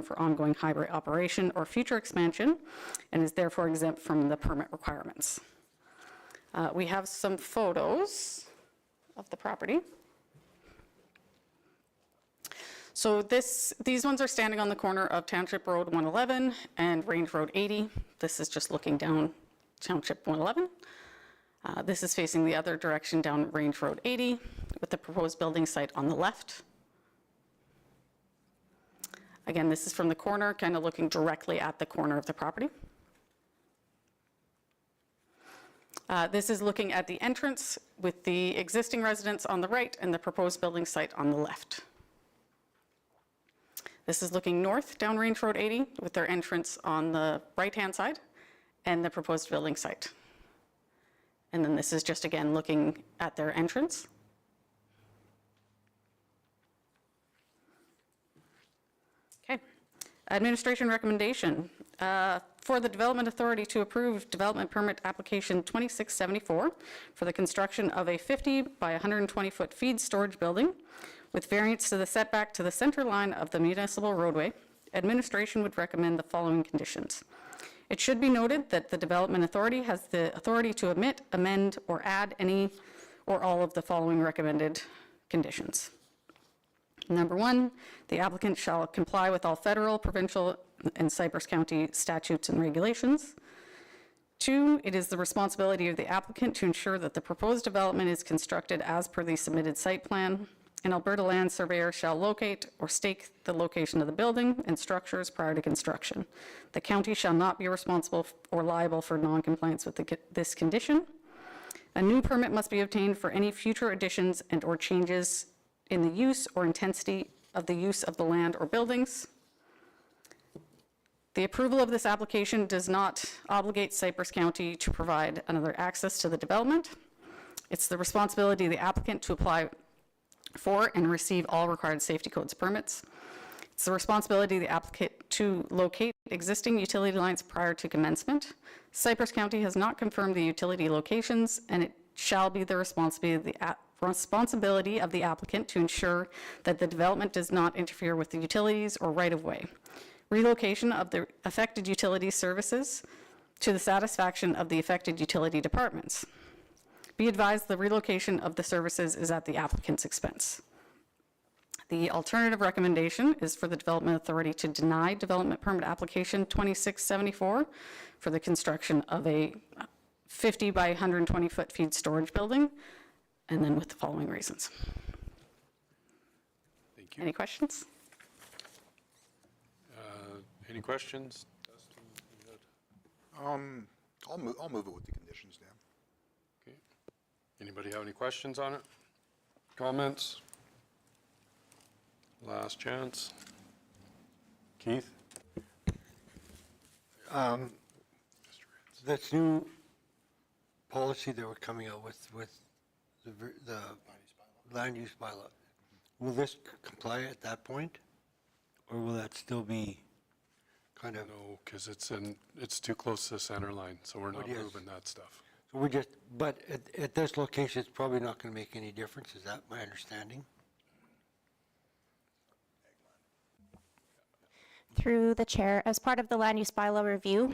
for ongoing highway operation or future expansion and is therefore exempt from the permit requirements. We have some photos of the property. So these ones are standing on the corner of Township Road 111 and Range Road 80. This is just looking down Township 111. This is facing the other direction down Range Road 80 with the proposed building site on the left. Again, this is from the corner, kind of looking directly at the corner of the property. This is looking at the entrance with the existing residence on the right and the proposed building site on the left. This is looking north down Range Road 80 with their entrance on the right-hand side and the proposed building site. And then this is just again looking at their entrance. Okay. Administration recommendation for the Development Authority to approve Development Permit Application 2674 for the construction of a 50 by 120 foot feed storage building with variance to the setback to the center line of the municipal roadway. Administration would recommend the following conditions. It should be noted that the Development Authority has the authority to omit, amend, or add any or all of the following recommended conditions. Number one, the applicant shall comply with all federal, provincial, and Cypress County statutes and regulations. Two, it is the responsibility of the applicant to ensure that the proposed development is constructed as per the submitted site plan. An Alberta land surveyor shall locate or stake the location of the building and structures prior to construction. The county shall not be responsible or liable for non-compliance with this condition. A new permit must be obtained for any future additions and or changes in the use or intensity of the use of the land or buildings. The approval of this application does not obligate Cypress County to provide another access to the development. It's the responsibility of the applicant to apply for and receive all required safety codes permits. It's the responsibility of the applicant to locate existing utility lines prior to commencement. Cypress County has not confirmed the utility locations, and it shall be the responsibility of the applicant to ensure that the development does not interfere with the utilities or right-of-way. Relocation of the affected utility services to the satisfaction of the affected utility departments. Be advised the relocation of the services is at the applicant's expense. The alternative recommendation is for the Development Authority to deny Development Permit Application 2674 for the construction of a 50 by 120 foot feed storage building, and then with the following reasons. Thank you. Any questions? Any questions? I'll move it with the conditions, Dan. Okay. Anybody have any questions on it? Comments? Last chance. Keith? This new policy that we're coming out with the land use bylaw, will this comply at that point, or will that still be kind of? No, because it's too close to the center line, so we're not moving that stuff. So we're just, but at this location, it's probably not going to make any difference. Is that my understanding? Through the chair, as part of the land use bylaw review,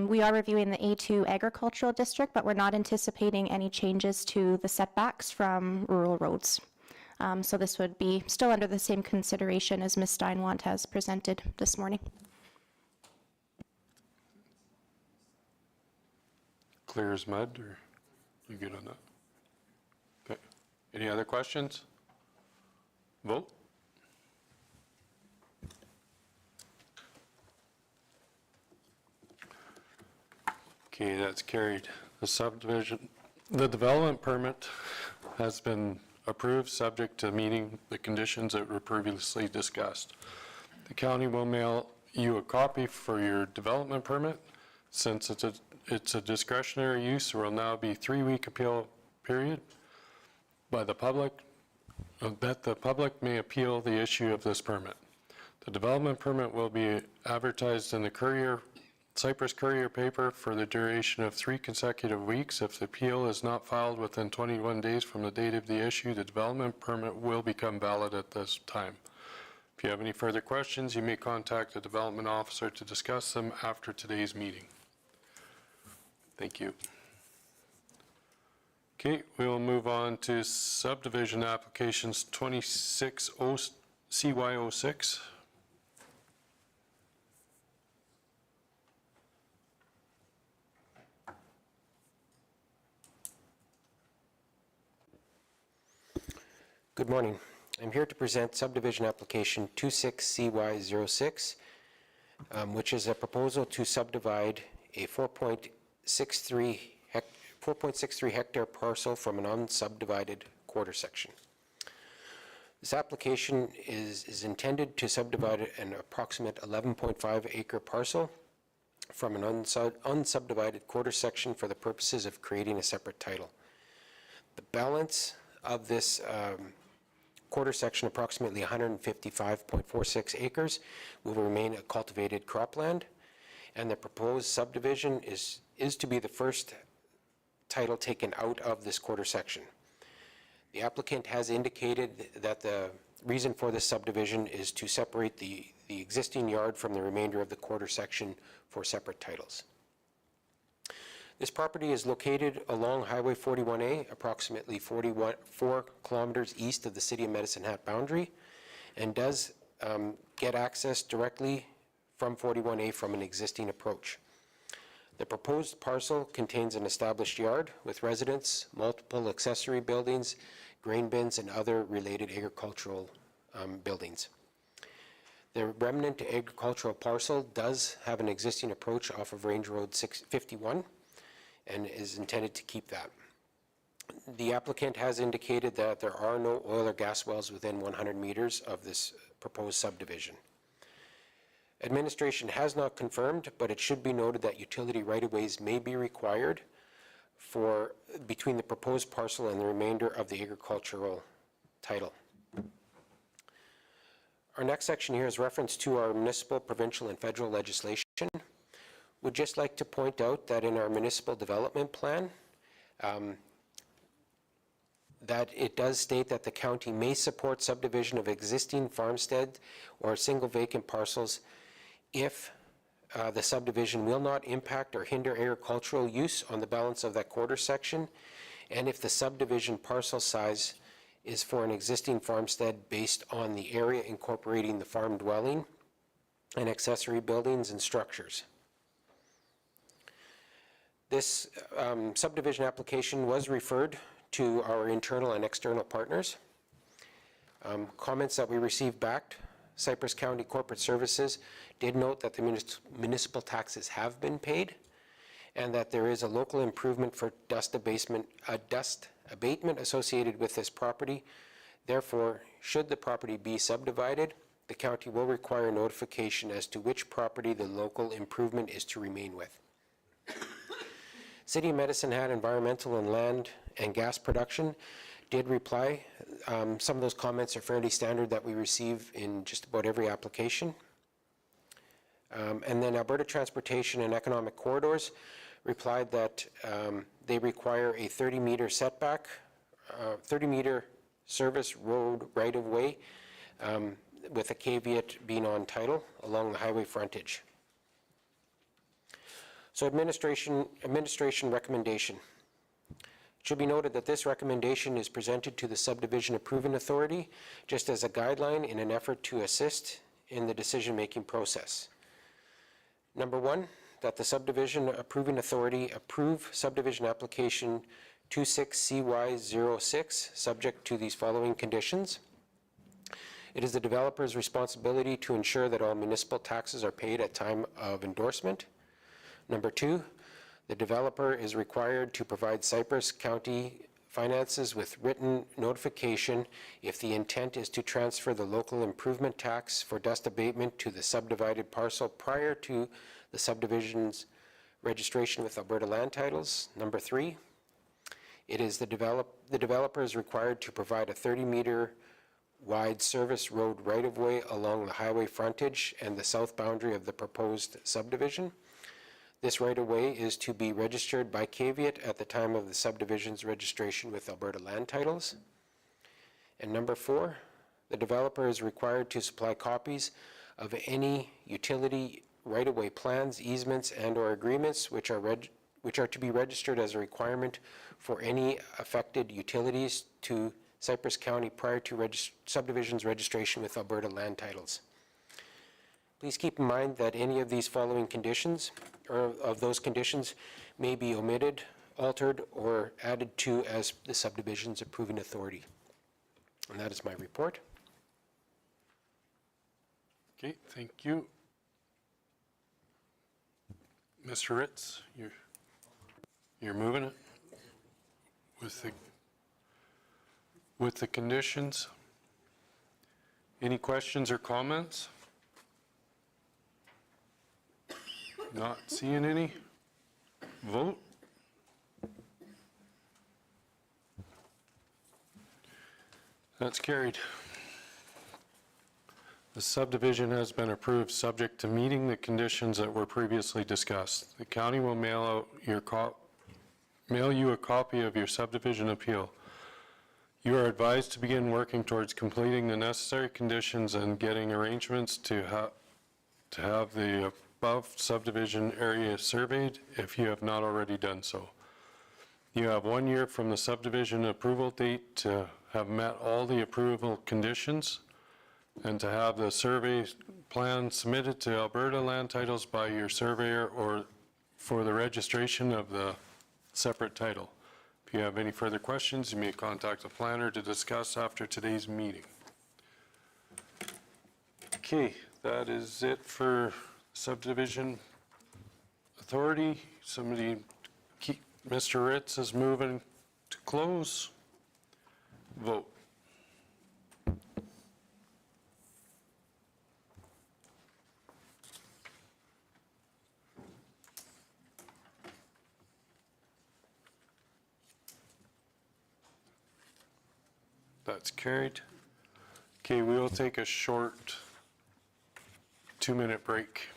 we are reviewing the A2 agricultural district, but we're not anticipating any changes to the setbacks from rural roads. So this would be still under the same consideration as Ms. Steinwand has presented this morning. Clear as mud, or you good on that? Okay. Any other questions? Vote. Okay, that's carried. The development permit has been approved subject to meeting the conditions that were previously discussed. The county will mail you a copy for your development permit. Since it's a discretionary use, there will now be a 3-week appeal period by the public, that the public may appeal the issue of this permit. The development permit will be advertised in the Cypress Courier paper for the duration of 3 consecutive weeks. If the appeal is not filed within 21 days from the date of the issue, the development permit will become valid at this time. If you have any further questions, you may contact the development officer to discuss them after today's meeting. Thank you. Okay, we will move on to subdivision applications 26 CY06. Good morning. I'm here to present subdivision application 26CY06, which is a proposal to subdivide a 4.63 hectare parcel from an unsubdivided quarter section. This application is intended to subdivide an approximate 11.5 acre parcel from an unsubdivided quarter section for the purposes of creating a separate title. The balance of this quarter section, approximately 155.46 acres, will remain a cultivated cropland, and the proposed subdivision is to be the first title taken out of this quarter section. The applicant has indicated that the reason for this subdivision is to separate the existing yard from the remainder of the quarter section for separate titles. This property is located along Highway 41A, approximately 4 kilometers east of the City of Medicine Hat boundary, and does get access directly from 41A from an existing approach. The proposed parcel contains an established yard with residents, multiple accessory buildings, grain bins, and other related agricultural buildings. The remnant agricultural parcel does have an existing approach off of Range Road 651 and is intended to keep that. The applicant has indicated that there are no oil or gas wells within 100 meters of this proposed subdivision. Administration has not confirmed, but it should be noted that utility right-of-ways may be required between the proposed parcel and the remainder of the agricultural title. Our next section here is reference to our municipal, provincial, and federal legislation. Would just like to point out that in our municipal development plan, that it does state that the county may support subdivision of existing farmstead or single vacant parcels if the subdivision will not impact or hinder agricultural use on the balance of that quarter section, and if the subdivision parcel size is for an existing farmstead based on the area incorporating the farm dwelling and accessory buildings and structures. This subdivision application was referred to our internal and external partners. Comments that we received back, Cypress County Corporate Services did note that the municipal taxes have been paid and that there is a local improvement for dust abatement associated with this property. Therefore, should the property be subdivided, the county will require notification as to which property the local improvement is to remain with. City of Medicine Hat Environmental and Land and Gas Production did reply. Some of those comments are fairly standard that we receive in just about every application. And then Alberta Transportation and Economic Corridors replied that they require a 30-meter setback, 30-meter service road right-of-way, with a caveat being on title along the highway frontage. So administration recommendation. It should be noted that this recommendation is presented to the Subdivision Approving Authority just as a guideline in an effort to assist in the decision-making process. Number one, that the Subdivision Approving Authority approve subdivision application 26CY06 subject to these following conditions. It is the developer's responsibility to ensure that all municipal taxes are paid at time of endorsement. Number two, the developer is required to provide Cypress County Finances with written notification if the intent is to transfer the local improvement tax for dust abatement to the subdivided parcel prior to the subdivision's registration with Alberta Land Titles. Number three, it is the developer is required to provide a 30-meter wide service road right-of-way along the highway frontage and the south boundary of the proposed subdivision. This right-of-way is to be registered by caveat at the time of the subdivision's registration with Alberta Land Titles. And number four, The developer is required to supply copies of any utility right-of-way plans, easements, and/or agreements which are to be registered as a requirement for any affected utilities to Cypress County prior to subdivision's registration with Alberta Land Titles. Please keep in mind that any of these following conditions, or of those conditions, may be omitted, altered, or added to as the subdivision's approving authority. And that is my report. Okay, thank you. Mr. Ritz, you're moving it with the conditions. Any questions or comments? Not seeing any. Vote. That's carried. The subdivision has been approved subject to meeting the conditions that were previously discussed. The county will mail you a copy of your subdivision appeal. You are advised to begin working towards completing the necessary conditions and getting arrangements to have the above subdivision area surveyed if you have not already done so. You have 1 year from the subdivision approval date to have met all the approval conditions and to have the survey plan submitted to Alberta Land Titles by your surveyor or for the registration of the separate title. If you have any further questions, you may contact the planner to discuss after today's meeting. Okay, that is it for subdivision authority. Mr. Ritz is moving to close. Vote. That's carried. Okay, we will take a short 2-minute break.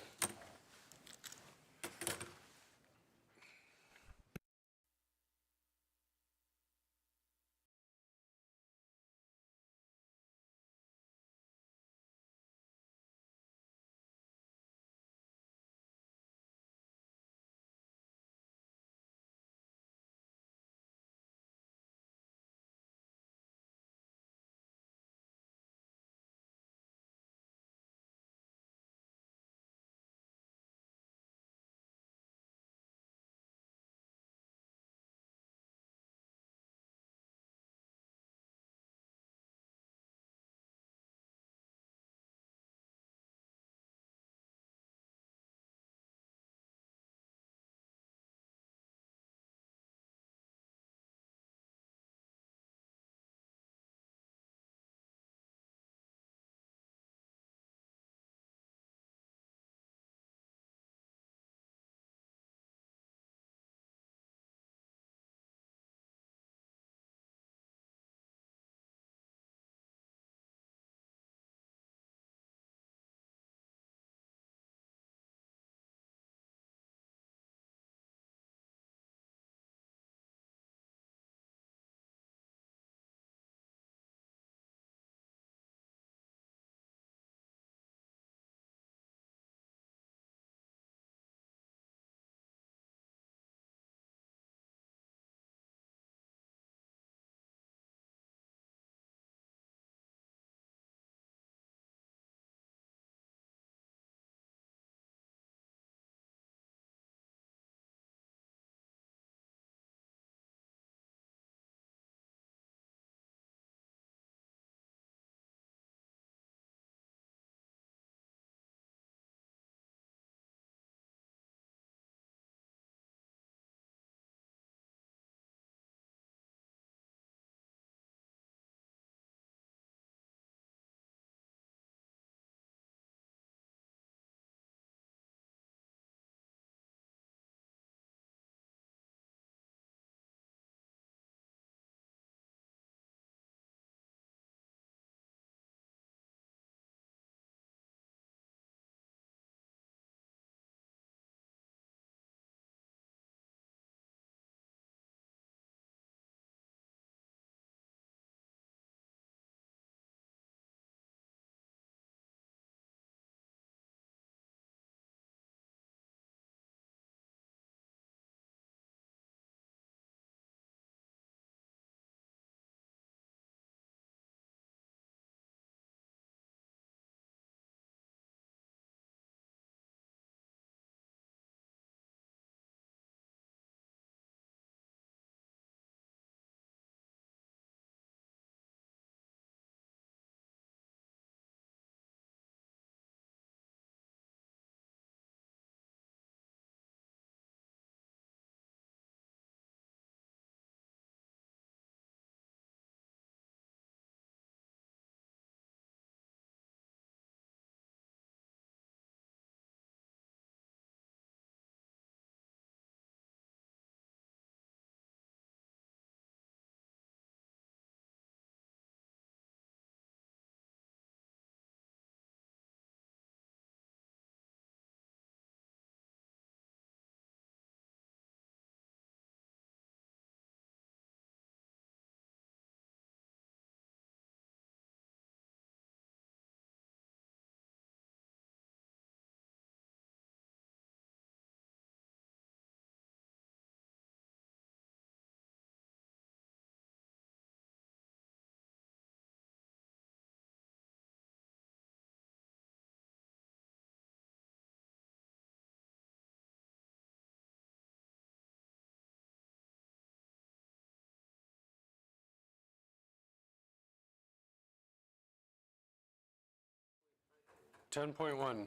10.1,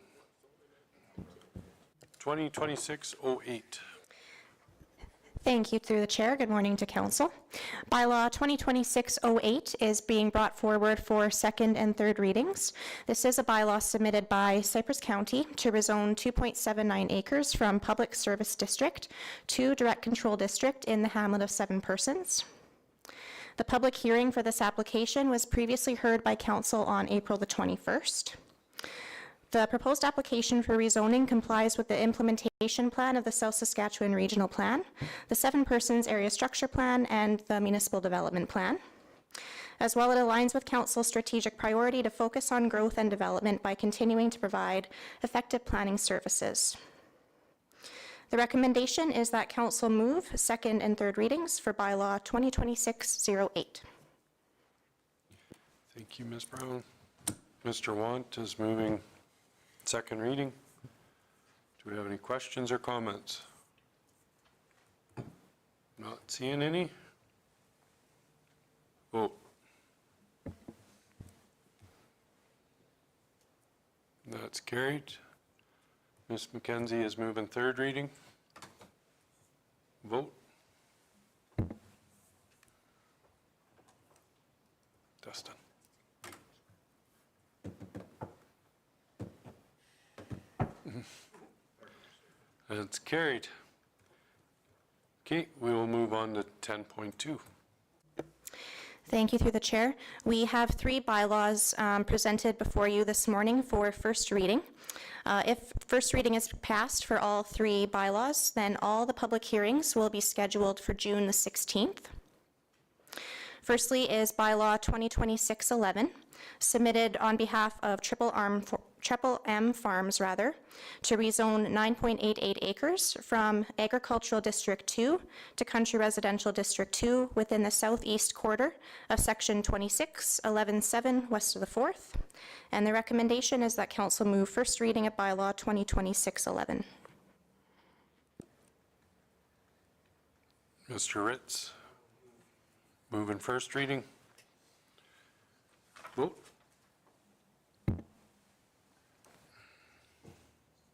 2026-08. Thank you, through the chair. Good morning to council. Bylaw 2026-08 is being brought forward for second and third readings. This is a bylaw submitted by Cypress County to rezone 2.79 acres from Public Service District to Direct Control District in the hamlet of 7 persons. The public hearing for this application was previously heard by council on April the 21st. The proposed application for rezoning complies with the implementation plan of the South Saskatchewan Regional Plan, the 7 persons area structure plan, and the municipal development plan. As well, it aligns with council's strategic priority to focus on growth and development by continuing to provide effective planning services. The recommendation is that council move second and third readings for bylaw 2026-08. Thank you, Ms. Brown. Mr. Want is moving second reading. Do we have any questions or comments? Not seeing any. Vote. That's carried. Ms. McKenzie is moving third reading. Vote. Dustin. That's carried. Okay, we will move on to 10.2. Thank you, through the chair. We have 3 bylaws presented before you this morning for first reading. If first reading is passed for all 3 bylaws, then all the public hearings will be scheduled for June the 16th. Firstly is bylaw 2026-11, submitted on behalf of Triple M Farms, to rezone 9.88 acres from Agricultural District 2 to Country Residential District 2 within the southeast quarter of Section 26-11-7 west of the 4th. And the recommendation is that council move first reading of bylaw 2026-11. Mr. Ritz, moving first reading. Vote.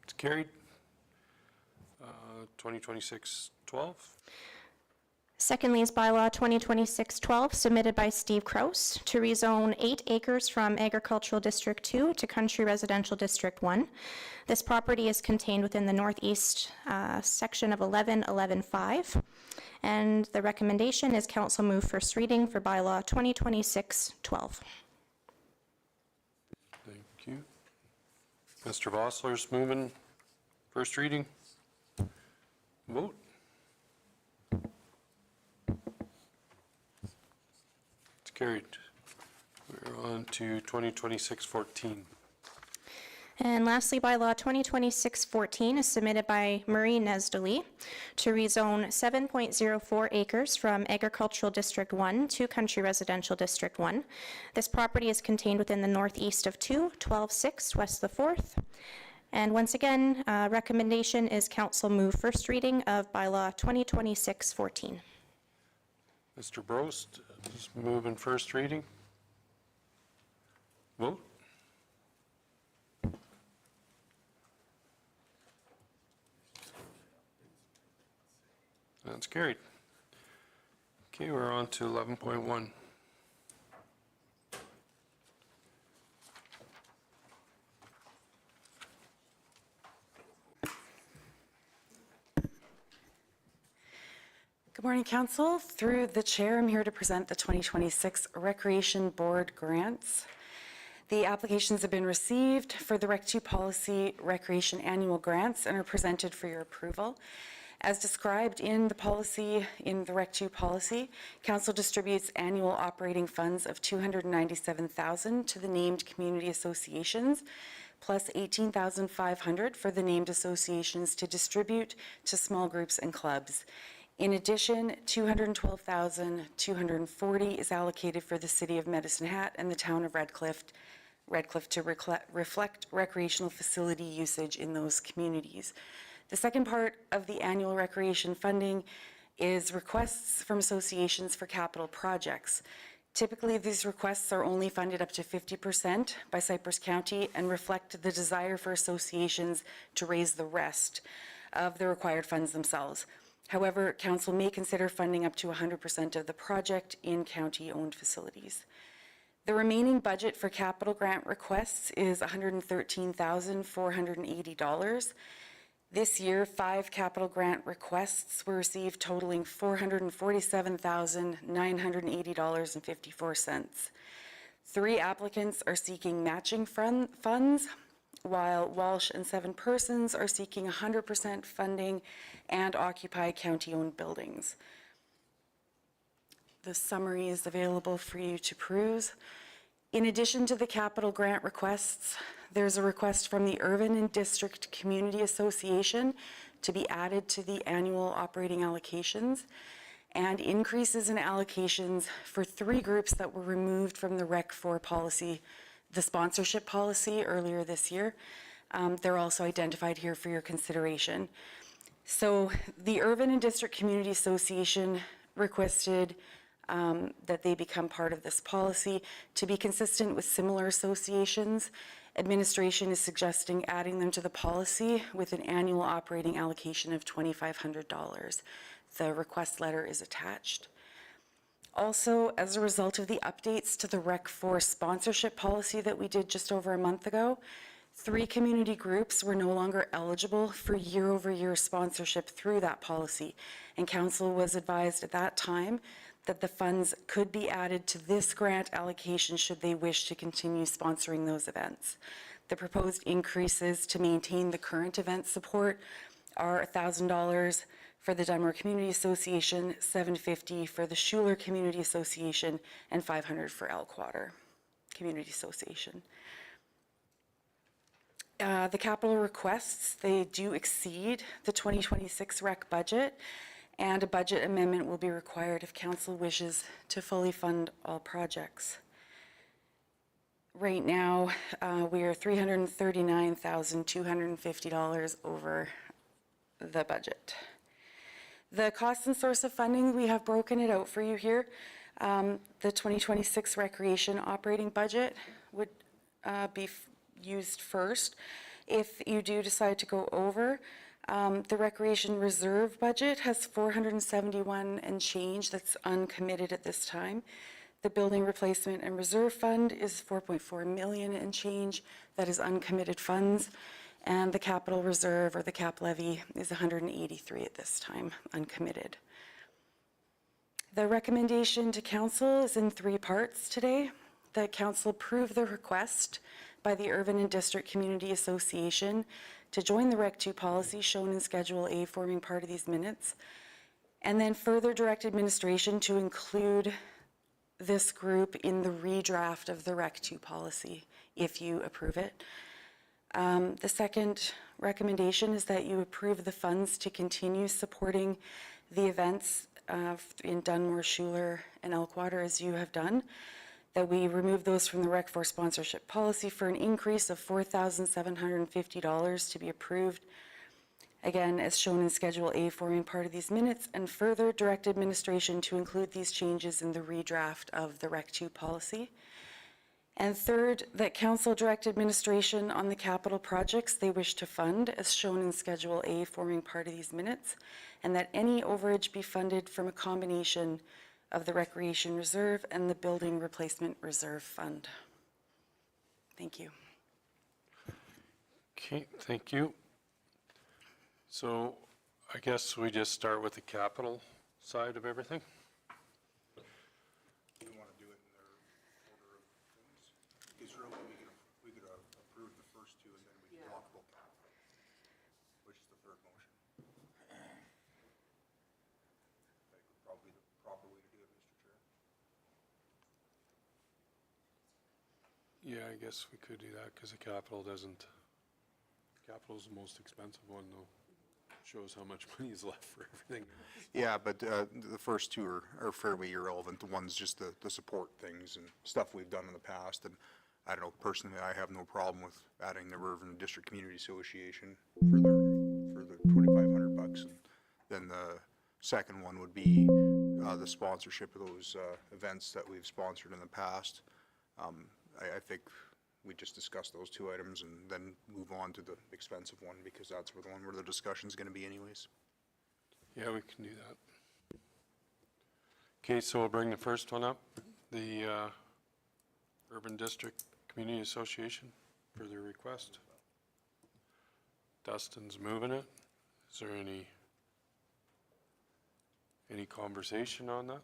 It's carried. 2026-12. Secondly is bylaw 2026-12, submitted by Steve Kraus, to rezone 8 acres from Agricultural District 2 to Country Residential District 1. This property is contained within the northeast section of 11-11-5. And the recommendation is council move first reading for bylaw 2026-12. Thank you. Mr. Vossler's moving first reading. Vote. It's carried. We're on to 2026-14. And lastly, bylaw 2026-14 is submitted by Marie Nesdali to rezone 7.04 acres from Agricultural District 1 to Country Residential District 1. This property is contained within the northeast of 2-12-6 west of the 4th. And once again, recommendation is council move first reading of bylaw 2026-14. Mr. Brost is moving first reading. Vote. That's carried. Okay, we're on to 11.1. Good morning, Council. Through the chair, I'm here to present the 2026 Recreation Board grants. The applications have been received for the Rec 2 Policy Recreation Annual Grants and are presented for your approval. As described in the policy, in the Rec 2 policy, Council distributes annual operating funds of $297,000 to the named community associations, plus $18,500 for the named associations to distribute to small groups and clubs. In addition, $212,240 is allocated for the City of Medicine Hat and the Town of Redcliffe to reflect recreational facility usage in those communities. The second part of the annual recreation funding is requests from associations for capital projects. Typically, these requests are only funded up to 50% by Cypress County and reflect the desire for associations to raise the rest of the required funds themselves. However, council may consider funding up to 100% of the project in county-owned facilities. The remaining budget for capital grant requests is $113,480. This year, 5 capital grant requests were received totaling $447,980.54. 3 applicants are seeking matching funds, while Walsh and 7 persons are seeking 100% funding and occupy county-owned buildings. The summary is available for you to peruse. In addition to the capital grant requests, there's a request from the Urban and District Community Association to be added to the annual operating allocations, and increases in allocations for 3 groups that were removed from the Rec 4 policy, the sponsorship policy earlier this year. They're also identified here for your consideration. So the Urban and District Community Association requested that they become part of this policy. To be consistent with similar associations, administration is suggesting adding them to the policy with an annual operating allocation of $2,500. The request letter is attached. Also, as a result of the updates to the Rec 4 sponsorship policy that we did just over a month ago, 3 community groups were no longer eligible for year-over-year sponsorship through that policy, and council was advised at that time that the funds could be added to this grant allocation should they wish to continue sponsoring those events. The proposed increases to maintain the current event support are $1,000 for the Dunmore Community Association, $750 for the Schuler Community Association, and $500 for Elkwater Community Association. The capital requests, they do exceed the 2026 rec budget, and a budget amendment will be required if council wishes to fully fund all projects. Right now, we are $339,250 over the budget. The cost and source of funding, we have broken it out for you here. The 2026 recreation operating budget would be used first. If you do decide to go over, the recreation reserve budget has 471 and change that's uncommitted at this time. The building replacement and reserve fund is 4.4 million and change, that is uncommitted funds. And the capital reserve or the cap levy is 183 at this time, uncommitted. The recommendation to council is in 3 parts today. That council approve the request by the Urban and District Community Association to join the Rec 2 policy shown in Schedule A forming part of these minutes, and then further direct administration to include this group in the redraft of the Rec 2 policy if you approve it. The second recommendation is that you approve the funds to continue supporting the events in Dunmore, Schuler, and Elkwater as you have done, that we remove those from the Rec 4 sponsorship policy for an increase of $4,750 to be approved, again, as shown in Schedule A forming part of these minutes, and further direct administration to include these changes in the redraft of the Rec 2 policy. And third, that council direct administration on the capital projects they wish to fund, as shown in Schedule A forming part of these minutes, and that any overage be funded from a combination of the Recreation Reserve and the Building Replacement Reserve Fund. Thank you. Okay, thank you. So I guess we just start with the capital side of everything. Do you want to do it in their order of things? Because really, we could approve the first 2 and then we can talk about that. Which is the third motion. That would probably be the proper way to do it, Mr. Chair. Yeah, I guess we could do that because the capital doesn't, capital's the most expensive one though. Shows how much money is left for everything. Yeah, but the first 2 are fairly irrelevant. The one's just the support things and stuff we've done in the past. And I don't know, personally, I have no problem with adding the Urban District Community Association for the $2,500. And then the second one would be the sponsorship of those events that we've sponsored in the past. I think we just discuss those two items and then move on to the expensive one, because that's where the one where the discussion's going to be anyways. Yeah, we can do that. Okay, so we'll bring the first one up, the Urban District Community Association for their request. Dustin's moving it. Is there any conversation on that?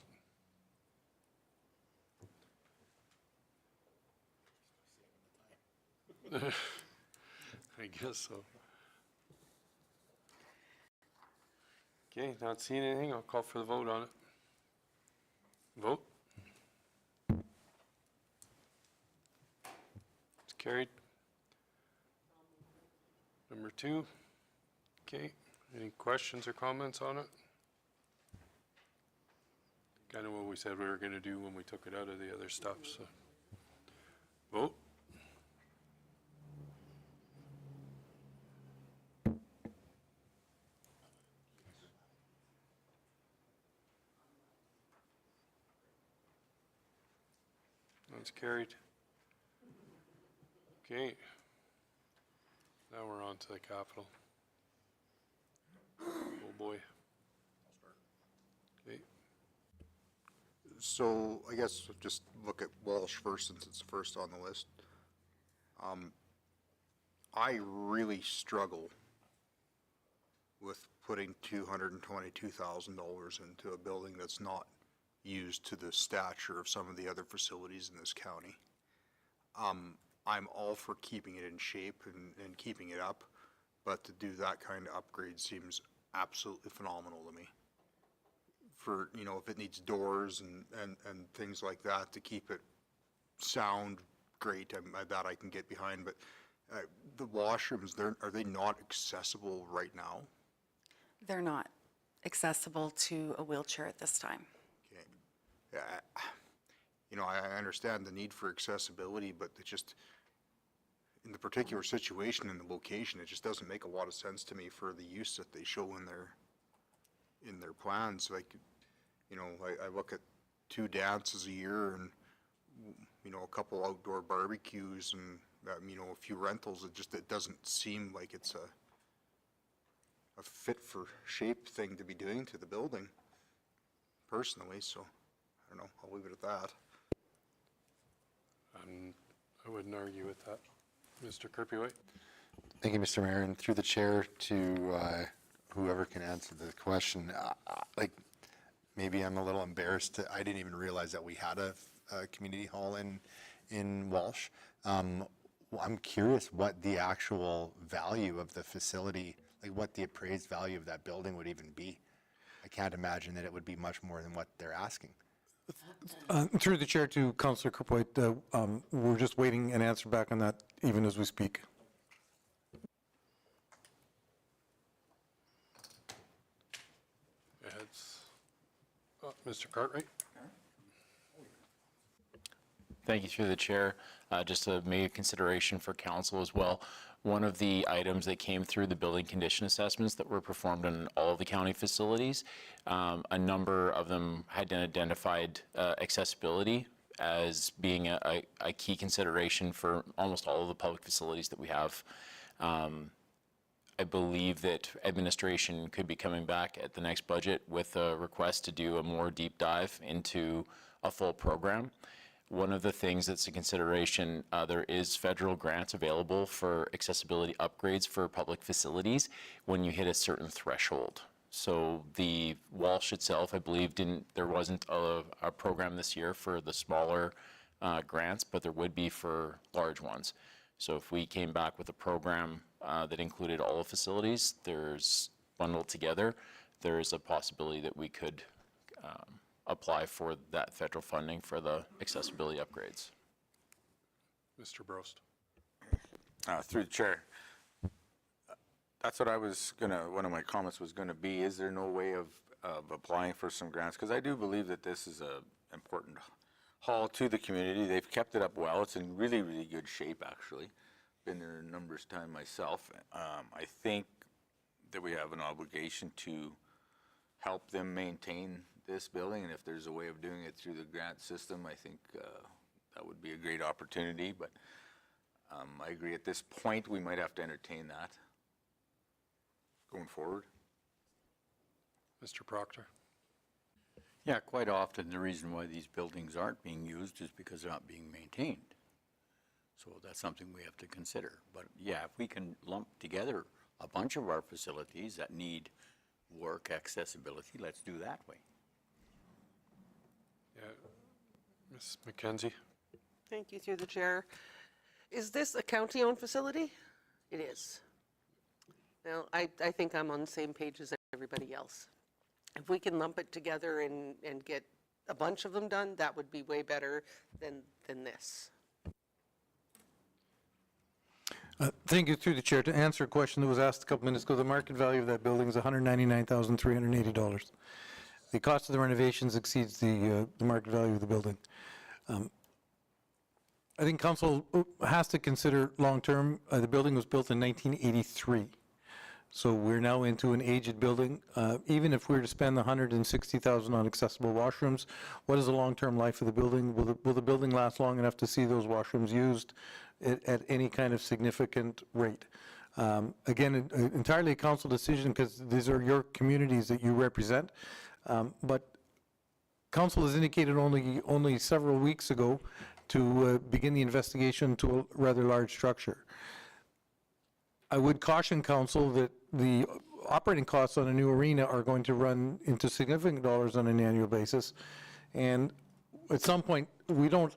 I guess so. Okay, not seeing anything, I'll call for the vote on it. Vote. It's carried. Number 2. Okay, any questions or comments on it? Kind of what we said we were going to do when we took it out of the other stuff, so. Vote. That's carried. Okay. Now we're on to the capital. Oh boy. Okay. So I guess just look at Walsh first, since it's first on the list. I really struggle with putting $222,000 into a building that's not used to the stature of some of the other facilities in this county. I'm all for keeping it in shape and keeping it up, but to do that kind of upgrade seems absolutely phenomenal to me. For, you know, if it needs doors and things like that to keep it sound great, that I can get behind, but the washrooms, are they not accessible right now? They're not accessible to a wheelchair at this time. Okay. Yeah, you know, I understand the need for accessibility, but it just, in the particular situation and the location, it just doesn't make a lot of sense to me for the use that they show in their plans. Like, you know, I look at 2 dances a year and, you know, a couple outdoor barbecues and, you know, a few rentals. It doesn't seem like it's a fit for shape thing to be doing to the building, personally, so I don't know, I'll leave it at that. I wouldn't argue with that. Mr. Kirpyway? Thank you, Mr. Mayor, and through the chair to whoever can answer the question. Like, maybe I'm a little embarrassed. I didn't even realize that we had a community hall in Walsh. I'm curious what the actual value of the facility, like what the appraised value of that building would even be. I can't imagine that it would be much more than what they're asking. Through the chair to Councillor Kirkwood, we're just waiting an answer back on that even as we speak. Mr. Cartwright? Thank you, through the chair. Just a major consideration for council as well. One of the items that came through the building condition assessments that were performed in all of the county facilities, a number of them had identified accessibility as being a key consideration for almost all of the public facilities that we have. I believe that administration could be coming back at the next budget with a request to do a more deep dive into a full program. One of the things that's a consideration, there is federal grants available for accessibility upgrades for public facilities when you hit a certain threshold. So the Walsh itself, I believe, there wasn't a program this year for the smaller grants, but there would be for large ones. So if we came back with a program that included all the facilities, there's bundled together, there's a possibility that we could apply for that federal funding for the accessibility upgrades. Mr. Brost? Through the chair. That's what I was one of my comments was gonna be, is there no way of applying for some grants? Because I do believe that this is a important hall to the community. They've kept it up well. It's in really, really good shape, actually. Been there a number of times myself. I think that we have an obligation to help them maintain this building, and if there's a way of doing it through the grant system, I think that would be a great opportunity, but I agree at this point, we might have to entertain that going forward. Mr. Proctor? Yeah, quite often, the reason why these buildings aren't being used is because they're not being maintained. So that's something we have to consider. But yeah, if we can lump together a bunch of our facilities that need work accessibility, let's do that way. Yeah. Ms. McKenzie? Thank you, through the chair. Is this a county-owned facility? It is. Now, I think I'm on the same page as everybody else. If we can lump it together and get a bunch of them done, that would be way better than this. Thank you, through the chair. To answer a question that was asked a couple minutes ago, the market value of that building is $199,380. The cost of the renovations exceeds the market value of the building. I think council has to consider long-term. The building was built in 1983. So we're now into an aged building. Even if we were to spend the $160,000 on accessible washrooms, what is the long-term life of the building? Will the building last long enough to see those washrooms used at any kind of significant rate? Again, entirely a council decision, because these are your communities that you represent. But council has indicated only several weeks ago to begin the investigation to a rather large structure. I would caution council that the operating costs on a new arena are going to run into significant dollars on an annual basis. And at some point, we don't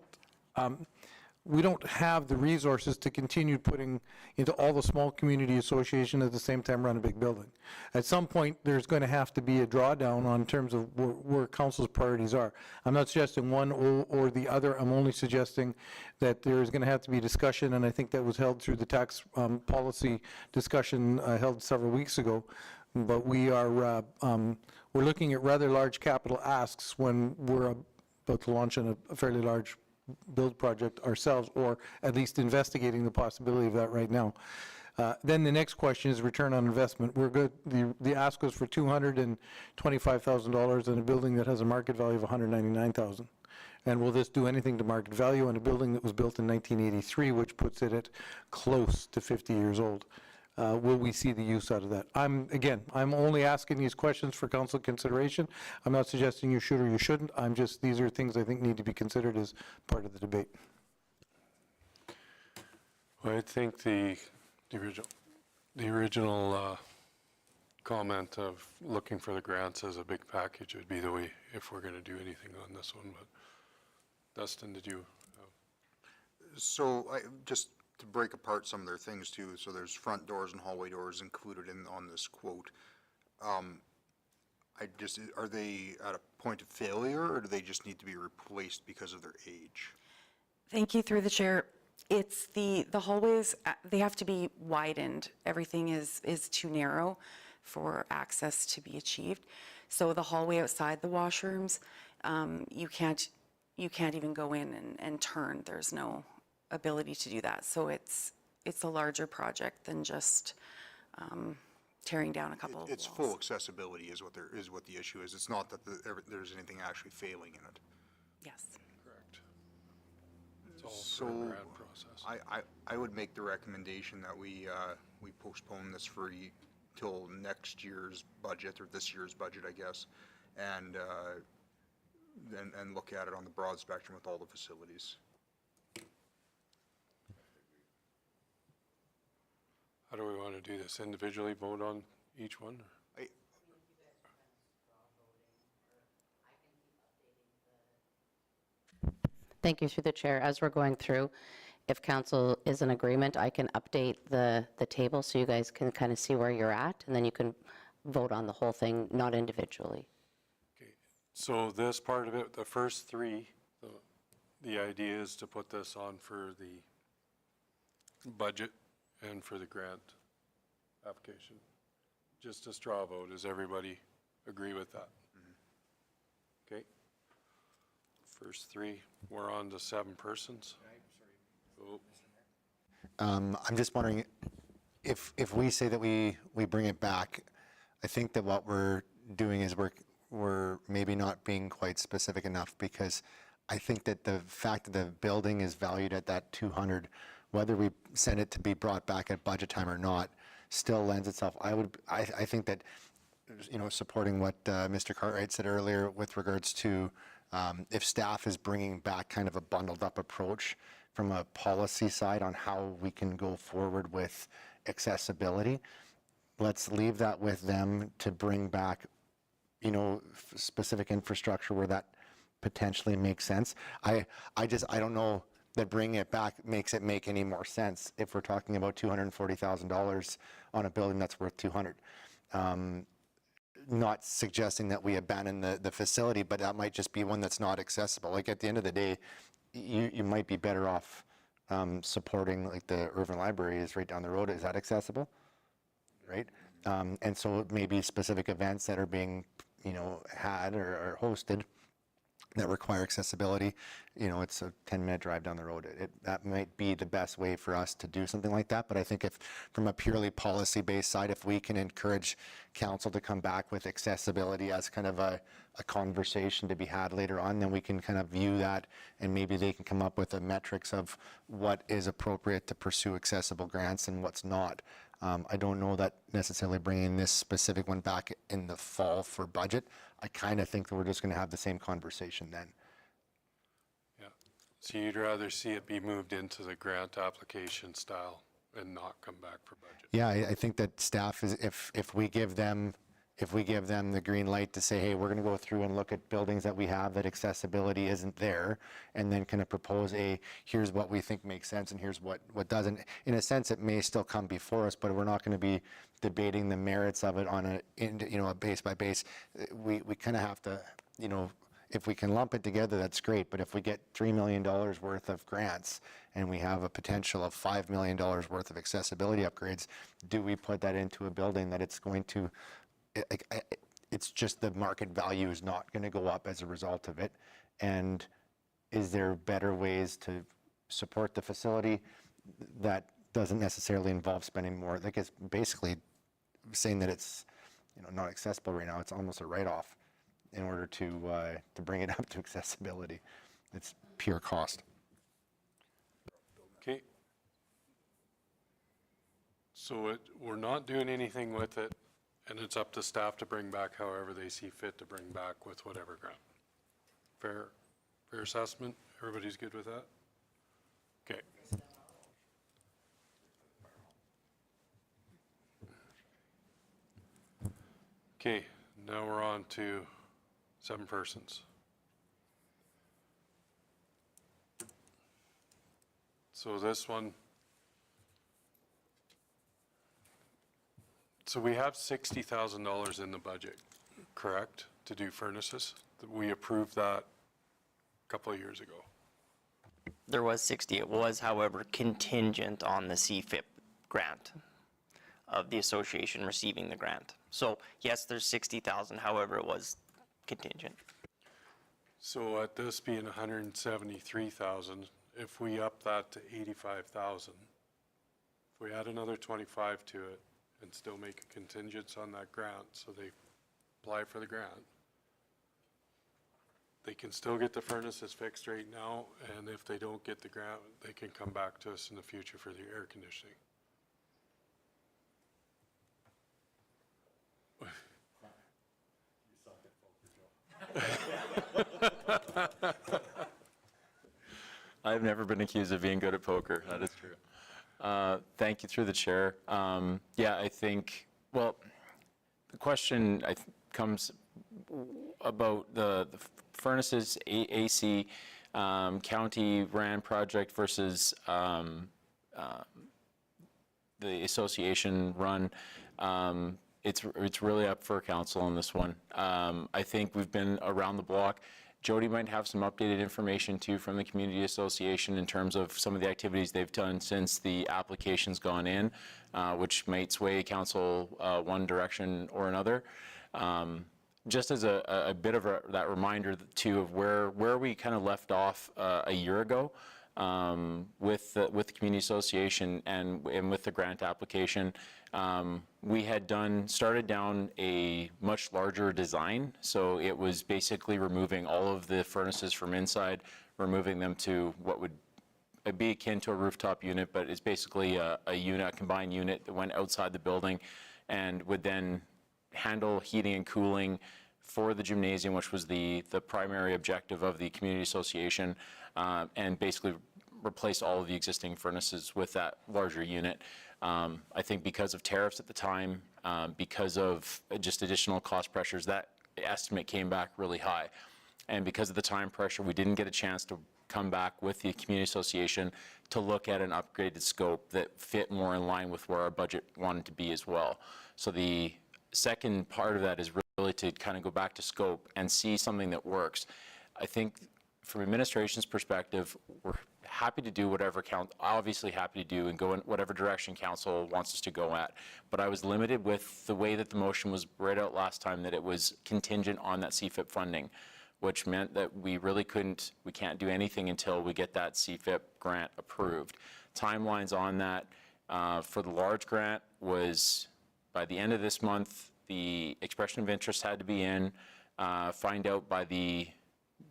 have the resources to continue putting into all the small community association at the same time run a big building. At some point, there's going to have to be a drawdown on terms of where council's priorities are. I'm not suggesting one or the other. I'm only suggesting that there is going to have to be discussion, and I think that was held through the tax policy discussion held several weeks ago. But we're looking at rather large capital asks when we're about to launch on a fairly large build project ourselves, or at least investigating the possibility of that right now. Then the next question is return on investment. We're good. The ask was for $225,000 on a building that has a market value of $199,000. And will this do anything to market value on a building that was built in 1983, which puts it at close to 50 years old? Will we see the use out of that? I'm only asking these questions for council consideration. I'm not suggesting you should or you shouldn't. These are things I think need to be considered as part of the debate. Well, I think the original comment of looking for the grants as a big package would be the way if we're going to do anything on this one. But Dustin, did you? So just to break apart some of their things too, so there's front doors and hallway doors included on this quote. Are they at a point of failure, or do they just need to be replaced because of their age? Thank you, through the chair. It's the hallways, they have to be widened. Everything is too narrow for access to be achieved. So the hallway outside the washrooms, you can't even go in and turn. There's no ability to do that. So it's a larger project than just tearing down a couple of It's walls. full accessibility is what the issue is. It's not that there's anything actually failing in it. Yes. Correct. It's all So for the grant process. I would make the recommendation that we postpone this till next year's budget, or this year's budget, I guess, and look at it on the broad spectrum with all the facilities. How do we want to do this? Individually vote on each one? Thank you, through the chair. As we're going through, if council is in agreement, I can update the table so you guys can kind of see where you're at, and then you can vote on the whole thing, not individually. Okay. So this part of it, the first three, the idea is to put this on for the budget and for the grant application. Just a straw vote. Does everybody agree with that? Okay. First three, we're on to 7 persons. Oh, I'm just wondering if we say that we bring it back, I think that what we're doing is we're we're maybe not being quite specific enough, because I think that the fact that the building is valued at that 200, whether we send it to be brought back at budget time or not, still lends itself. I think that, supporting what Mr. Cartwright said earlier with regards to if staff is bringing back kind of a bundled up approach from a policy side on how we can go forward with accessibility, let's leave that with them to bring back, specific infrastructure where that potentially makes sense. I don't know that bringing it back makes it make any more sense if we're talking about $240,000 on a building that's worth 200. Not suggesting that we abandon the facility, but that might just be one that's not accessible. Like, at the end of the day, you might be better off supporting, like, the Irvine Library is right down the road. Is that accessible? Right? And so maybe specific events that are being, had or hosted that require accessibility, it's a 10-minute drive down the road. That might be the best way for us to do something like that. But I think if, from a purely policy-based side, if we can encourage council to come back with accessibility as kind of a conversation to be had later on, then we can kind of view that, and maybe they can come up with the metrics of what is appropriate to pursue accessible grants and what's not. I don't know that necessarily bringing this specific one back in the fall for budget. I kind of think that we're just going to have the same conversation then. Yeah. So you'd rather see it be moved into the grant application style and not come back for budget? Yeah, I think that staff is, if we give them the green light to say, hey, we're going to go through and look at buildings that we have that accessibility isn't there, and then kind of propose here's what we think makes sense and here's what doesn't. In a sense, it may still come before us, but we're not going to be debating the merits of it on a base by base. We kind of have to, if we can lump it together, that's great. But if we get $3 million worth of grants and we have a potential of $5 million worth of accessibility upgrades, do we put that into a building that it's going to, it's just the market value is not going to go up as a result of it? And is there better ways to support the facility that doesn't necessarily involve spending more? Like, it's basically saying that it's not accessible right now. It's almost a write-off in order to bring it up to accessibility. It's pure cost. Okay. So we're not doing anything with it, and it's up to staff to bring back however they see fit to bring back with whatever grant. Fair assessment? Everybody's good with that? Okay. Okay, now we're on to 7 persons. So this one, so we have $60,000 in the budget, correct, to do furnaces? We approved that a couple of years ago. There was 60. It was, however, contingent on the CFIP grant of the association receiving the grant. So yes, there's 60,000. However, it was contingent. So at this being 173,000, if we up that to 85,000, if we add another 25 to it and still make a contingent on that grant, so they apply for the grant, they can still get the furnaces fixed right now, and if they don't get the grant, they can come back to us in the future for the air conditioning. I've never been accused of being good at poker. That is true. Thank you, through the chair. Yeah, I think, well, the question comes about the furnaces, AC, county ran project versus the association run. It's really up for council on this one. I think we've been around the block. Jody might have some updated information too from the community association in terms of some of the activities they've done since the application's gone in, which might sway council one direction or another. Just as a bit of that reminder too of where we kind of left off a year ago. with the community association and with the grant application, we had started down a much larger design. So it was basically removing all of the furnaces from inside, removing them to what would be akin to a rooftop unit, but it's basically a combined unit that went outside the building and would then handle heating and cooling for the gymnasium, which was the primary objective of the community association, and basically replace all of the existing furnaces with that larger unit. I think because of tariffs at the time, because of just additional cost pressures, that estimate came back really high. And because of the time pressure, we didn't get a chance to come back with the community association to look at an upgraded scope that fit more in line with where our budget wanted to be as well. So the second part of that is really to kind of go back to scope and see something that works. I think from administration's perspective, we're happy to do whatever obviously happy to do and go in whatever direction council wants us to go at. But I was limited with the way that the motion was read out last time, that it was contingent on that CFIP funding, which meant that we really we can't do anything until we get that CFIP grant approved. Timelines on that for the large grant was by the end of this month, the expression of interest had to be in, find out by the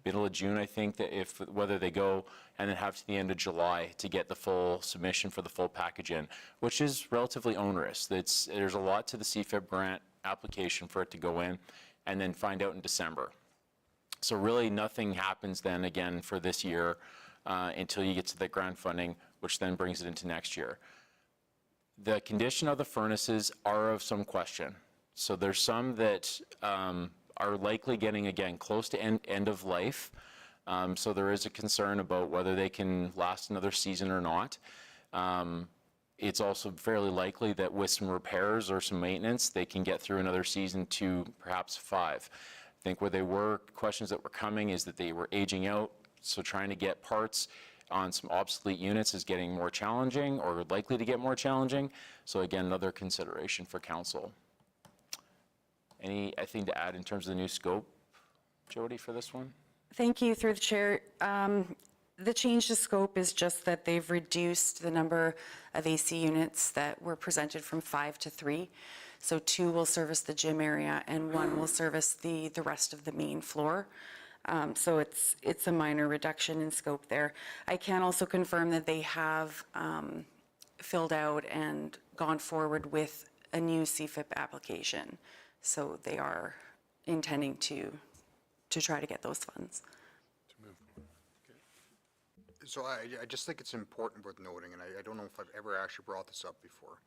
middle of June, I think, that whether they go, and then have to the end of July to get the full submission for the full package in, which is relatively onerous. There's a lot to the CFIP grant application for it to go in, and then find out in December. So really nothing happens then again for this year until you get to the grant funding, which then brings it into next year. The condition of the furnaces are of some question. So there's some that are likely getting, again, close to end of life. So there is a concern about whether they can last another season or not. It's also fairly likely that with some repairs or some maintenance, they can get through another season to perhaps 5. I think where they were, questions that were coming is that they were aging out, so trying to get parts on some obsolete units is getting more challenging or likely to get more challenging. So again, another consideration for council. Anything to add in terms of the new scope, Jody, for this one? Thank you, through the chair. The change to scope is just that they've reduced the number of AC units that were presented from 5 to 3. So 2 will service the gym area and 1 will service the rest of the main floor. So it's a minor reduction in scope there. I can also confirm that they have filled out and gone forward with a new CFIP application. So they are intending to try to get those funds. So I just think it's important worth noting, and I don't know if I've ever actually brought this up before.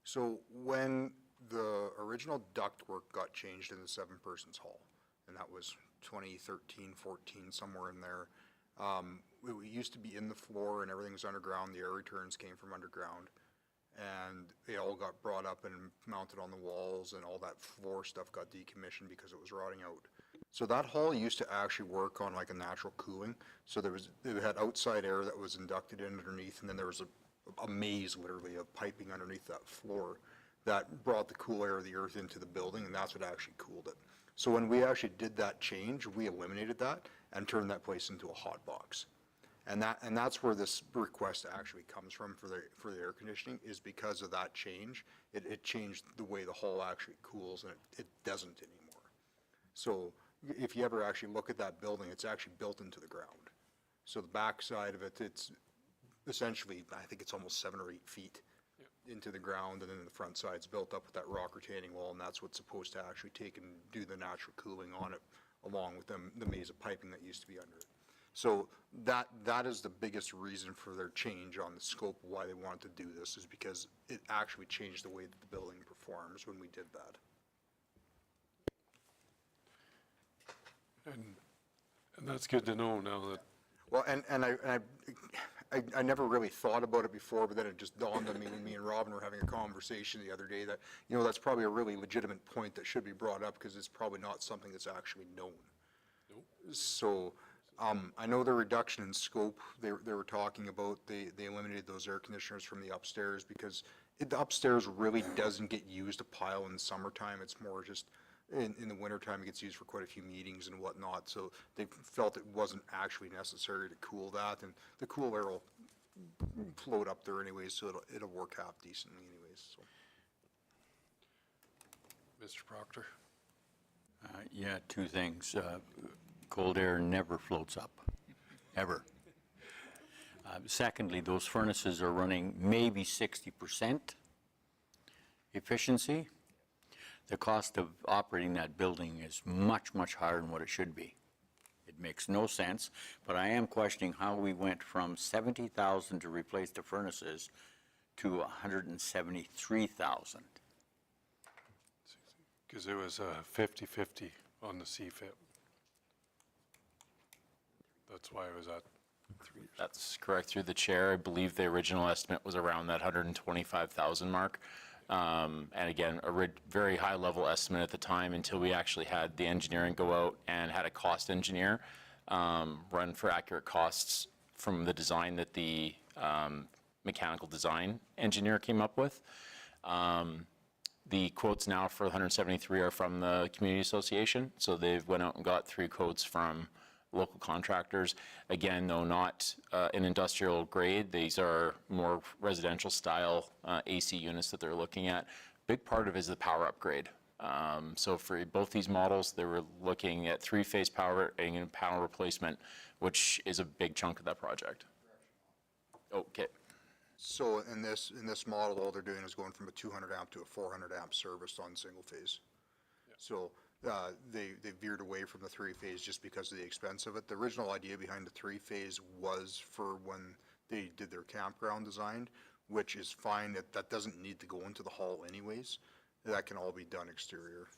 So when the original ductwork got changed in the 7-persons hall, and that was 2013, 14, somewhere in there, it used to be in the floor and everything was underground. The air returns came from underground, and they all got brought up and mounted on the walls, and all that floor stuff got decommissioned because it was rotting out. So that hall used to actually work on like a natural cooling. So it had outside air that was inducted in underneath, and then there was a maze literally of piping underneath that floor that brought the cool air of the earth into the building, and that's what actually cooled it. So when we actually did that change, we eliminated that and turned that place into a hot box. And that's where this request actually comes from for the air conditioning, is because of that change. It changed the way the hall actually cools, and it doesn't anymore. So if you ever actually look at that building, it's actually built into the ground. So the back side of it, it's essentially, I think it's almost 7 or 8 feet into the ground, and then the front side's built up with that rock retaining wall, and that's what's supposed to actually take and do the natural cooling on it, along with the maze of piping that used to be under it. So that is the biggest reason for their change on the scope of why they wanted to do this, is because it actually changed the way that the building performs when we did that. And that's good to know now that. Well, and I never really thought about it before, but then it just dawned on me when me and Robin were having a conversation the other day that, that's probably a really legitimate point that should be brought up, because it's probably not something that's actually known. Nope. So I know the reduction in scope they were talking about, they eliminated those air conditioners from the upstairs because the upstairs really doesn't get used a pile in the summertime. It's more just in the wintertime, it gets used for quite a few meetings and whatnot, so they felt it wasn't actually necessary to cool that, and the cool air will float up there anyways, so it'll work half decently anyways, so. Mr. Proctor? Yeah, two things. Cold air never floats up, ever. Secondly, those furnaces are running maybe 60% efficiency. The cost of operating that building is much, much higher than what it should be. It makes no sense, but I am questioning how we went from $70,000 to replace the furnaces to $173,000. Because it was 50/50 on the CFIP. That's why it was at 3 years. That's correct, through the chair. I believe the original estimate was around that 125,000 mark. And again, a very high-level estimate at the time until we actually had the engineering go out and had a cost engineer run for accurate costs from the design that the mechanical design engineer came up with. The quotes now for 173 are from the community association, so they've went out and got 3 quotes from local contractors. Again, though, not an industrial grade. These are more residential style AC units that they're looking at. Big part of it is the power upgrade. So for both these models, they were looking at 3-phase power and panel replacement, which is a big chunk of that project. Okay. So in this model, all they're doing is going from a 200 amp to a 400 amp service on single phase. So they veered away from the 3-phase just because of the expense of it. The original idea behind the 3-phase was for when they did their campground design, which is fine. That doesn't need to go into the hall anyways. That can all be done exterior.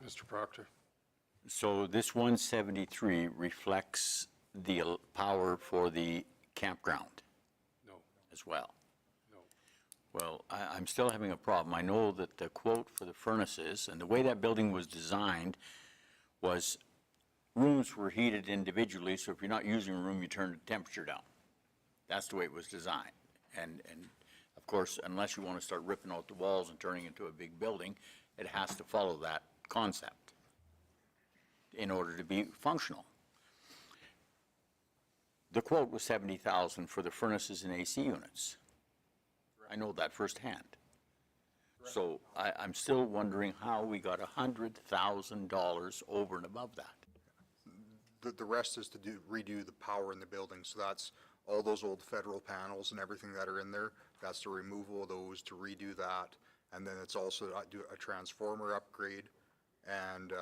Mr. Proctor? So this 173 reflects the power for the campground? No. As well? No. Well, I'm still having a problem. I know that the quote for the furnaces and the way that building was designed was rooms were heated individually, so if you're not using a room, you turn the temperature down. That's the way it was designed. And of course, unless you want to start ripping out the walls and turning it into a big building, it has to follow that concept in order to be functional. The quote was $70,000 for the furnaces and AC units. I know that firsthand. So I'm still wondering how we got $100,000 over and above that. The rest is to redo the power in the building, so that's all those old federal panels and everything that are in there. That's the removal of those, to redo that, and then it's also to do a transformer upgrade and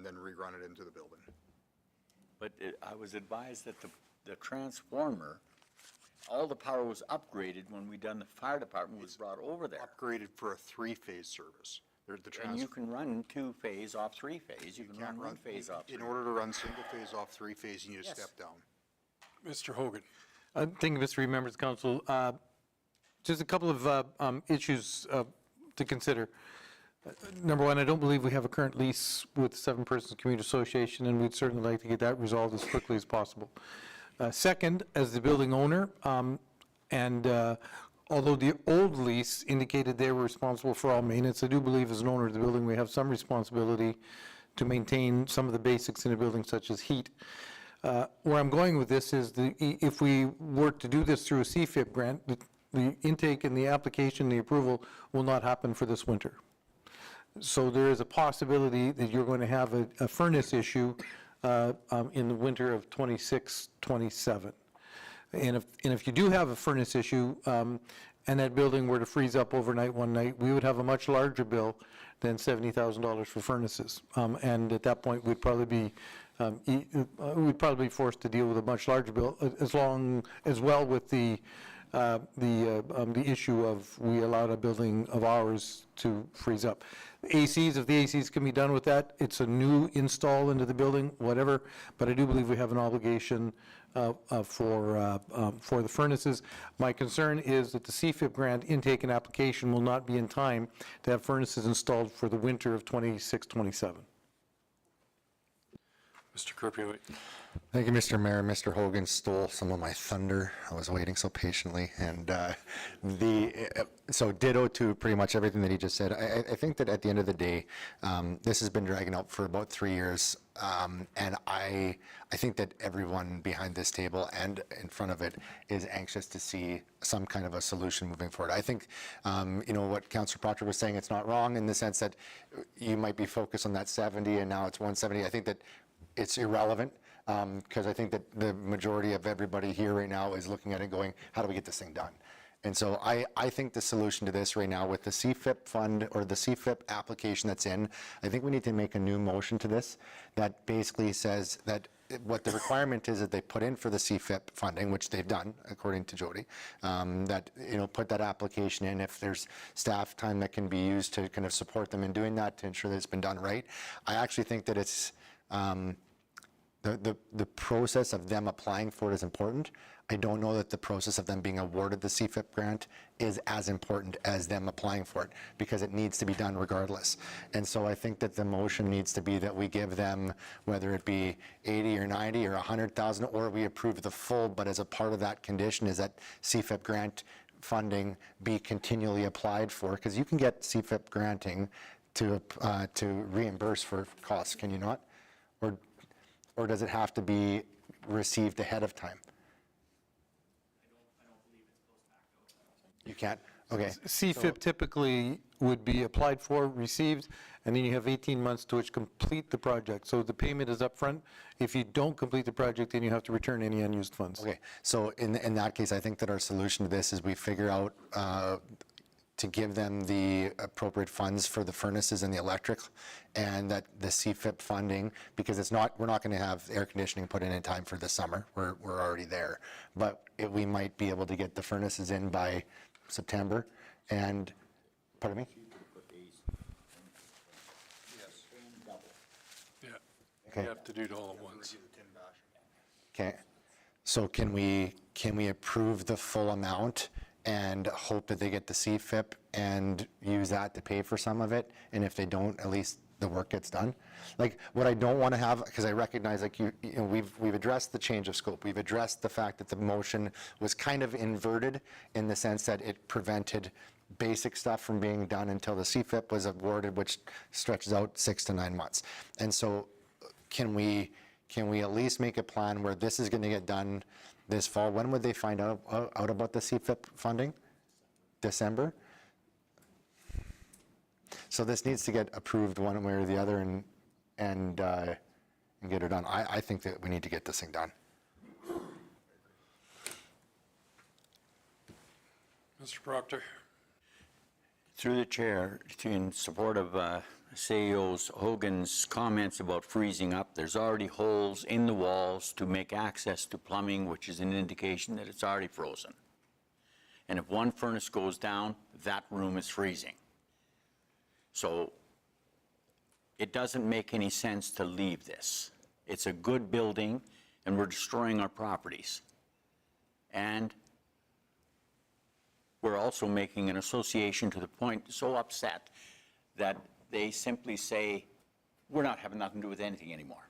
then rerun it into the building. But I was advised that the transformer, all the power was upgraded when we done the fire department was brought over there. Upgraded for a 3-phase service. And you can run 2-phase off 3-phase. You can run 1-phase off 3-phase. In order to run single phase off 3-phase, you need to step down. Mr. Hogan? Thank you, Mr. Members of Council. Just a couple of issues to consider. Number one, I don't believe we have a current lease with Seven Persons Community Association, and we'd certainly like to get that resolved as quickly as possible. Second, as the building owner, although the old lease indicated they were responsible for all maintenance, I do believe as an owner of the building, we have some responsibility to maintain some of the basics in a building, such as heat. Where I'm going with this is if we were to do this through a CFIP grant, the intake and the application, the approval will not happen for this winter. So there is a possibility that you're going to have a furnace issue in the winter of 26, 27. And if you do have a furnace issue and that building were to freeze up overnight one night, we would have a much larger bill than $70,000 for furnaces. And at that point, we'd probably be forced to deal with a much larger bill, as well with the issue of we allowed a building of ours to freeze up. ACs, if the ACs can be done with that, it's a new install into the building, whatever, but I do believe we have an obligation for the furnaces. My concern is that the CFIP grant intake and application will not be in time to have furnaces installed for the winter of 26, 27. Mr. Kerpiewicz. Thank you, Mr. Mayor. Mr. Hogan stole some of my thunder. I was waiting so patiently. And so ditto to pretty much everything that he just said. I think that at the end of the day, this has been dragging out for about 3 years. And I think that everyone behind this table and in front of it is anxious to see some kind of a solution moving forward. I think, what Councillor Proctor was saying, it's not wrong in the sense that you might be focused on that 70 and now it's 170. I think that it's irrelevant. Because I think that the majority of everybody here right now is looking at it going, how do we get this thing done? And so I think the solution to this right now with the CFIP fund or the CFIP application that's in, I think we need to make a new motion to this that basically says that what the requirement is that they put in for the CFIP funding, which they've done, according to Jody, that, put that application in if there's staff time that can be used to kind of support them in doing that to ensure that it's been done right. I actually think that it's, the process of them applying for it is important. I don't know that the process of them being awarded the CFIP grant is as important as them applying for it, because it needs to be done regardless. And so I think that the motion needs to be that we give them, whether it be 80 or 90 or 100,000, or we approve the full, but as a part of that condition is that CFIP grant funding be continually applied for, because you can get CFIP granting to reimburse for costs, can you not? Or does it have to be received ahead of time? You can't? Okay. CFIP typically would be applied for, received, and then you have 18 months to which complete the project. So the payment is upfront. If you don't complete the project, then you have to return any unused funds. Okay, so in that case, I think that our solution to this is we figure out to give them the appropriate funds for the furnaces and the electric, and that the CFIP funding, because we're not going to have air conditioning put in time for the summer. We're already there, but we might be able to get the furnaces in by September. And pardon me. Yeah. Okay. You have to do it all at once. Okay, so can we approve the full amount and hope that they get the CFIP and use that to pay for some of it? And if they don't, at least the work gets done. Like, what I don't want to have, because I recognize, like, we've addressed the change of scope. We've addressed the fact that the motion was kind of inverted in the sense that it prevented basic stuff from being done until the CFIP was awarded, which stretches out 6 to 9 months. And so can we at least make a plan where this is going to get done this fall? When would they find out about the CFIP funding? December? So this needs to get approved one way or the other and get it done. I think that we need to get this thing done. Mr. Proctor. Through the chair, in support of CEO Hogan's comments about freezing up, there's already holes in the walls to make access to plumbing, which is an indication that it's already frozen. And if one furnace goes down, that room is freezing. So it doesn't make any sense to leave this. It's a good building, and we're destroying our properties. And we're also making an association to the point so upset that they simply say, we're not having nothing to do with anything anymore.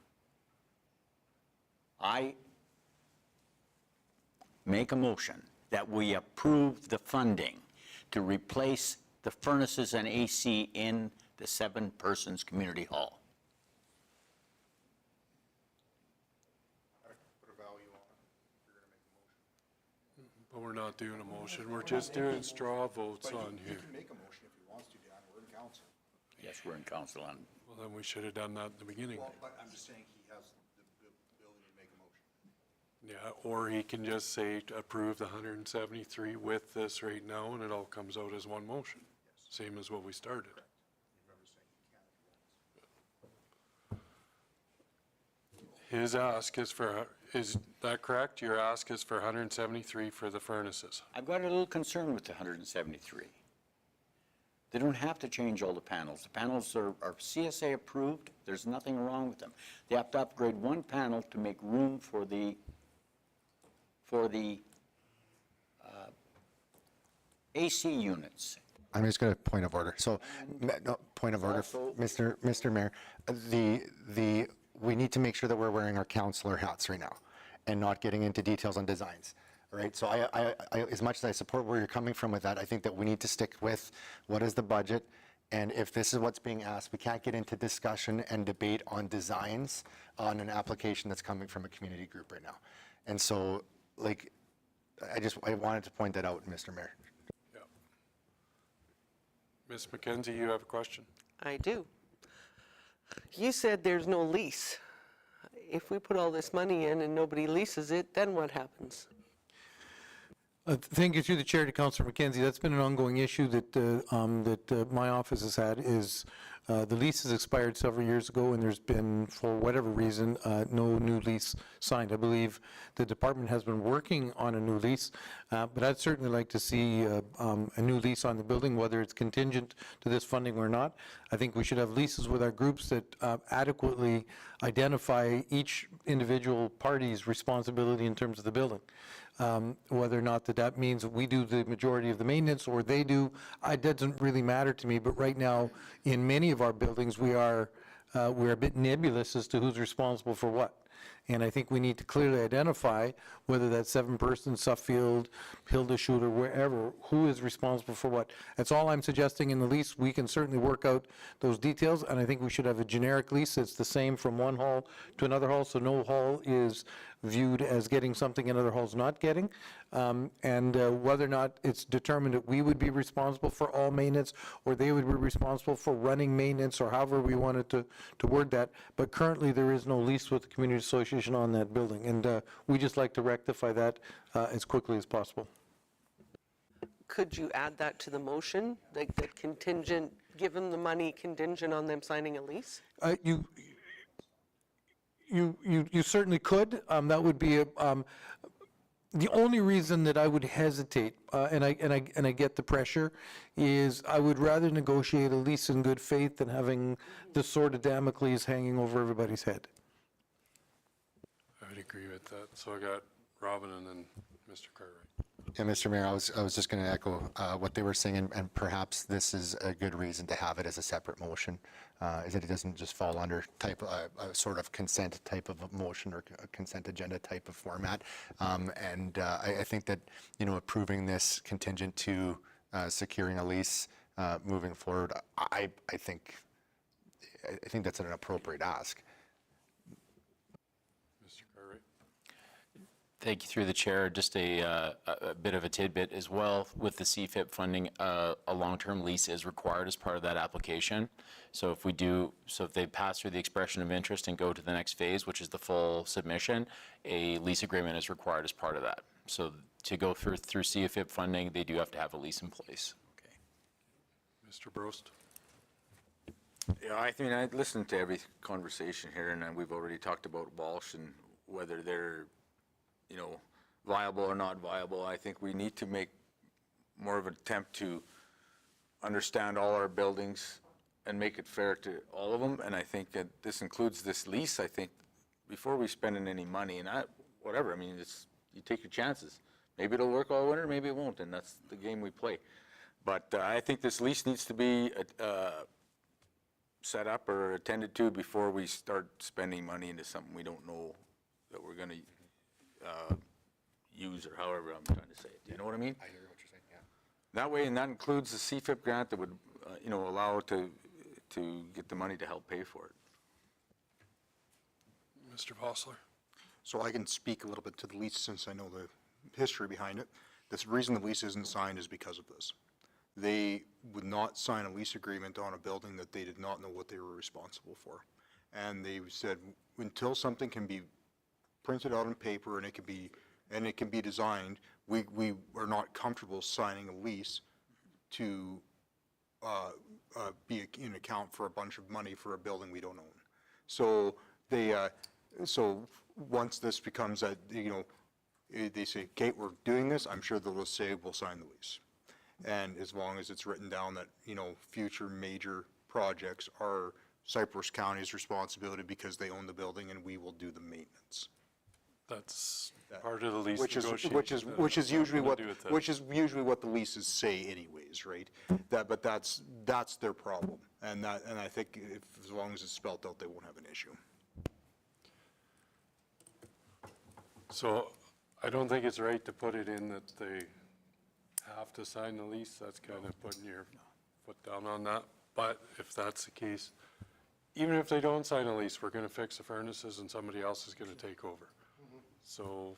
I make a motion that we approve the funding to replace the furnaces and AC in the 7-persons community hall. But we're not doing a motion. We're just doing straw votes on here. You can make a motion if he wants to, Dan. We're in council. Yes, we're in council on. Well, then we should have done that at the beginning. Well, but I'm just saying he has the ability to make a motion. Yeah, or he can just say to approve the 173 with this right now, and it all comes out as one motion. Same as what we started. His ask is for, is that correct? Your ask is for 173 for the furnaces. I've got a little concern with the 173. They don't have to change all the panels. The panels are CSA approved. There's nothing wrong with them. They have to upgrade one panel to make room for the AC units. I'm just going to point of order. So, no, point of order, Also- Mr. Mayor. we need to make sure that we're wearing our counselor hats right now and not getting into details on designs. All right, so I, as much as I support where you're coming from with that, I think that we need to stick with what is the budget, and if this is what's being asked, we can't get into discussion and debate on designs on an application that's coming from a community group right now. And so, like, I wanted to point that out, Mr. Mayor. Yeah. Ms. McKenzie, you have a question? I do. You said there's no lease. If we put all this money in and nobody leases it, then what happens? Thank you through the chair to Councillor McKenzie. That's been an ongoing issue that my office has had is the lease has expired several years ago, and there's been, for whatever reason, no new lease signed. I believe the department has been working on a new lease, but I'd certainly like to see a new lease on the building, whether it's contingent to this funding or not. I think we should have leases with our groups that adequately identify each individual party's responsibility in terms of the building. Whether or not that means that we do the majority of the maintenance or they do, it doesn't really matter to me. But right now, in many of our buildings, we're a bit nebulous as to who's responsible for what. And I think we need to clearly identify whether that's 7-person, Suffield, Hildeshoot, or wherever, who is responsible for what. That's all I'm suggesting in the lease. We can certainly work out those details, and I think we should have a generic lease that's the same from one hall to another hall, so no hall is viewed as getting something another hall's not getting. And whether or not it's determined that we would be responsible for all maintenance, or they would be responsible for running maintenance, or however we wanted to word that. But currently, there is no lease with the community association on that building, and we just like to rectify that as quickly as possible. Could you add that to the motion, like the contingent, give them the money contingent on them signing a lease? You certainly could. That would be the only reason that I would hesitate, and I get the pressure, is I would rather negotiate a lease in good faith than having the sword of Damocles hanging over everybody's head. I would agree with that. So I got Robin and then Mr. Cartwright. Yeah, Mr. Mayor, I was just going to echo what they were saying, and perhaps this is a good reason to have it as a separate motion, is that it doesn't just fall under a sort of consent type of a motion or a consent agenda type of format. And I think that, approving this contingent to securing a lease moving forward, I think that's an appropriate ask. Thank you through the chair. Just a bit of a tidbit as well. With the CFIP funding, a long-term lease is required as part of that application. So if they pass through the expression of interest and go to the next phase, which is the full submission, a lease agreement is required as part of that. So to go through CFIP funding, they do have to have a lease in place. Okay. Mr. Brost. Yeah, I mean, I listened to every conversation here, and we've already talked about Walsh and whether they're viable or not viable. I think we need to make more of an attempt to understand all our buildings and make it fair to all of them. And I think that this includes this lease. I think before we spend any money, and whatever, I mean, you take your chances. Maybe it'll work all winter, maybe it won't, and that's the game we play. But I think this lease needs to be set up or attended to before we start spending money into something we don't know that we're going to use, or however I'm trying to say it. Do you know what I mean? I hear what you're saying, yeah. That way, and that includes the CFIP grant that would, allow to get the money to help pay for it. Mr. Vossler. So I can speak a little bit to the lease since I know the history behind it. The reason the lease isn't signed is because of this. They would not sign a lease agreement on a building that they did not know what they were responsible for. And they said, until something can be printed out on paper and it can be designed, we are not comfortable signing a lease to be in account for a bunch of money for a building we don't own. So so once this becomes they say, okay, we're doing this, I'm sure they'll say we'll sign the lease. And as long as it's written down that future major projects are Cypress County's responsibility because they own the building and we will do the maintenance. That's part of the lease Which is usually what the leases say anyways, right? But that's their problem, and I think as long as it's spelled out, they won't have an issue. So I don't think it's right to put it in that they have to sign the lease. That's kind of putting your foot down on that. But if that's the case, even if they don't sign a lease, we're going to fix the furnaces and somebody else is going to take over. So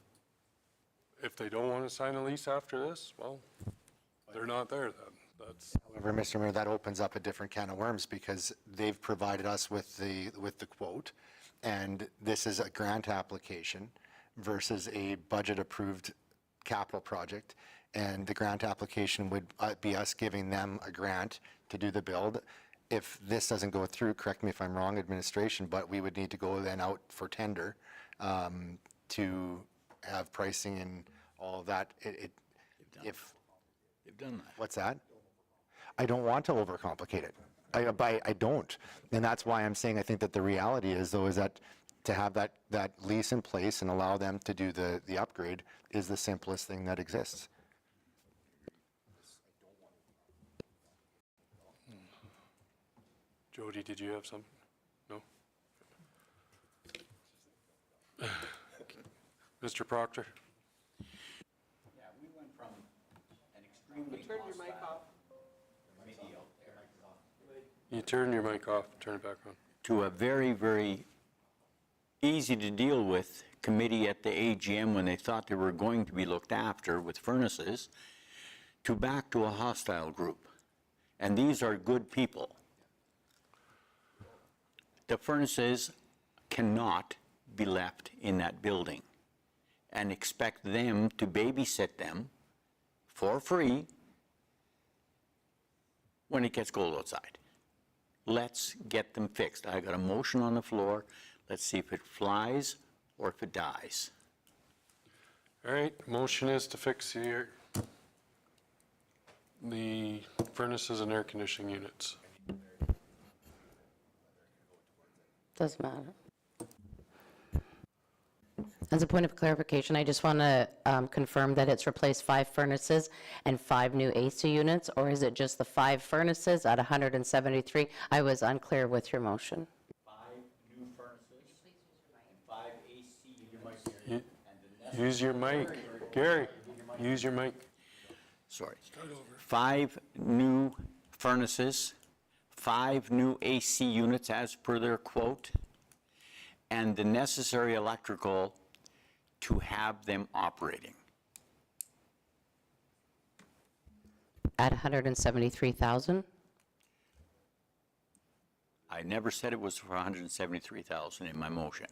if they don't want to sign a lease after this, well, they're not there then. That's, However, Mr. Mayor, that opens up a different can of worms because they've provided us with the quote, and this is a grant application versus a budget-approved capital project, and the grant application would be us giving them a grant to do the build. If this doesn't go through, correct me if I'm wrong, administration, but we would need to go then out for tender to have pricing and all of that. They've done that. What's that? I don't want to overcomplicate it. I don't. And that's why I'm saying I think that the reality is, though, is that to have that lease in place and allow them to do the upgrade is the simplest thing that exists. Jody, did you have something? No? Mr. Proctor? Yeah, we went from an extremely Turn your mic off. You turn your mic off, turn it back on. to a very, very easy to deal with committee at the AGM when they thought they were going to be looked after with furnaces, to back to a hostile group. And these are good people. The furnaces cannot be left in that building and expect them to babysit them for free when it gets cold outside. Let's get them fixed. I got a motion on the floor. Let's see if it flies or if it dies. All right, motion is to fix the furnaces and air conditioning units. Doesn't matter. As a point of clarification, I just want to confirm that it's replaced 5 furnaces and 5 new AC units, or is it just the 5 furnaces at 173? I was unclear with your motion. 5 new furnaces and 5 AC units. Use your mic. Gary, use your mic. Sorry. 5 new furnaces, 5 new AC units as per their quote, and the necessary electrical to have them operating. At 173,000? I never said it was for 173,000 in my motion.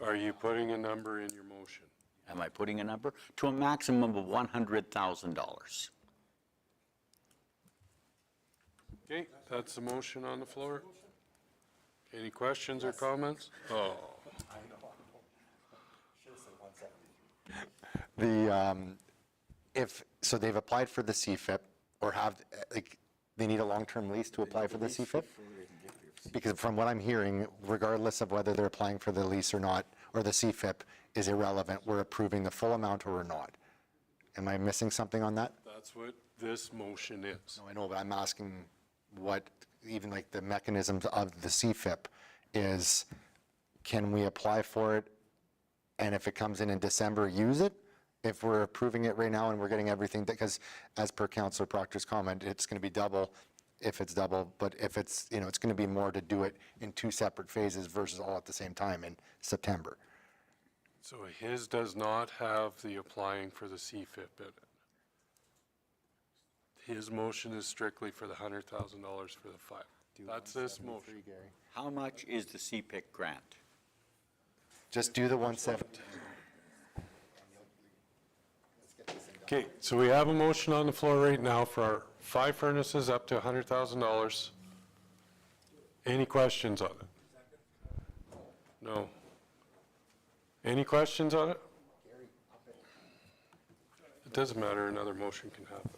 Are you putting a number in your motion? Am I putting a number? To a maximum of $100,000. Okay, that's the motion on the floor. Any questions or comments? Oh. So they've applied for the CFIP, or they need a long-term lease to apply for the CFIP? Because from what I'm hearing, regardless of whether they're applying for the lease or not, or the CFIP is irrelevant, we're approving the full amount or we're not. Am I missing something on that? That's what this motion is. No, I know, but I'm asking what, even like the mechanisms of the CFIP is, can we apply for it, and if it comes in December, use it? If we're approving it right now and we're getting everything, because as per Councillor Proctor's comment, it's going to be double, if it's double, but if it's, it's going to be more to do it in 2 separate phases versus all at the same time in September. So his does not have the applying for the CFIP in it. His motion is strictly for the $100,000 for the 5. That's this motion. How much is the CPIC grant? Just do the 170. Okay, so we have a motion on the floor right now for our 5 furnaces up to $100,000. Any questions on it? No. Any questions on it? It doesn't matter, another motion can happen.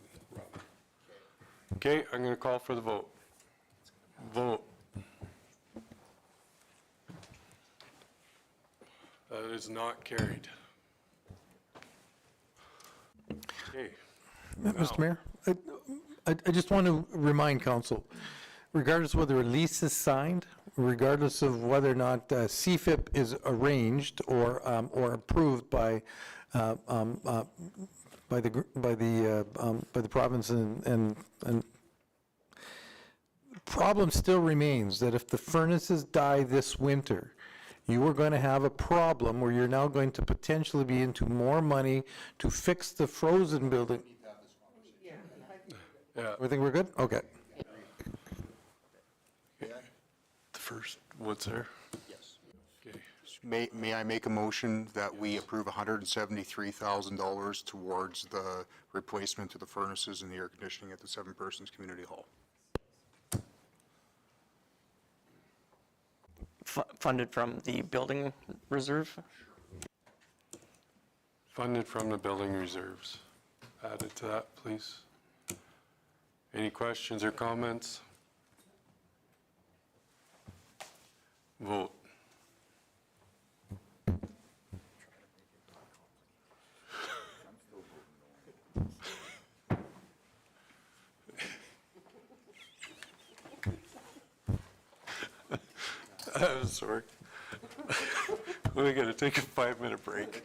Okay, I'm going to call for the vote. Vote. That is not carried. Okay. Mr. Mayor, I just want to remind council, regardless whether a lease is signed regardless of whether or not CFIP is arranged or approved by the province, and problem still remains that if the furnaces die this winter, you are going to have a problem where you're now going to potentially be into more money to fix the frozen building. Yeah. I think we're good? Okay. The first, what's there? Yes. Okay. May I make a motion that we approve $173,000 towards the replacement of the furnaces and the air conditioning at the Seven Persons Community Hall? Funded from the building reserve? Funded from the building reserves. Added to that, please. Any questions or comments? Vote. Sorry. We got to take a 5-minute break.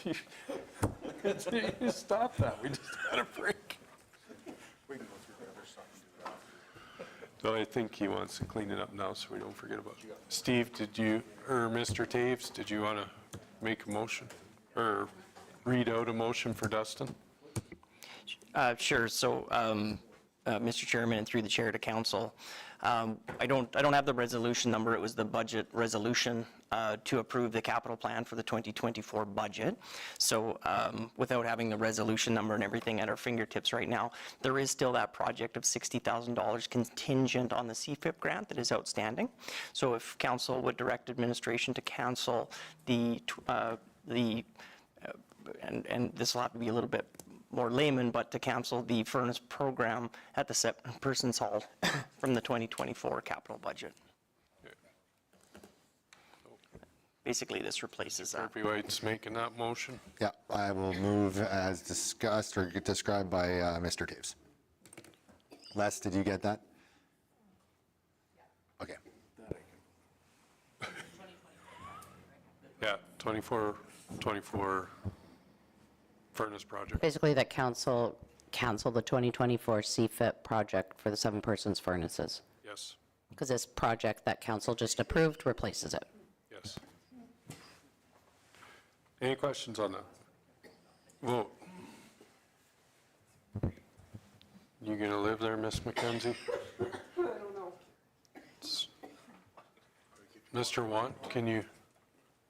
You stop that, we just had a break. We can go through the other stuff and do it after. So I think he wants to clean it up now so we don't forget about it. Steve, did you, or Mr. Taves, did you want to make a motion? Or read out a motion for Dustin? Sure. So, Mr. Chairman, and through the chair to council, I don't have the resolution number. It was the budget resolution to approve the capital plan for the 2024 budget. So, without having the resolution number and everything at our fingertips right now, there is still that project of $60,000 contingent on the CFIP grant that is outstanding. So, if council would direct administration to cancel and this will have to be a little bit more layman, but to cancel the furnace program at the Persons Hall from the 2024 capital budget. Basically, this replaces that. Murphy White's making that motion. Yeah, I will move as discussed or described by Mr. Taves. Les, did you get that? Okay. Yeah, 24 furnace project. Basically, that council cancel the 2024 CFIP project for the 7-persons furnaces. Yes, Because this project that council just approved replaces it. yes. Any questions on that? Vote. You gonna live there, Miss McKenzie? I don't know. Mr. Want, can you,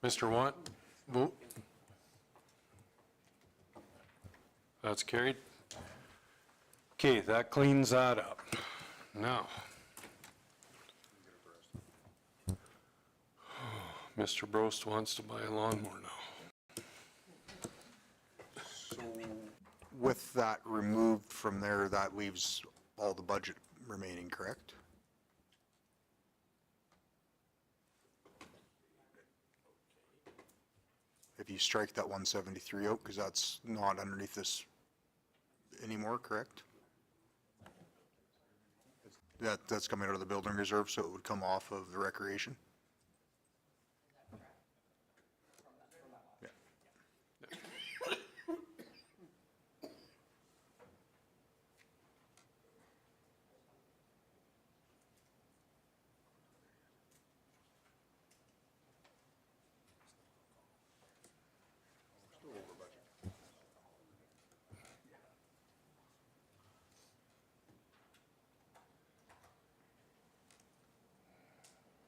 Mr. Want, vote? That's carried. Okay, that cleans that up. Now. Mr. Brost wants to buy a lawnmower now. With that removed from there, that leaves all the budget remaining, correct? If you strike that 173 out, because that's not underneath this anymore, correct? That's coming out of the building reserve, so it would come off of the recreation? Yeah.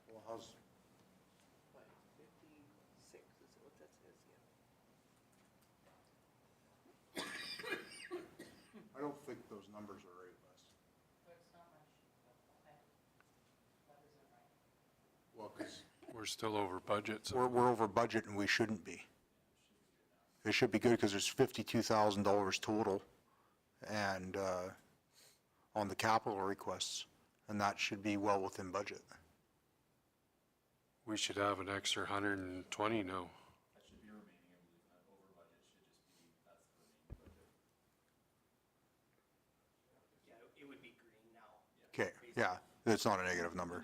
Well, how's? 56, is what that says, I don't think those numbers are right, Les. Well, because We're still over budget, so we're over budget and we shouldn't be. It should be good because there's $52,000 total and, on the capital requests, and that should be well within budget. we should have an extra 120 now. It would be green now. Okay, yeah, it's not a negative number.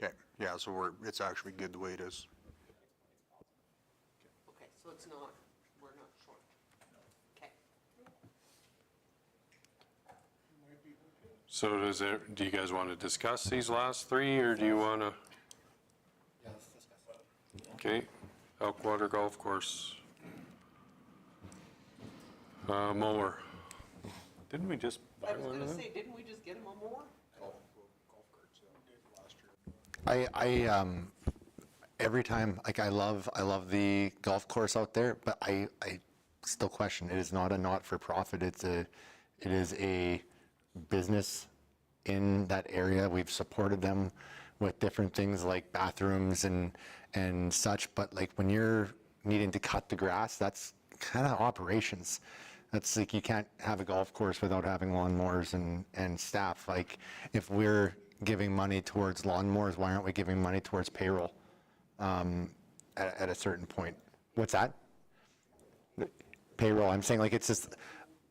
Okay, yeah, so it's actually good the way it is. Okay, so it's not, we're not short. Okay. So do you guys want to discuss these last three, or do you want to? Okay, Elkwater Golf Course. Mower. Didn't we just buy I was one gonna of them? say, didn't we just get him a mower? Every time, like I love the golf course out there, but I still question, it is not a not-for-profit, it is a business in that area. We've supported them with different things like bathrooms and such, but like when you're needing to cut the grass, that's kind of operations. That's like, you can't have a golf course without having lawnmowers and staff. Like, if we're giving money towards lawnmowers, why aren't we giving money towards payroll at a certain point? What's that? Payroll, I'm saying, like, it's just,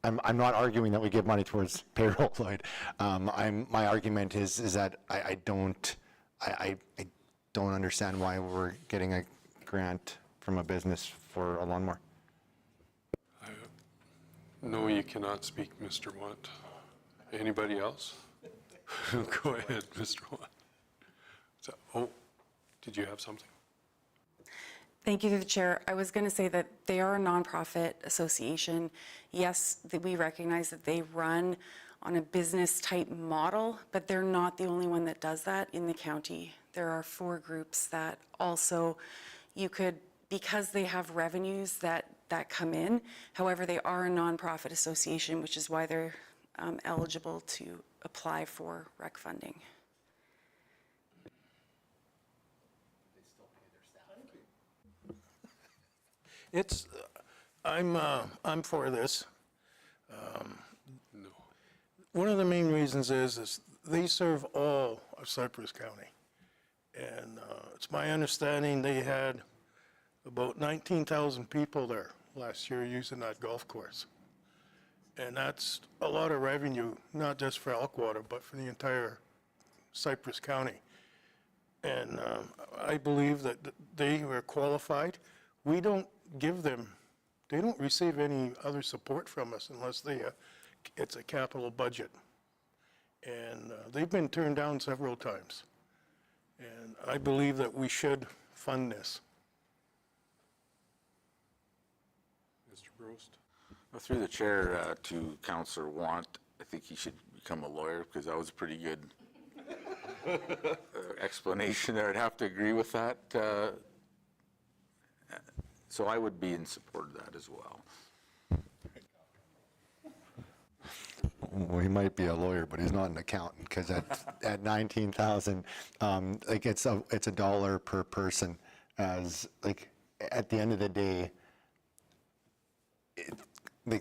I'm not arguing that we give money towards payroll, Lloyd. My argument is that I don't understand why we're getting a grant from a business for a lawnmower? No, you cannot speak, Mr. Want. Anybody else? Go ahead, Mr. Want. Oh, did you have something? Thank you through the chair. I was going to say that they are a nonprofit association. Yes, that we recognize that they run on a business type model, but they're not the only one that does that in the county. There are 4 groups that also you could, because they have revenues that come in. However, they are a nonprofit association, which is why they're eligible to apply for rec funding. It's, I'm for this. No. One of the main reasons is they serve all of Cypress County. And it's my understanding they had about 19,000 people there last year using that golf course. And that's a lot of revenue, not just for Elkwater, but for the entire Cypress County. And I believe that they were qualified. We don't give them, they don't receive any other support from us unless it's a capital budget. And they've been turned down several times. And I believe that we should fund this. Mr. Brost? Well, through the chair to Councillor Want, I think he should become a lawyer because that was a pretty good explanation there. I'd have to agree with that. So I would be in support of that as well. Well, he might be a lawyer, but he's not an accountant, because at 19,000, like it's a dollar per person, as like at the end of the day,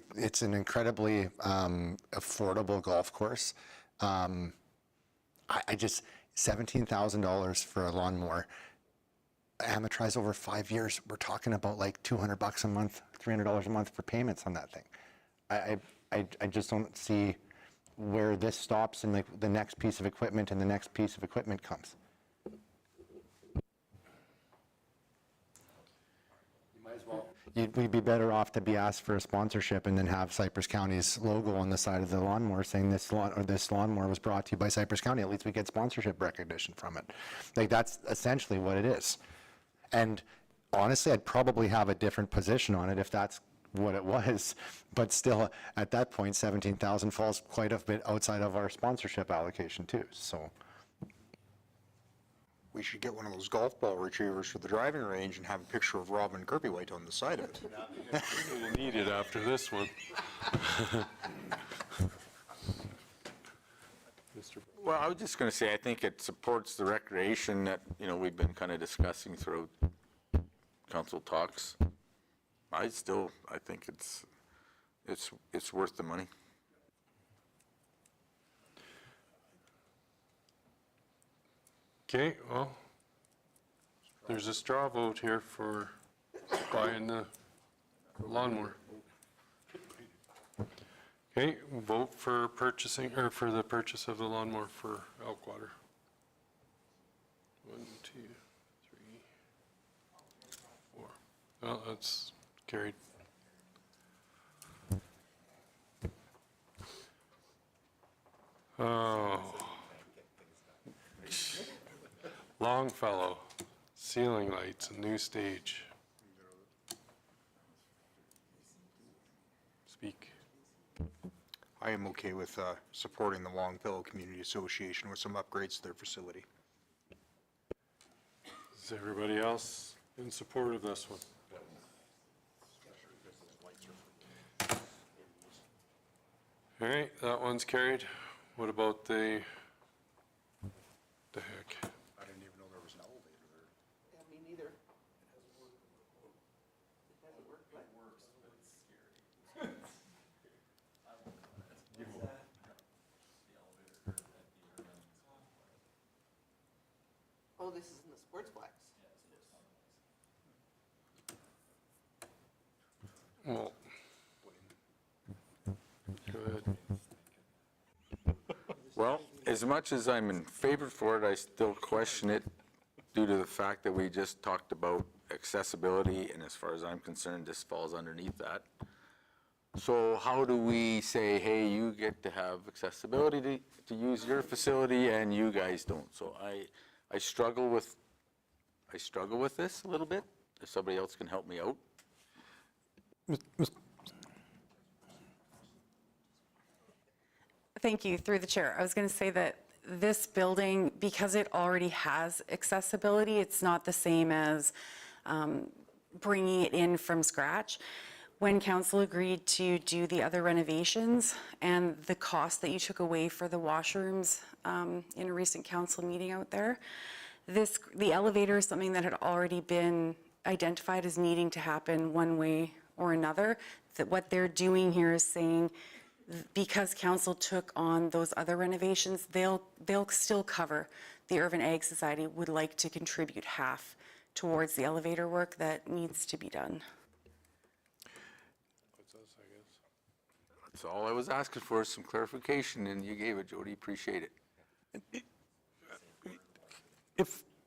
it's an incredibly affordable golf course. I just $17,000 for a lawnmower, amortized over 5 years. We're talking about like $200 a month, $300 a month for payments on that thing. I just don't see where this stops and like the next piece of equipment and the next piece of equipment comes. We'd be better off to be asked for a sponsorship and then have Cypress County's logo on the side of the lawnmower saying this lawnmower was brought to you by Cypress County. At least we get sponsorship recognition from it. Like, that's essentially what it is. And honestly, I'd probably have a different position on it if that's what it was, but still at that point 17,000 falls quite a bit outside of our sponsorship allocation too. So We should get one of those golf ball retrievers for the driving range and have a picture of Robin Kirby-White on the side of it. We'll need it after this one. Well, I was just going to say, I think it supports the recreation that, we've been kind of discussing throughout council talks. I think it's worth the money. Okay, well, there's a straw vote here for buying the lawnmower. Okay, vote for purchasing, or for the purchase of the lawnmower for Elkwater. 1, 2, 3, 4. Well, that's carried. Oh. Longfellow, ceiling lights, a new stage. Speak. I am okay with supporting the Longfellow Community Association with some upgrades to their facility. Is everybody else in support of this one? All right, that one's carried. What about the heck? I didn't even know there was an elevator there. Yeah, me neither. Oh, this is in the sportsplex. Well, go ahead. Well, as much as I'm in favor for it, I still question it due to the fact that we just talked about accessibility, and as far as I'm concerned, this falls underneath that. So how do we say, hey, you get to have accessibility to use your facility and you guys don't? So I struggle with this a little bit, if somebody else can help me out. Thank you, through the chair. I was going to say that this building, because it already has accessibility, it's not the same as bringing it in from scratch. When council agreed to do the other renovations and the cost that you took away for the washrooms in a recent council meeting out there, the elevator is something that had already been identified as needing to happen one way or another. That what they're doing here is saying, because council took on those other renovations, they'll still cover. The Urban Ag Society would like to contribute half towards the elevator work that needs to be done. That's all I was asking for, is some clarification, and you gave it, Jody. Appreciate it.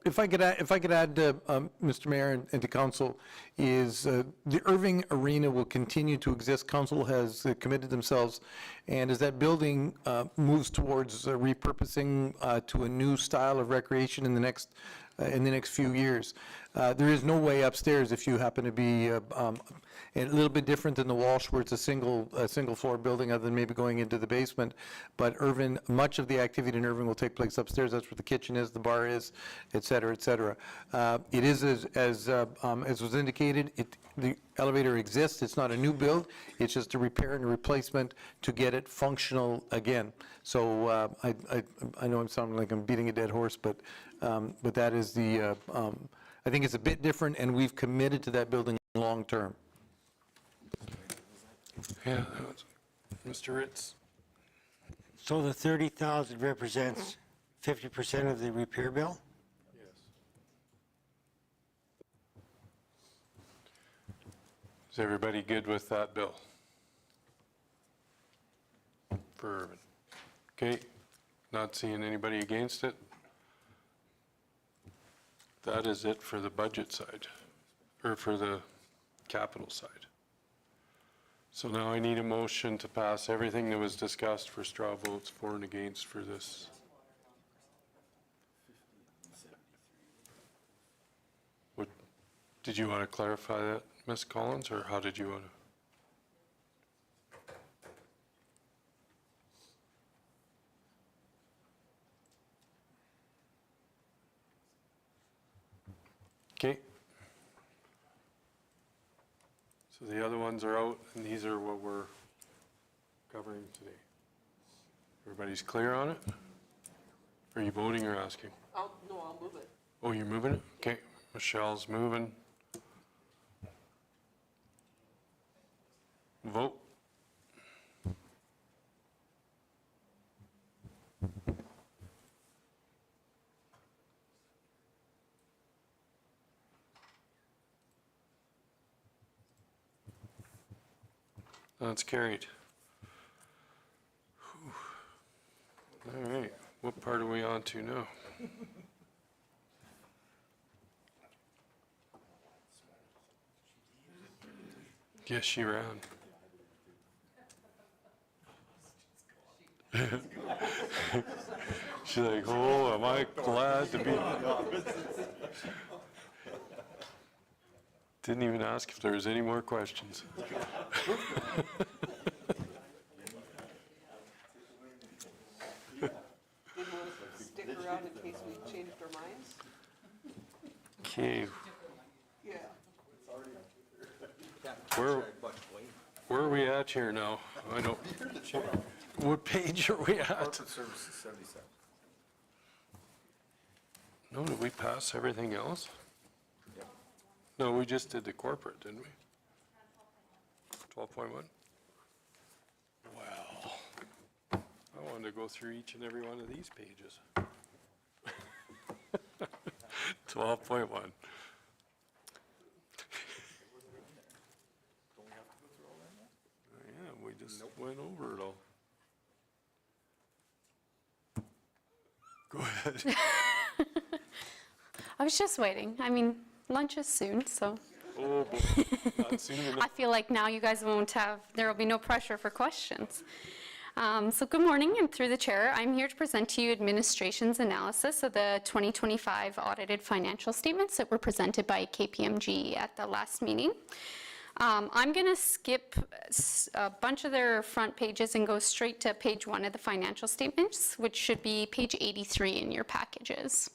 If I could add, Mr. Mayor and to council, is the Irving Arena will continue to exist. Council has committed themselves, and as that building moves towards repurposing to a new style of recreation in the next few years, there is no way upstairs if you happen to be a little bit different than the Walsh, where it's a single floor building, other than maybe going into the basement. But Irving, much of the activity in Irving will take place upstairs. That's where the kitchen is, the bar is, et cetera, et cetera. It is as was indicated. The elevator exists. It's not a new build. It's just a repair and a replacement to get it functional again. So I know I'm sounding like I'm beating a dead horse, but that is the. I think it's a bit different, and we've committed to that building long term. Yeah, Mr. Ritz. So the 30,000 represents 50% of the repair bill? Yes. Is everybody good with that bill? For Irvin? Okay, not seeing anybody against it. That is it for the budget side, or for the capital side. So now I need a motion to pass everything that was discussed for straw votes for and against for this. What, did you want to clarify that, Ms. Collins, or how did you want to? Okay. So the other ones are out, and these are what we're covering today. Everybody's clear on it? Are you voting or asking? No, I'll move it. Oh, you're moving it? Okay, Michelle's moving. Vote. That's carried. All right, what part are we on to now? Yes, she ran. She's like, oh, am I glad to be. Didn't even ask if there was any more questions. Didn't want to stick around in case we changed our minds? Okay, Yeah. where are we at here now? I don't. What page are we at? Corporate services, 77. No, did we pass everything else? No, we just did the corporate, didn't we? 12.1? Wow. I wanted to go through each and every one of these pages. 12.1. Yeah, we just went over it all. Go ahead. I was just waiting. I mean, lunch is soon, so Oh, boy. Not soon enough. I feel like now you guys won't have, there will be no pressure for questions. So good morning, and through the chair, I'm here to present to you administration's analysis of the 2025 audited financial statements that were presented by KPMG at the last meeting. I'm going to skip a bunch of their front pages and go straight to page 1 of the financial statements, which should be page 83 in your packages.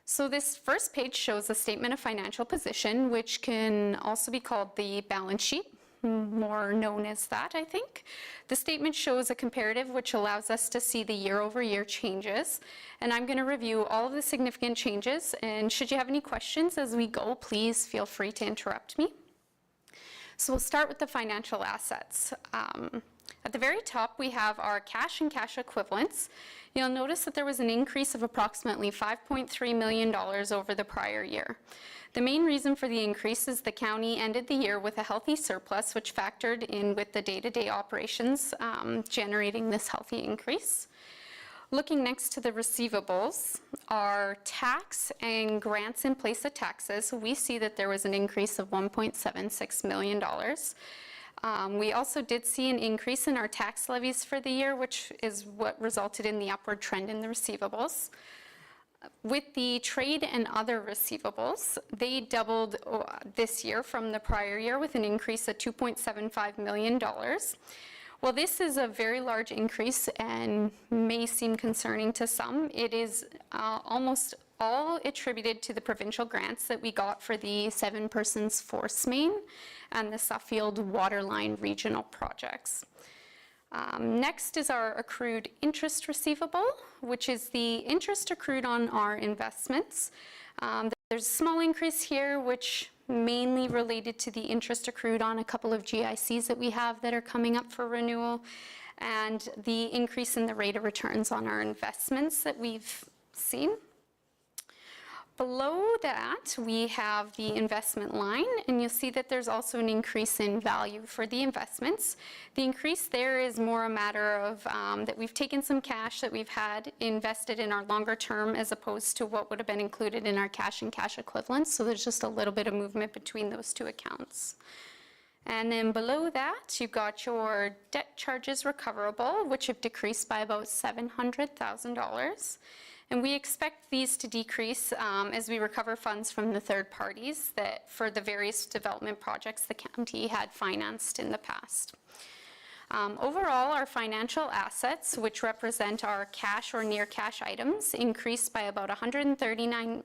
So this first page shows a statement of financial position, which can also be called the balance sheet, more known as that, I think. The statement shows a comparative which allows us to see the year-over-year changes, and I'm going to review all of the significant changes, and should you have any questions as we go, please feel free to interrupt me. So we'll start with the financial assets. At the very top, we have our cash and cash equivalents. You'll notice that there was an increase of approximately $5.3 million over the prior year. The main reason for the increase is the county ended the year with a healthy surplus, which factored in with the day-to-day operations, generating this healthy increase. Looking next to the receivables, our tax and grants in place of taxes, we see that there was an increase of $1.76 million. We also did see an increase in our tax levies for the year, which is what resulted in the upward trend in the receivables. With the trade and other receivables, they doubled this year from the prior year with an increase of $2.75 million. While this is a very large increase and may seem concerning to some, it is almost all attributed to the provincial grants that we got for the 7 Persons Force Main and the Suffield Waterline regional projects. Next is our accrued interest receivable, which is the interest accrued on our investments. There's a small increase here, which mainly related to the interest accrued on a couple of GICs that we have that are coming up for renewal, and the increase in the rate of returns on our investments that we've seen. Below that, we have the investment line, and you'll see that there's also an increase in value for the investments. The increase there is more a matter of that we've taken some cash that we've had invested in our longer term as opposed to what would have been included in our cash and cash equivalents. So there's just a little bit of movement between those two accounts. And then below that, you've got your debt charges recoverable, which have decreased by about $700,000. And we expect these to decrease as we recover funds from the third parties that for the various development projects the county had financed in the past. Overall, our financial assets, which represent our cash or near cash items, increased by about $139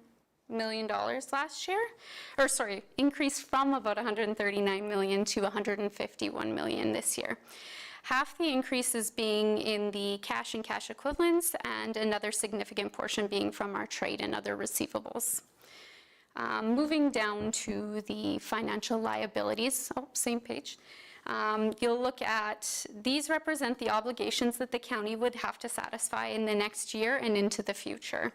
million last year, increased from about $139 million to $151 million this year. Half the increase is being in the cash and cash equivalents, and another significant portion being from our trade and other receivables. Moving down to the financial liabilities, same page. You'll look at, these represent the obligations that the county would have to satisfy in the next year and into the future.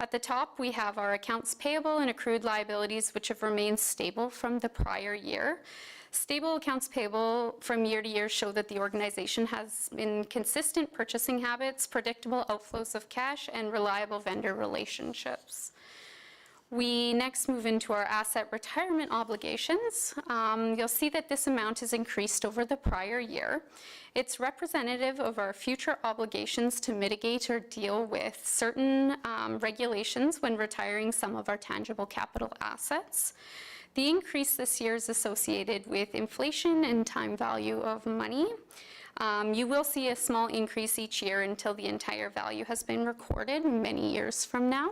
At the top, we have our accounts payable and accrued liabilities, which have remained stable from the prior year. Stable accounts payable from year to year show that the organization has been consistent purchasing habits, predictable outflows of cash, and reliable vendor relationships. We next move into our asset retirement obligations. You'll see that this amount has increased over the prior year. It's representative of our future obligations to mitigate or deal with certain regulations when retiring some of our tangible capital assets. The increase this year is associated with inflation and time value of money. You will see a small increase each year until the entire value has been recorded many years from now.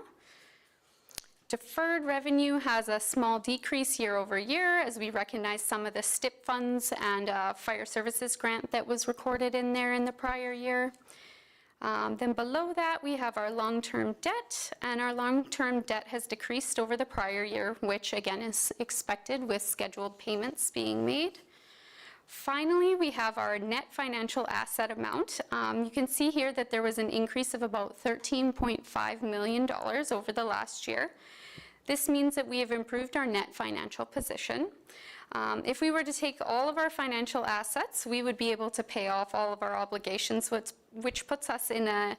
Deferred revenue has a small decrease year over year as we recognize some of the STIP funds and fire services grant that was recorded in there in the prior year. Then below that, we have our long-term debt, and our long-term debt has decreased over the prior year, which again is expected with scheduled payments being made. Finally, we have our net financial asset amount. You can see here that there was an increase of about $13.5 million over the last year. This means that we have improved our net financial position. If we were to take all of our financial assets, we would be able to pay off all of our obligations, which puts us in a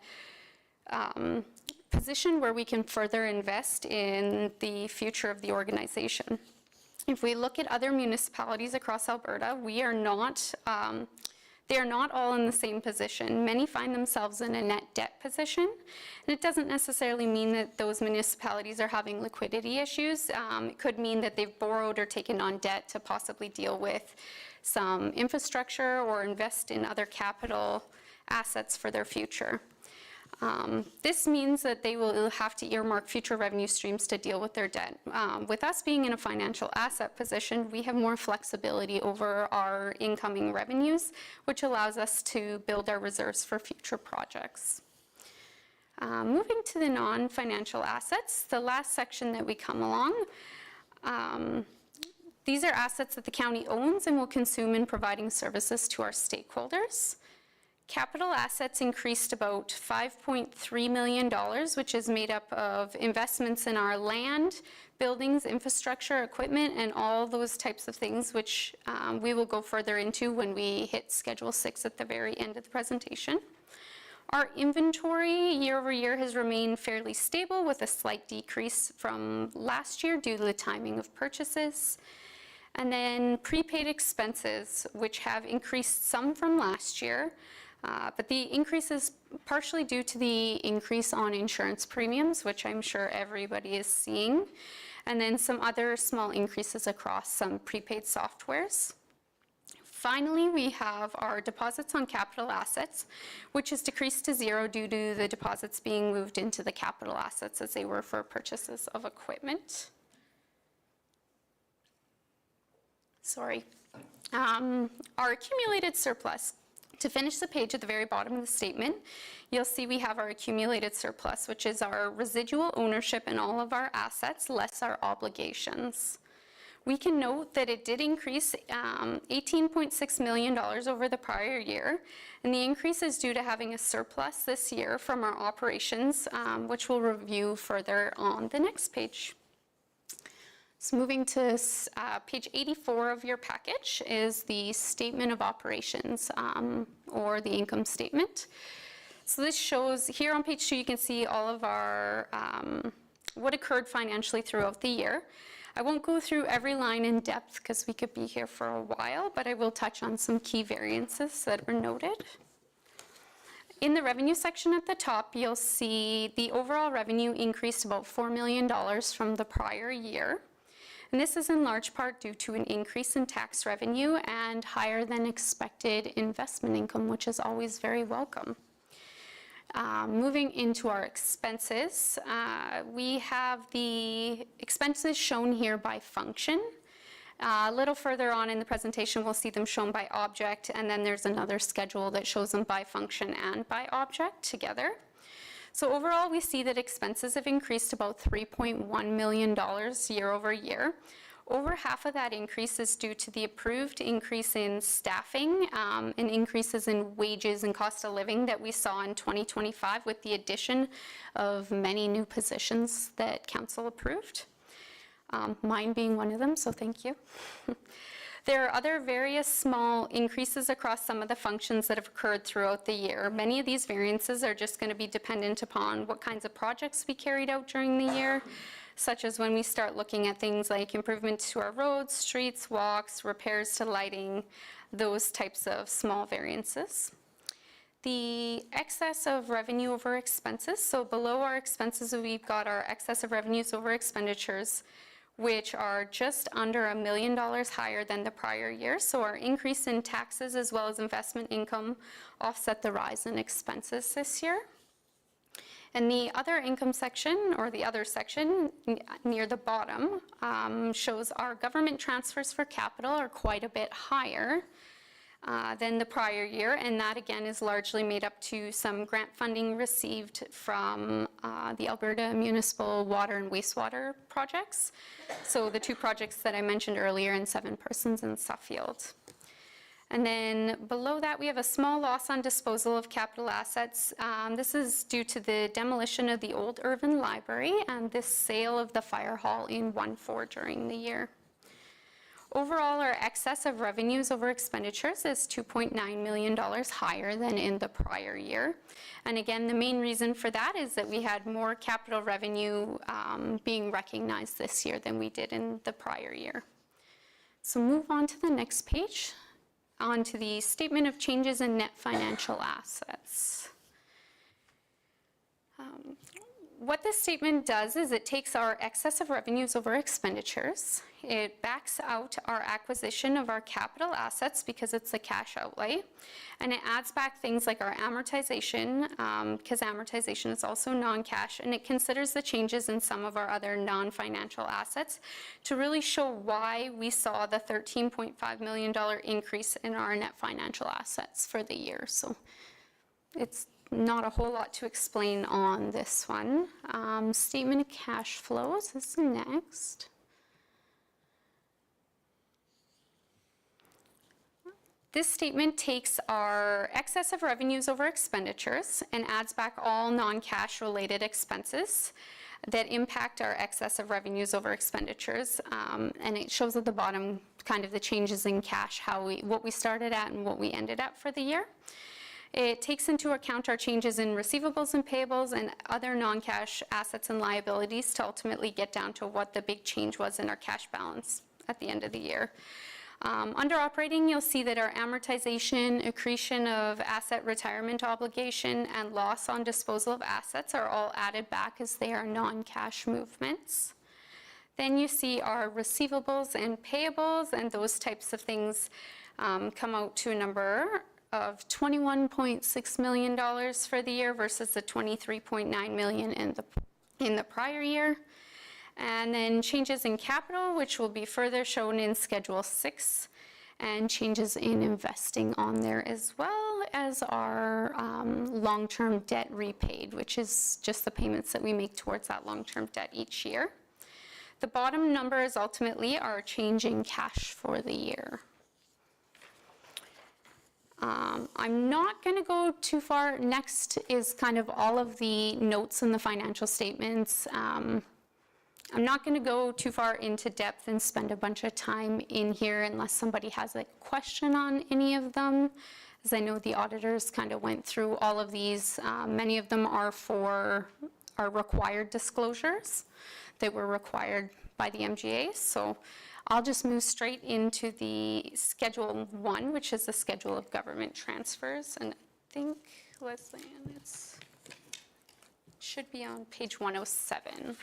position where we can further invest in the future of the organization. If we look at other municipalities across Alberta, we are not, they are not all in the same position. Many find themselves in a net debt position, and it doesn't necessarily mean that those municipalities are having liquidity issues. It could mean that they've borrowed or taken on debt to possibly deal with some infrastructure or invest in other capital assets for their future. This means that they will have to earmark future revenue streams to deal with their debt. With us being in a financial asset position, we have more flexibility over our incoming revenues, which allows us to build our reserves for future projects. Moving to the non-financial assets, the last section that we come along, these are assets that the county owns and will consume in providing services to our stakeholders. Capital assets increased about $5.3 million, which is made up of investments in our land, buildings, infrastructure, equipment, and all those types of things, which we will go further into when we hit Schedule 6 at the very end of the presentation. Our inventory year over year has remained fairly stable with a slight decrease from last year due to the timing of purchases. And then prepaid expenses, which have increased some from last year, but the increase is partially due to the increase on insurance premiums, which I'm sure everybody is seeing, and then some other small increases across some prepaid softwares. Finally, we have our deposits on capital assets, which has decreased to zero due to the deposits being moved into the capital assets as they were for purchases of equipment. Sorry. Our accumulated surplus. To finish the page at the very bottom of the statement, you'll see we have our accumulated surplus, which is our residual ownership in all of our assets, less our obligations. We can note that it did increase $18.6 million over the prior year, and the increase is due to having a surplus this year from our operations, which we'll review further on the next page. So moving to page 84 of your package is the statement of operations, or the income statement. So this shows, here on page 2 you can see all of our, what occurred financially throughout the year. I won't go through every line in depth because we could be here for a while, but I will touch on some key variances that were noted. In the revenue section at the top, you'll see the overall revenue increased about $4 million from the prior year. And this is in large part due to an increase in tax revenue and higher than expected investment income, which is always very welcome. Moving into our expenses, we have the expenses shown here by function. A little further on in the presentation, we'll see them shown by object, and then there's another schedule that shows them by function and by object together. So overall, we see that expenses have increased about $3.1 million year over year. Over half of that increase is due to the approved increase in staffing and increases in wages and cost of living that we saw in 2025 with the addition of many new positions that council approved. Mine being one of them, so thank you. There are other various small increases across some of the functions that have occurred throughout the year. Many of these variances are just going to be dependent upon what kinds of projects we carried out during the year, such as when we start looking at things like improvements to our roads, streets, walks, repairs to lighting, those types of small variances. The excess of revenue over expenses, so below our expenses we've got our excess of revenues over expenditures, which are just under $1 million higher than the prior year. So our increase in taxes as well as investment income offset the rise in expenses this year. And the other income section, or the other section near the bottom, shows our government transfers for capital are quite a bit higher than the prior year, and that again is largely made up to some grant funding received from the Alberta Municipal Water and Wastewater projects. So the two projects that I mentioned earlier in 7 Persons and Suffield. And then below that we have a small loss on disposal of capital assets. This is due to the demolition of the old Irvin Library and the sale of the fire hall in 1-4 during the year. Overall, our excess of revenues over expenditures is $2.9 million higher than in the prior year. And again, the main reason for that is that we had more capital revenue being recognized this year than we did in the prior year. So move on to the next page, on to the statement of changes in net financial assets. What this statement does is it takes our excess of revenues over expenditures, it backs out our acquisition of our capital assets because it's a cash outlay, and it adds back things like our amortization, because amortization is also non-cash, and it considers the changes in some of our other non-financial assets to really show why we saw the $13.5 million increase in our net financial assets for the year. So it's not a whole lot to explain on this one. Statement of cash flows is next. This statement takes our excess of revenues over expenditures and adds back all non-cash related expenses that impact our excess of revenues over expenditures. And it shows at the bottom kind of the changes in cash, what we started at and what we ended at for the year. It takes into account our changes in receivables and payables and other non-cash assets and liabilities to ultimately get down to what the big change was in our cash balance at the end of the year. Under operating, you'll see that our amortization, accretion of asset retirement obligation, and loss on disposal of assets are all added back as they are non-cash movements. Then you see our receivables and payables, and those types of things come out to a number of $21.6 million for the year versus the $23.9 million in the prior year. And then changes in capital, which will be further shown in Schedule 6, and changes in investing on there, as well as our long-term debt repaid, which is just the payments that we make towards that long-term debt each year. The bottom number is ultimately our change in cash for the year. I'm not going to go too far. Next is kind of all of the notes in the financial statements. I'm not going to go too far into depth and spend a bunch of time in here unless somebody has a question on any of them, as I know the auditors kind of went through all of these. Many of them are for our required disclosures that were required by the MGA. So I'll just move straight into the Schedule 1, which is the Schedule of Government Transfers. And I think, Leslie, it should be on page 107.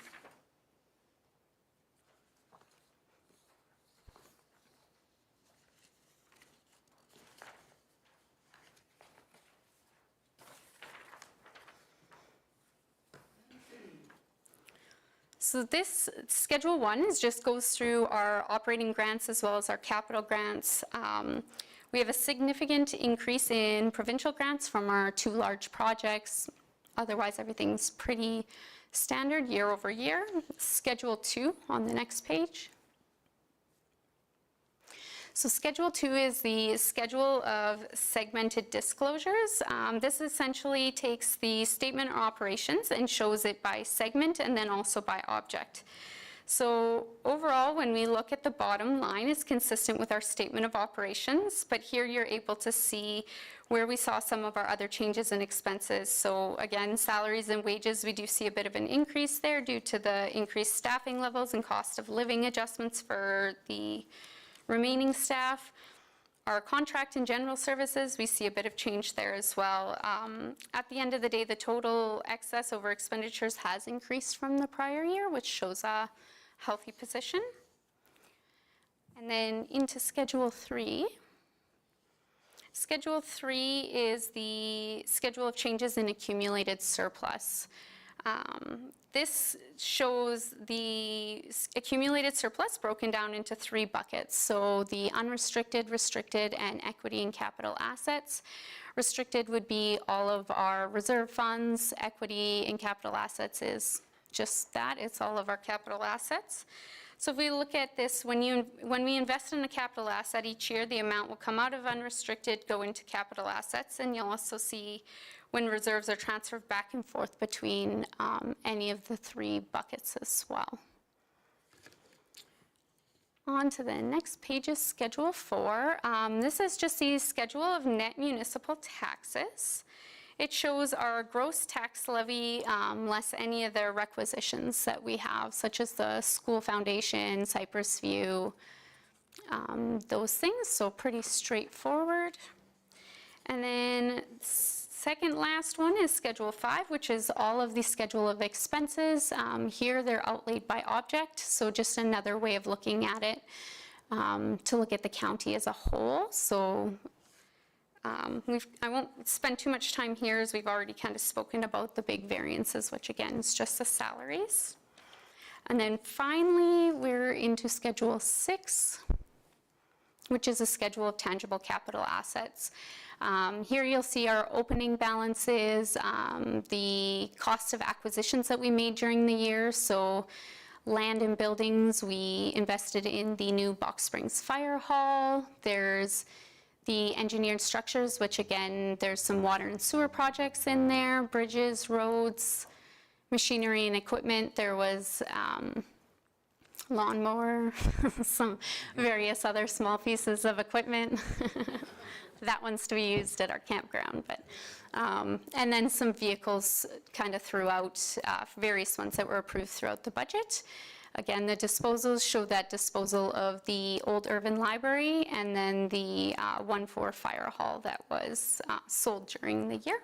So this Schedule 1 just goes through our operating grants as well as our capital grants. We have a significant increase in provincial grants from our 2 large projects. Otherwise, everything's pretty standard year over year. Schedule 2 on the next page. So Schedule 2 is the schedule of segmented disclosures. This essentially takes the statement of operations and shows it by segment and then also by object. So overall, when we look at the bottom line, it's consistent with our statement of operations, but here you're able to see where we saw some of our other changes in expenses. So again, salaries and wages, we do see a bit of an increase there due to the increased staffing levels and cost of living adjustments for the remaining staff. Our contract and general services, we see a bit of change there as well. At the end of the day, the total excess over expenditures has increased from the prior year, which shows a healthy position. And then into Schedule 3. Schedule 3 is the schedule of changes in accumulated surplus. This shows the accumulated surplus broken down into 3 buckets. So the unrestricted, restricted, and equity and capital assets. Restricted would be all of our reserve funds. Equity and capital assets is just that. It's all of our capital assets. So if we look at this, when we invest in a capital asset each year, the amount will come out of unrestricted, go into capital assets, and you'll also see when reserves are transferred back and forth between any of the 3 buckets as well. on to the next page is Schedule 4. This is just the schedule of net municipal taxes. It shows our gross tax levy less any of the requisitions that we have, such as the school foundation, Cypress View, those things, so pretty straightforward. And then second last one is Schedule 5, which is all of the schedule of expenses. Here they're outlaid by object, so just another way of looking at it to look at the county as a whole. So I won't spend too much time here as we've already kind of spoken about the big variances, which again is just the salaries. And then finally, we're into Schedule 6, which is a schedule of tangible capital assets. Here you'll see our opening balances, the cost of acquisitions that we made during the year. So land and buildings, we invested in the new Box Springs Fire Hall. There's the engineered structures, which again, there's some water and sewer projects in there, bridges, roads, machinery and equipment. There was lawnmower, some various other small pieces of equipment. That one's to be used at our campground, but and then some vehicles kind of throughout, various ones that were approved throughout the budget. Again, the disposals show that disposal of the old Irvin Library and then the 1-4 Fire Hall that was sold during the year.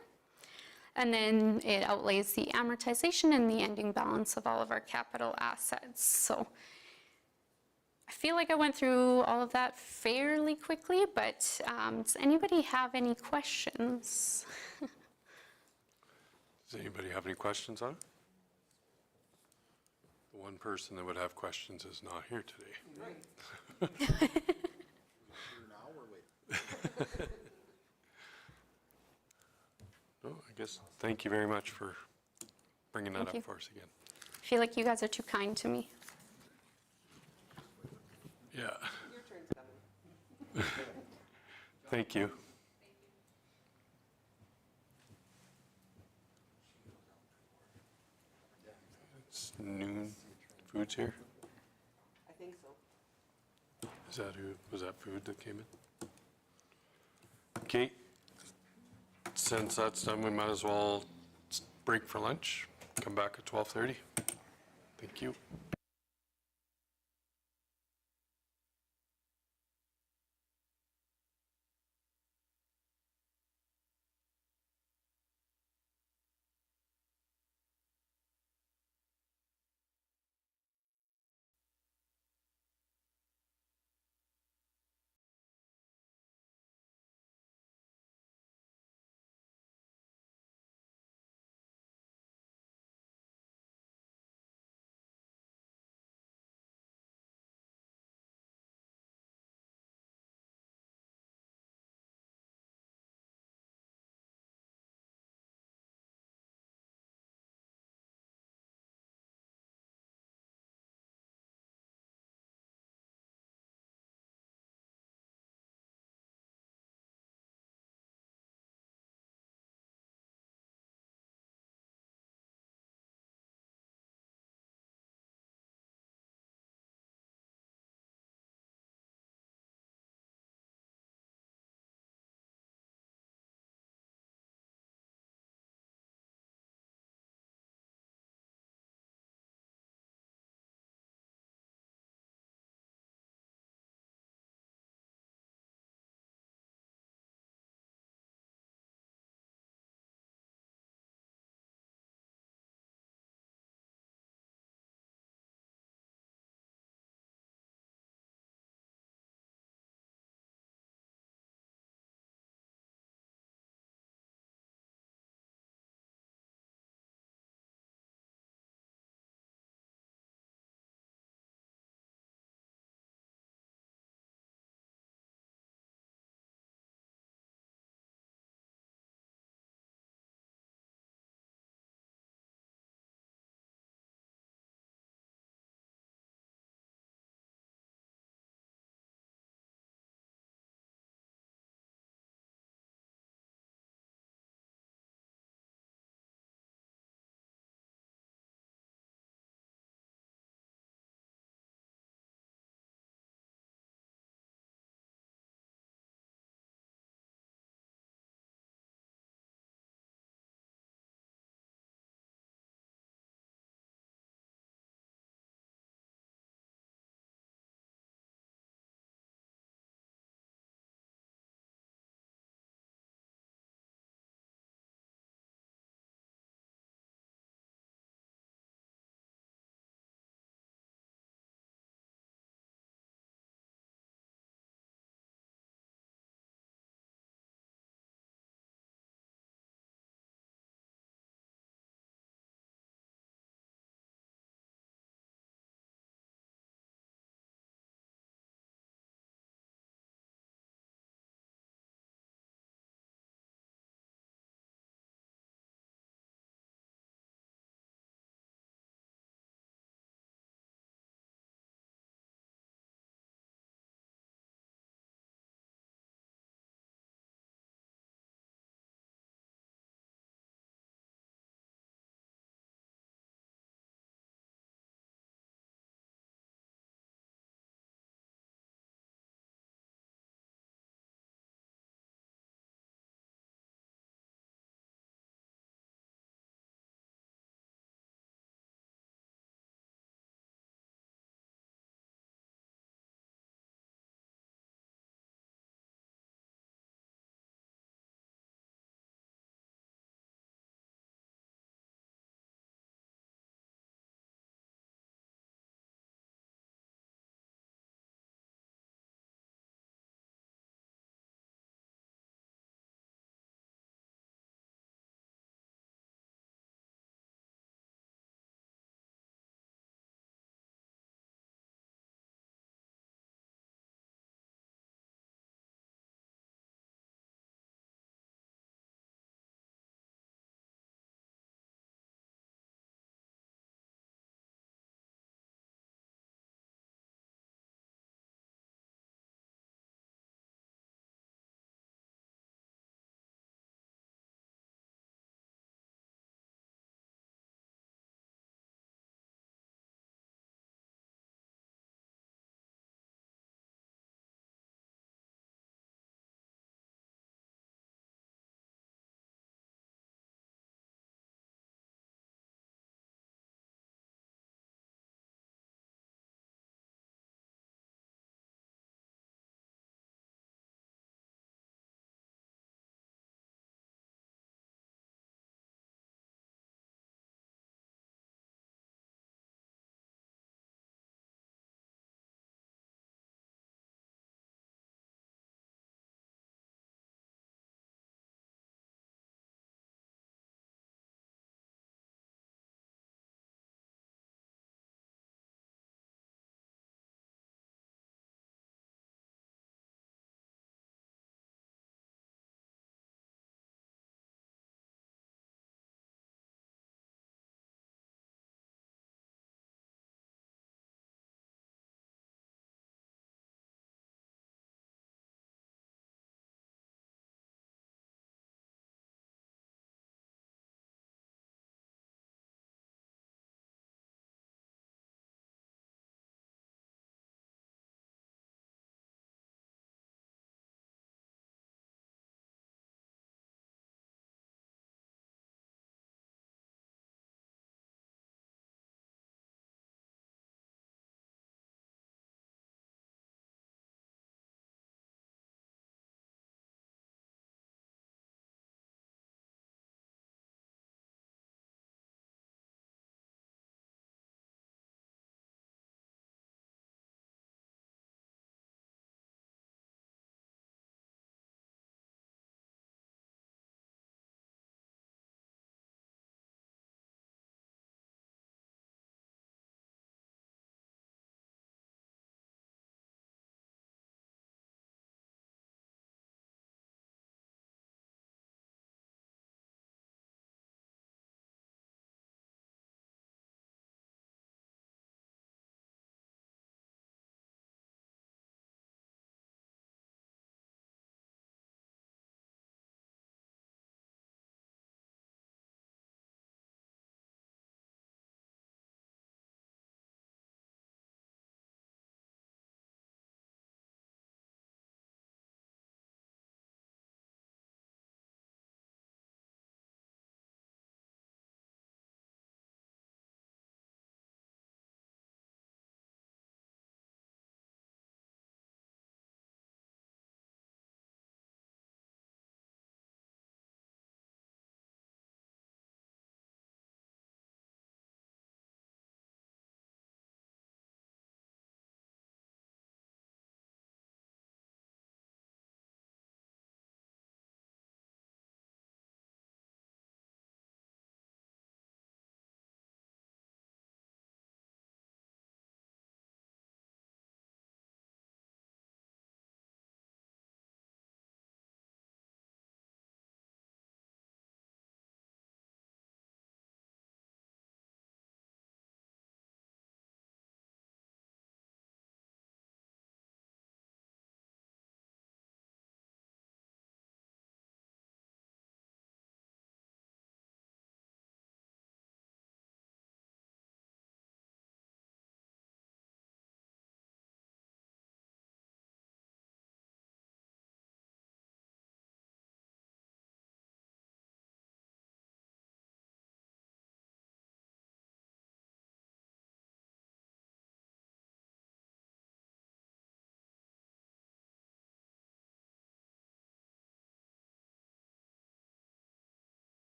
And then it outlays the amortization and the ending balance of all of our capital assets. So I feel like I went through all of that fairly quickly, but does anybody have any questions? Does anybody have any questions on it? The one person that would have questions is not here today. No, I guess, thank you very much for bringing that Thank up you. for us again. I feel like you guys are too kind to me. Yeah. Thank you. It's noon. Food's here? I think so. Is that who, was that food that came in? Okay. Since that's done, we might as well break for lunch. Come back at 12:30. Thank you.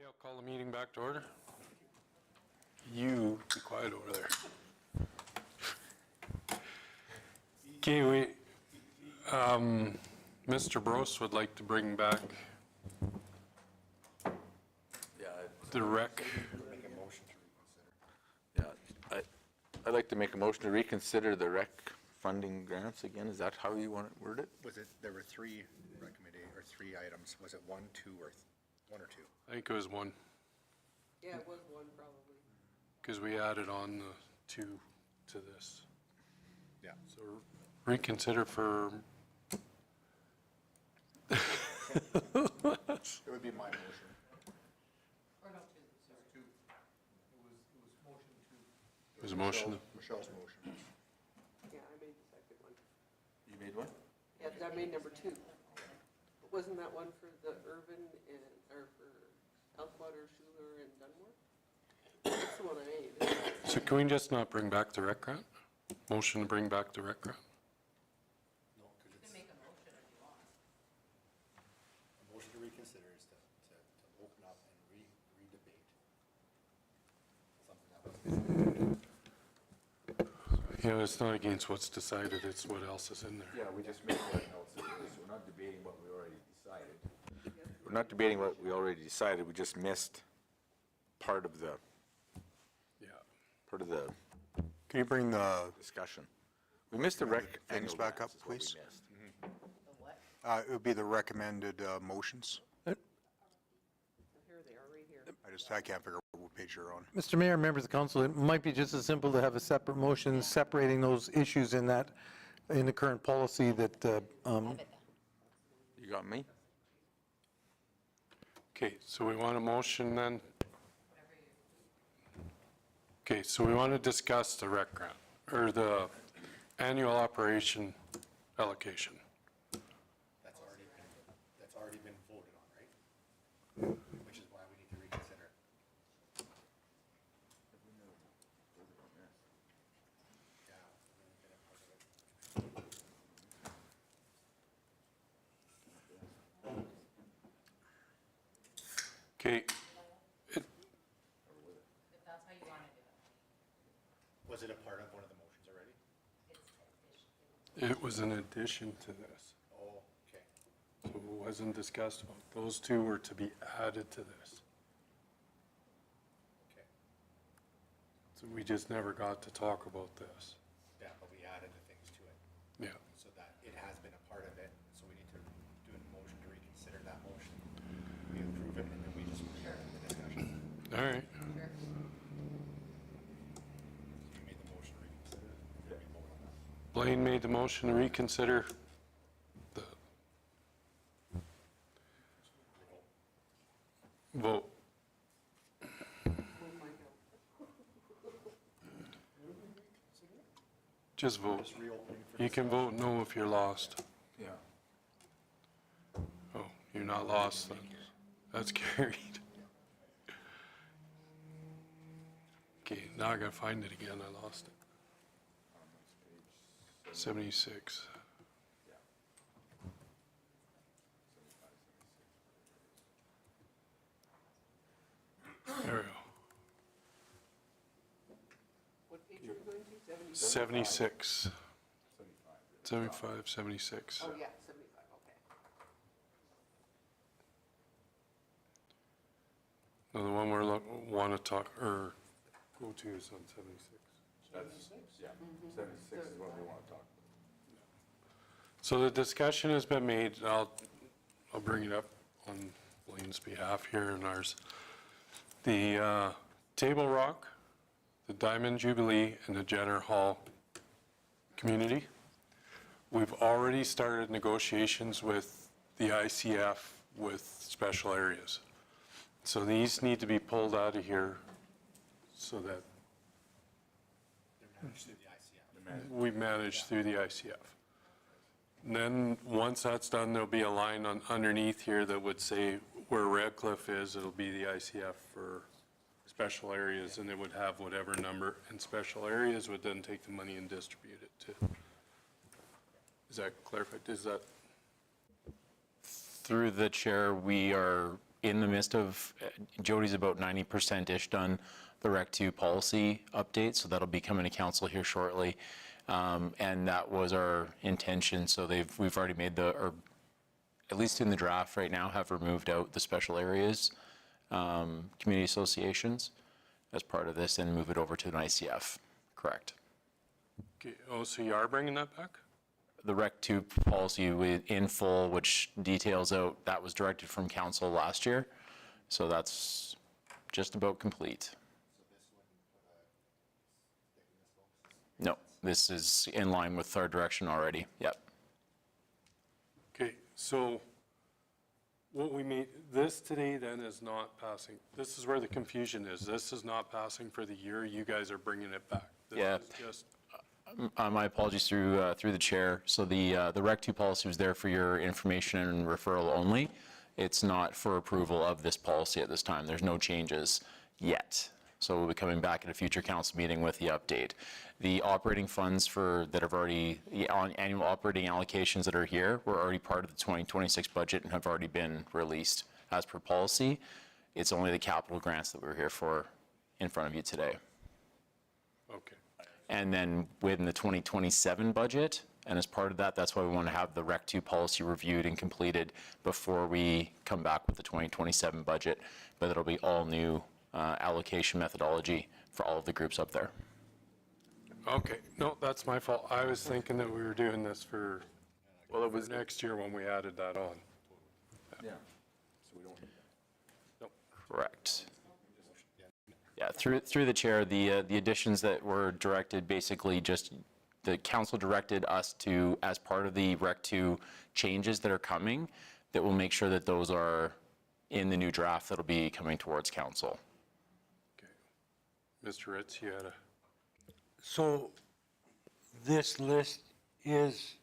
I'll call the meeting back to order. You be quiet over there. Okay, Mr. Bros would like to bring back the rec. Yeah, I'd like to make a motion to reconsider the rec funding grants again. Is that how you want it worded? Was it, there were three items. Was it one, two, or one or two? I think it was one, Yeah, it was one probably. because we added on the two to this. Yeah. So reconsider for, It would be my motion. it was a motion. Michelle's motion. Yeah, I made the second one. You made one? Yeah, I made number 2. But wasn't that one for the Irvin and, or for Elkwater, Schuler, and Dunmore? That's the one I made. So can we just not bring back the rec grant? Motion to bring back the rec grant? No, because it's. A motion to reconsider is to open up and re-debate. Something that was. Yeah, it's not against what's decided, it's what else is in there. Yeah, we just made what else it is. We're not debating what we already decided. We're not debating what we already decided, we just missed part of the Can you bring the discussion. We missed the rec things annual back up, grants is what we please? missed. It would be the recommended motions. Here they are, right here. I can't figure out what page you're on. Mr. Mayor, members of the council, it might be just as simple to have a separate motion separating those issues in that, in the current policy that, You got me? Okay, so we want a motion then? Okay, so we want to discuss the rec grant, or the annual operation allocation. That's already been voted on, right? Which is why we need to reconsider. Okay, Was it a part of one of the motions already? it was an addition to this, Oh, okay. so it wasn't discussed about. Those two were to be added to this. Okay. So we just never got to talk about this. Yeah, but we added the things to it, Yeah. so that it has been a part of it, so we need to do a motion to reconsider that motion. We approve it, and then we just bring it to the discussion. All right. You made the motion to reconsider, then we vote on that. Blaine made the motion to reconsider the vote. Just vote. You can vote no if you're lost. Yeah. Oh, you're not lost then. That's carried. Okay, now I gotta find it again. I lost it. 76. There we go. What page are we going to? 76. 75, 76. Oh, yeah, 75, okay. No, the one we're want to talk, or go to is on 76. Yeah, 76 is what we want to talk about. So the discussion has been made, I'll bring it up on Blaine's behalf here and ours. The Table Rock, the Diamond Jubilee, and the Jenner Hall community. We've already started negotiations with the ICF with special areas. So these need to be pulled out of here so that They're managed through the ICF. we manage through the ICF. And then, once that's done, there'll be a line underneath here that would say where Red Cliff is, it'll be the ICF for special areas, and it would have whatever number, and special areas would then take the money and distribute it to. Is that clarified? Is that? Through the chair, we are in the midst of, Jody's about 90%-ish done the Rec 2 policy update, so that'll be coming to council here shortly. And that was our intention, so we've already made or at least in the draft right now, have removed out the special areas, community associations as part of this and move it over to an ICF, correct? Okay, oh, so you are bringing that back? The Rec 2 policy in full, which details out, that was directed from council last year, so that's just about complete. No, this is in line with our direction already, yep. Okay, so what we mean, this today then is not passing. This is where the confusion is. This is not passing for the year. You guys are bringing it back. This Yeah. is just, My apologies through the chair. So the Rec 2 policy was there for your information and referral only. It's not for approval of this policy at this time. There's no changes yet. So we'll be coming back at a future council meeting with the update. The operating funds that have already, on annual operating allocations that are here, were already part of the 2026 budget and have already been released as per policy. It's only the capital grants that we're here for in front of you today. okay. And then within the 2027 budget, and as part of that, that's why we want to have the Rec 2 policy reviewed and completed before we come back with the 2027 budget, but it'll be all new allocation methodology for all of the groups up there. Okay, no, that's my fault. I was thinking that we were doing this for, well, it was next year when we added that on. Yeah. Correct. Yeah, through the chair, the additions that were directed, basically just the council directed us to, as part of the Rec 2 changes that are coming, that will make sure that those are in the new draft that'll be coming towards council. Okay. Mr. Ritz, you had a, So this list is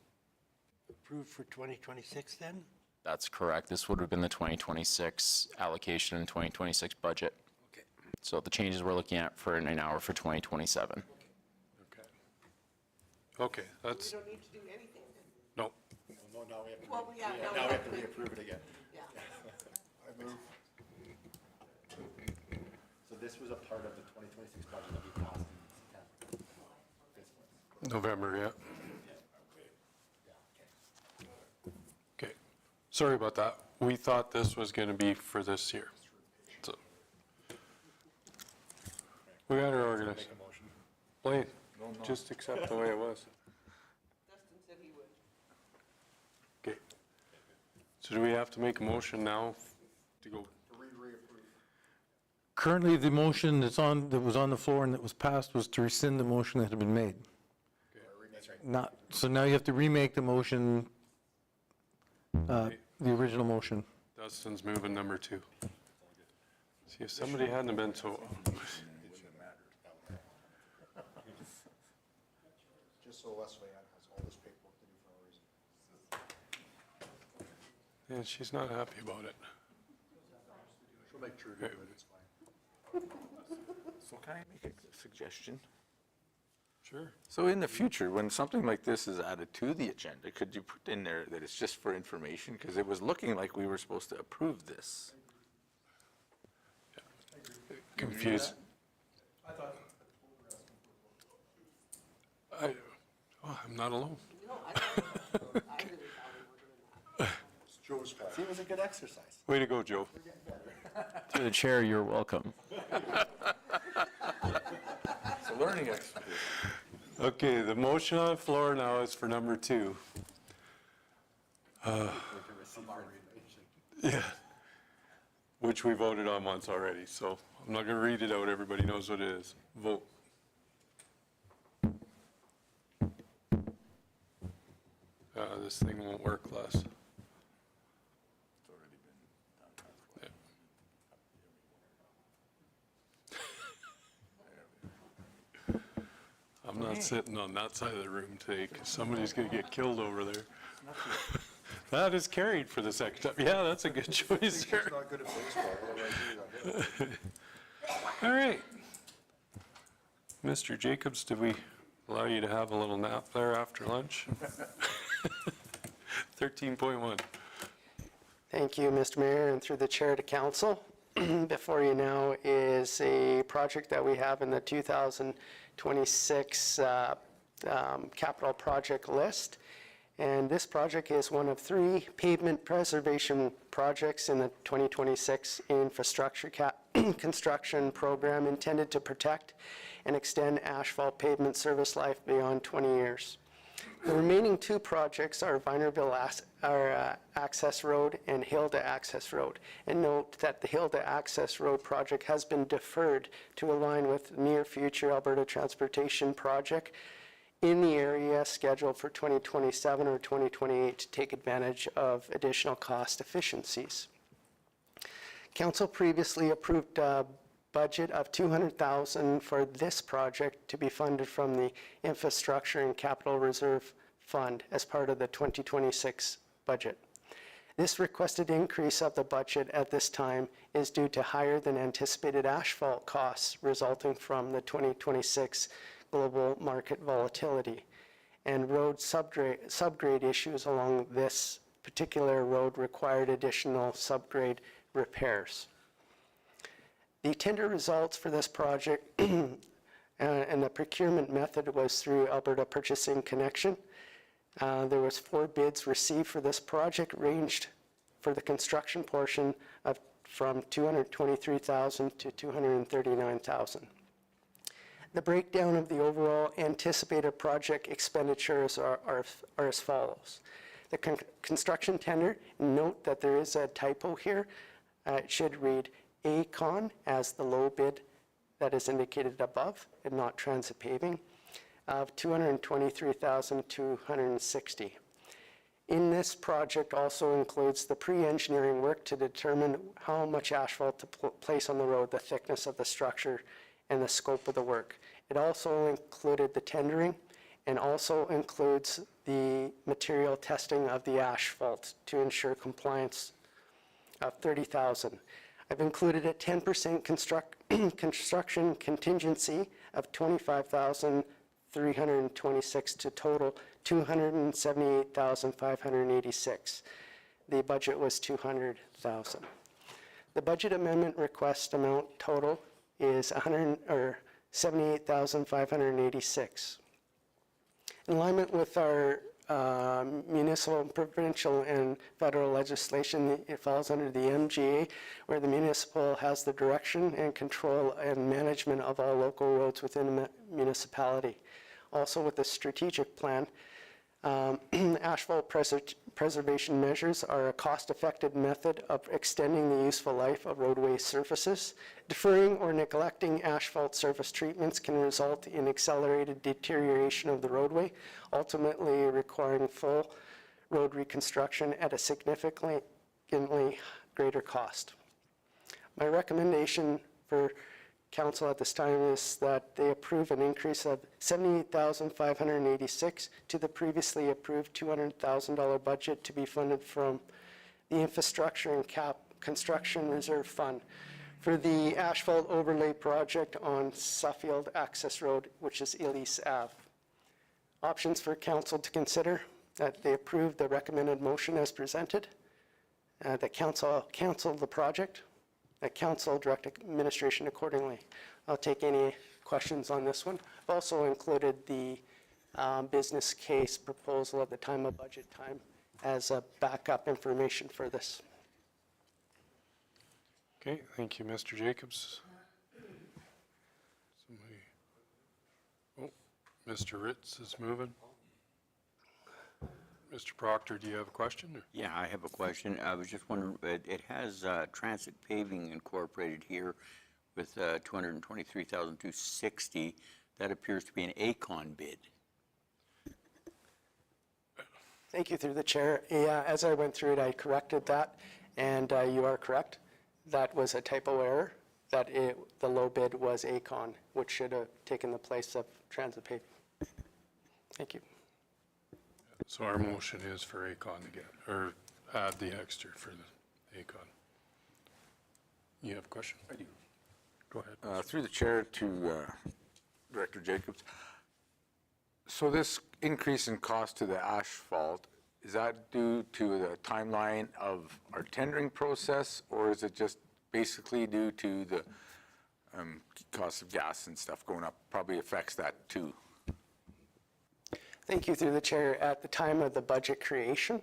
approved for 2026 then? That's correct. This would have been the 2026 allocation and 2026 budget. Okay. So the changes we're looking at for an hour for 2027. okay. Okay, that's, We don't need to do anything. no. No, now we have to, Well, yeah, now we have to reapprove it again. Yeah. I move. So this was a part of the 2026 budget that we passed in September. November, yeah. Okay, sorry about that. We thought this was going to be for this year. So we got to organize. Blaine, just accept the way it was. Dustin said he would. Okay. So do we have to make a motion now to go? Currently, the motion that was on the floor and that was passed was to rescind the motion that had been made. So now you have to remake the motion, the original motion. Dustin's moving number 2. See, if somebody hadn't been so, Just so Les Leanne has all this paperwork to do for no reason. and she's not happy about it. She'll make sure Okay. it's fine. So can I make a suggestion? Sure. So in the future, when something like this is added to the agenda, could you put in there that it's just for information? Because it was looking like we were supposed to approve this. Confused. I'm not alone. It's Joe's fault. See, it was a good exercise. Way to go, Joe. Through the chair, you're welcome. It's a learning experience. Okay, the motion on the floor now is for number 2. Yeah. Which we voted on once already, so I'm not going to read it out. Everybody knows what it is. Vote. This thing won't work, Les. I'm not sitting on that side of the room today because somebody's going to get killed over there. That is carried for the second time. Yeah, that's a good choice there. Not good at baseball. What do I do? All right. Mr. Jacobs, did we allow you to have a little nap there after lunch? 13.1. Thank you, Mr. Mayor, and through the chair to council. Before you now is a project that we have in the 2026 capital project list. And this project is one of 3 pavement preservation projects in the 2026 infrastructure construction program intended to protect and extend asphalt pavement service life beyond 20 years. The remaining 2 projects are Vinerville Access Road and Hilda Access Road. And note that the Hilda Access Road project has been deferred to align with the near future Alberta Transportation Project in the area scheduled for 2027 or 2028 to take advantage of additional cost efficiencies. Council previously approved a budget of $200,000 for this project to be funded from the Infrastructure and Capital Reserve Fund as part of the 2026 budget. This requested increase of the budget at this time is due to higher than anticipated asphalt costs resulting from the 2026 global market volatility and road subgrade issues along this particular road required additional subgrade repairs. The tender results for this project and the procurement method was through Alberta Purchasing Connection. There was 4 bids received for this project, ranged for the construction portion of from $223,000 to $239,000. The breakdown of the overall anticipated project expenditures are as follows. The construction tender, note that there is a typo here. It should read ACON as the low bid that is indicated above and not transit paving of $223,260. In this project also includes the pre-engineering work to determine how much asphalt to place on the road, the thickness of the structure, and the scope of the work. It also included the tendering and also includes the material testing of the asphalt to ensure compliance of $30,000. I've included a 10% construction contingency of $25,326 to total $278,586. The budget was $200,000. The budget amendment request amount total is $78,586. In alignment with our municipal, provincial, and federal legislation, it falls under the MGA, where the municipal has the direction and control and management of all local roads within a municipality. Also with the strategic plan, asphalt preservation measures are a cost-effective method of extending the useful life of roadway surfaces. Deferring or neglecting asphalt surface treatments can result in accelerated deterioration of the roadway, ultimately requiring full road reconstruction at a significantly greater cost. My recommendation for Council at this time is that they approve an increase of $78,586 to the previously approved $200,000 budget to be funded from the Infrastructure and Construction Reserve Fund for the asphalt overlay project on Suffield Access Road, which is Elise Ave. Options for Council to consider: that they approve the recommended motion as presented, that Council cancel the project, that Council direct administration accordingly. I'll take any questions on this one. I've also included the business case proposal at the time of budget time as a backup information for this. Okay, thank you, Mr. Jacobs. Mr. Ritz is moving. Mr. Proctor, do you have a question? Yeah, I have a question. I was just wondering, it has transit paving incorporated here with $223,260. That appears to be an ACON bid. Thank you, through the chair. Yeah, as I went through it, I corrected that, and you are correct. That was a typo error, that the low bid was ACON, which should have taken the place of transit paving. Thank you. So our motion is for ACON to get, or add the extra for the ACON. You have a question? I do. Go ahead. Through the chair to Director Jacobs. So this increase in cost to the asphalt, is that due to the timeline of our tendering process, or is it just basically due to the cost of gas and stuff going up? Probably affects that too. Thank you, through the chair. At the time of the budget creation,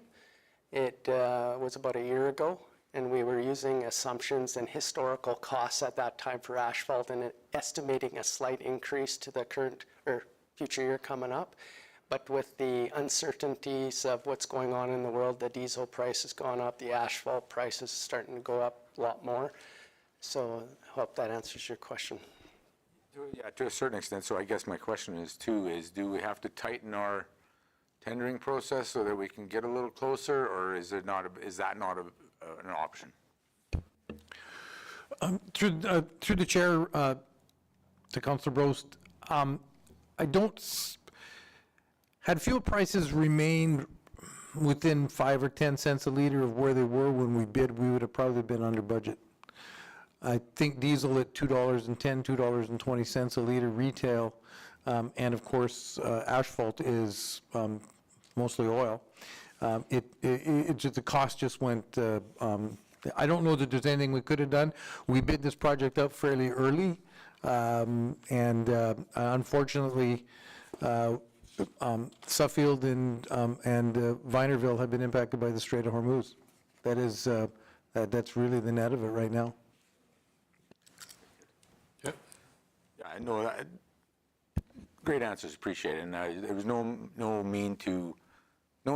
it was about a year ago, and we were using assumptions and historical costs at that time for asphalt and estimating a slight increase to the current or future year coming up. But with the uncertainties of what's going on in the world, the diesel price has gone up, the asphalt price is starting to go up a lot more. So I hope that answers your question. Yeah, to a certain extent. So I guess my question is too, is do we have to tighten our tendering process so that we can get a little closer, or is that not an option? Through the chair, to Councillor Brost, had fuel prices remained within 5 or 10 cents a liter of where they were when we bid, we would have probably been under budget. I think diesel at $2.10, $2.20 a liter retail, and of course, asphalt is mostly oil. The cost just went, I don't know that there's anything we could have done. We bid this project out fairly early, and unfortunately, Suffield and Vinerville have been impacted by the Strait of Hormuz. That's really the net of it right now. Yeah, I know that. Great answers, appreciate it. And there was no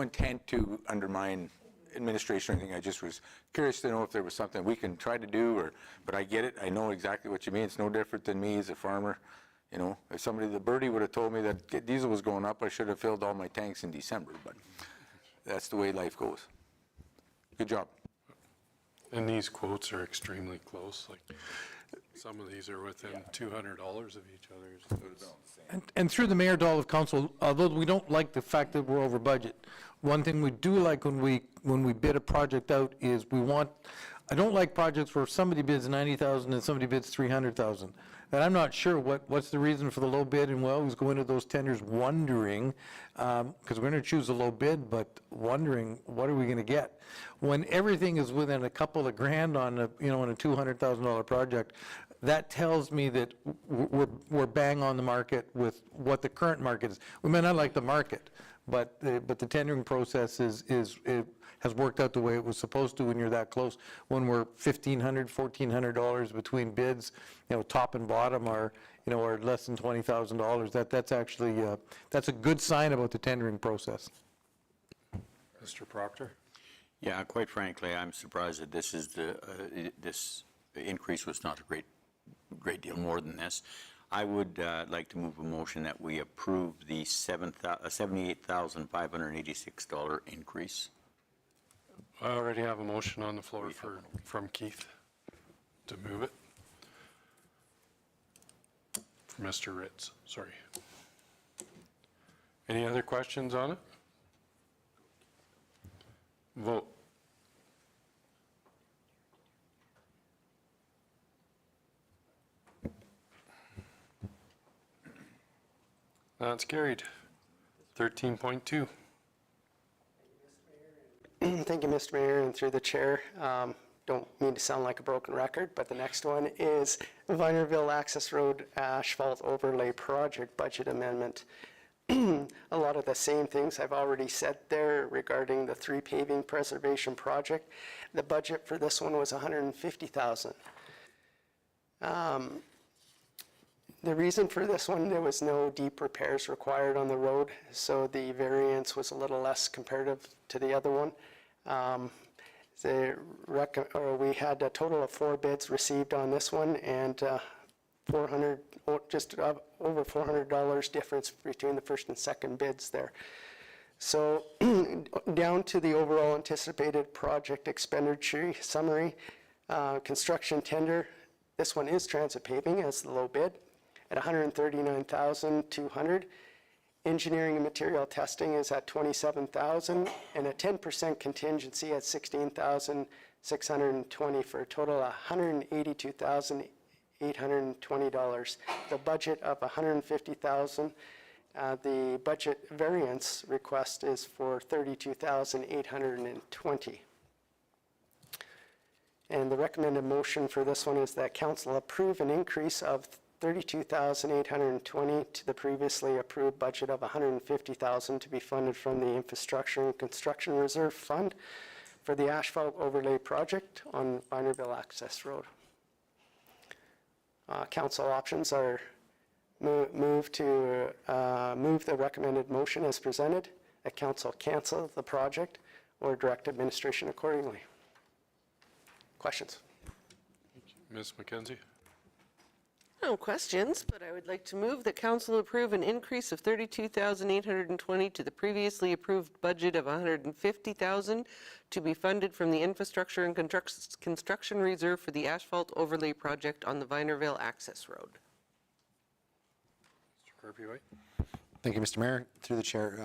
intent to undermine administration or anything. I just was curious to know if there was something we can try to do, but I get it. I know exactly what you mean. It's no different than me as a farmer. You know, if the birdie would have told me that diesel was going up, I should have filled all my tanks in December, but that's the way life goes. Good job. And these quotes are extremely close. Like some of these are within $200 of each other. And through the mayor, to all of council, although we don't like the fact that we're over budget, one thing we do like when we bid a project out is I don't like projects where somebody bids 90,000 and somebody bids 300,000. And I'm not sure what's the reason for the low bid, and we always go into those tenders wondering, because we're going to choose a low bid, but wondering what are we going to get. When everything is within a couple of grand on a $200,000 project, that tells me that we're bang on the market with what the current market is. We may not like the market, but the tendering process has worked out the way it was supposed to when you're that close. When we're $1,500, $1,400 between bids, top and bottom are less than $20,000. That's actually that's a good sign about the tendering process. Mr. Proctor? Yeah, quite frankly, I'm surprised that this increase was not a great deal more than this. I would like to move a motion that we approve the $78,586 increase. I already have a motion on the floor from Keith to move it. For Mr. Ritz, sorry. Any other questions on it? Vote. That's carried. 13.2. Thank you, Mr. Mayor, and through the chair. Don't mean to sound like a broken record, but the next one is Vinerville Access Road Asphalt Overlay Project Budget Amendment. A lot of the same things I've already said there regarding the 3 paving preservation project. The budget for this one was $150,000. The reason for this one, there was no deep repairs required on the road, so the variance was a little less comparative to the other one. We had a total of 4 bids received on this one, and just over $400 difference between the first and second bids there. So down to the overall anticipated project expenditure summary, construction tender, this one is transit paving as the low bid at $139,200. Engineering and material testing is at $27,000, and a 10% contingency at $16,620 for a total of $182,820. The budget of $150,000 The budget variance request is for $32,820. And the recommended motion for this one is that council approve an increase of $32,820 to the previously approved budget of $150,000 to be funded from the Infrastructure and Construction Reserve Fund for the asphalt overlay project on Vinerville Access Road. Council options are move the recommended motion as presented, that council cancel the project, or direct administration accordingly. Questions? Ms. McKenzie? No questions, but I would like to move that council approve an increase of $32,820 to the previously approved budget of $150,000 to be funded from the Infrastructure and Construction Reserve for the asphalt overlay project on the Vinerville Access Road. Mr. Kirby-White? Thank you, Mr. Mayor. Through the chair,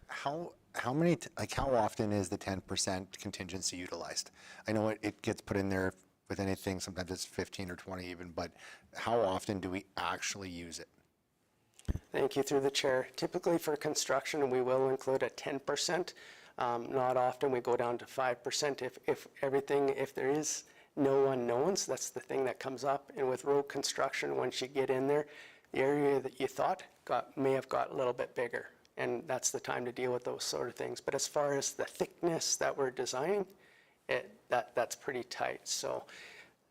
how many, how often is the 10% contingency utilized? I know it gets put in there with anything, sometimes it's 15 or 20 even, but how often do we actually use it? Thank you, through the chair. Typically for construction, we will include a 10%. Not often, we go down to 5%. If there is no unknowns, that's the thing that comes up. And with road construction, once you get in there, the area that you thought may have got a little bit bigger. And that's the time to deal with those sort of things. But as far as the thickness that we're designing, that's pretty tight. So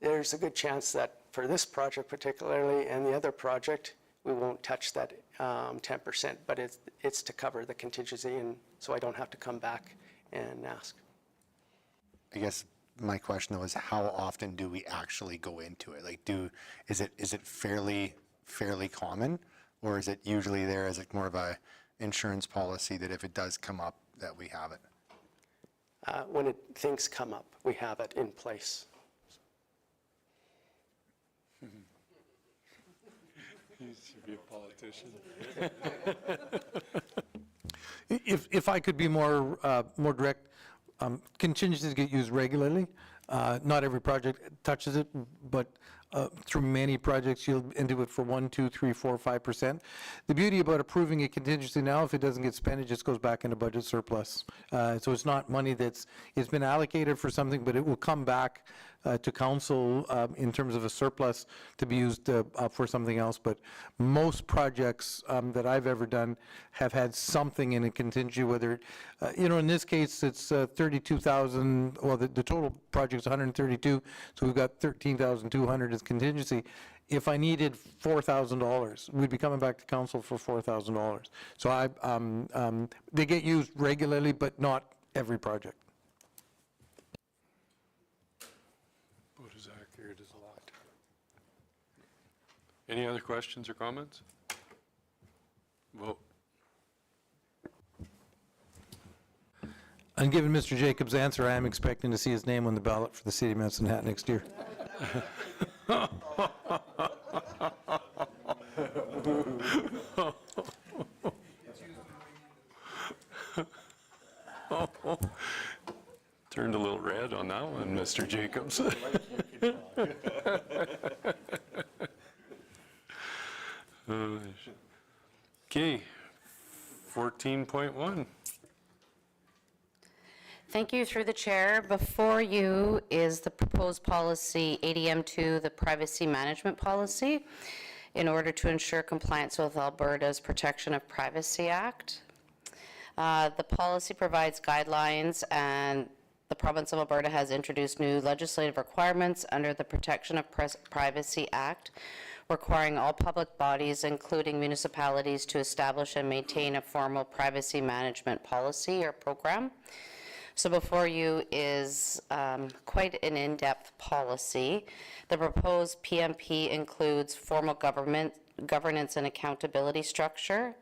there's a good chance that for this project particularly and the other project, we won't touch that 10%, but it's to cover the contingency, and so I don't have to come back and ask. I guess my question though is how often do we actually go into it? Like is it fairly common, or is it usually there as more of a insurance policy that if it does come up that we have it? When things come up, we have it in place. He should be a politician. If I could be more direct, contingencies get used regularly. Not every project touches it, but through many projects, you'll into it for 1, 2, 3, 4, 5%. The beauty about approving a contingency now, if it doesn't get spent, it just goes back into budget surplus. So it's not money it's been allocated for something, but it will come back to council in terms of a surplus to be used for something else. But most projects that I've ever done have had something in a contingency, whether, in this case, it's 32,000, well, the total project's 132, so we've got 13,200 as contingency. If I needed $4,000, we'd be coming back to council for $4,000. So they get used regularly, but not every project. About as accurate as a lot. Any other questions or comments? Vote. And given Mr. Jacobs' answer, I am expecting to see his name on the ballot for the city of Medicine Hat next year. Turned a little red on that one, Mr. Jacobs. Okay, 14.1. Thank you, through the chair. Before you is the proposed policy ADM2, the privacy management policy, in order to ensure compliance with Alberta's Protection of Privacy Act. The policy provides guidelines, and the province of Alberta has introduced new legislative requirements under the Protection of Privacy Act, requiring all public bodies, including municipalities, to establish and maintain a formal privacy management policy or program. So before you is quite an in-depth policy. The proposed PMP includes formal governance and accountability structure,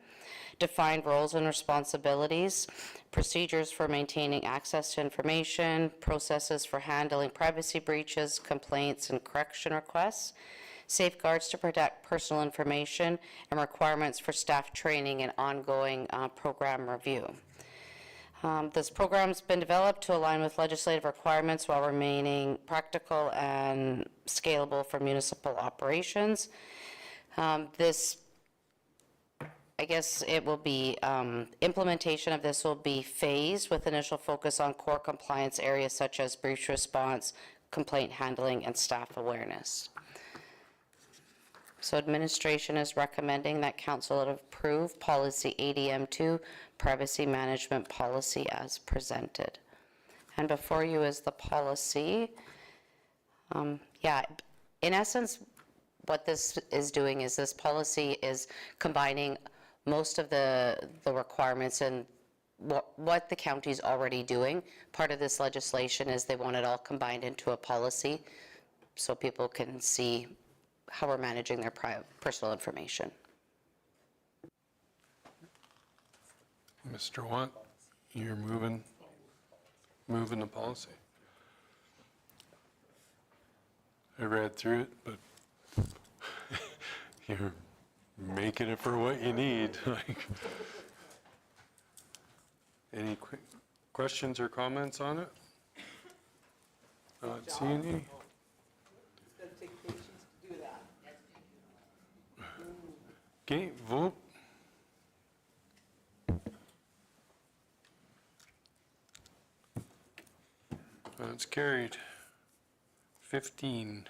defined roles and responsibilities, procedures for maintaining access to information, processes for handling privacy breaches, complaints, and correction requests, safeguards to protect personal information, and requirements for staff training and ongoing program review. This program's been developed to align with legislative requirements while remaining practical and scalable for municipal operations. This I guess it will be, implementation of this will be phased with initial focus on core compliance areas such as breach response, complaint handling, and staff awareness. So administration is recommending that council approve policy ADM2, privacy management policy as presented. And before you is the policy. Yeah, in essence, what this is doing is this policy is combining most of the requirements and what the county's already doing. Part of this legislation is they want it all combined into a policy so people can see how we're managing their personal information. Mr. Watt, you're moving the policy. I read through it, but you're making it for what you need. Any quick questions or comments on it? Not seeing any? It's going to take patience to do that. Okay, vote. That's carried. 15,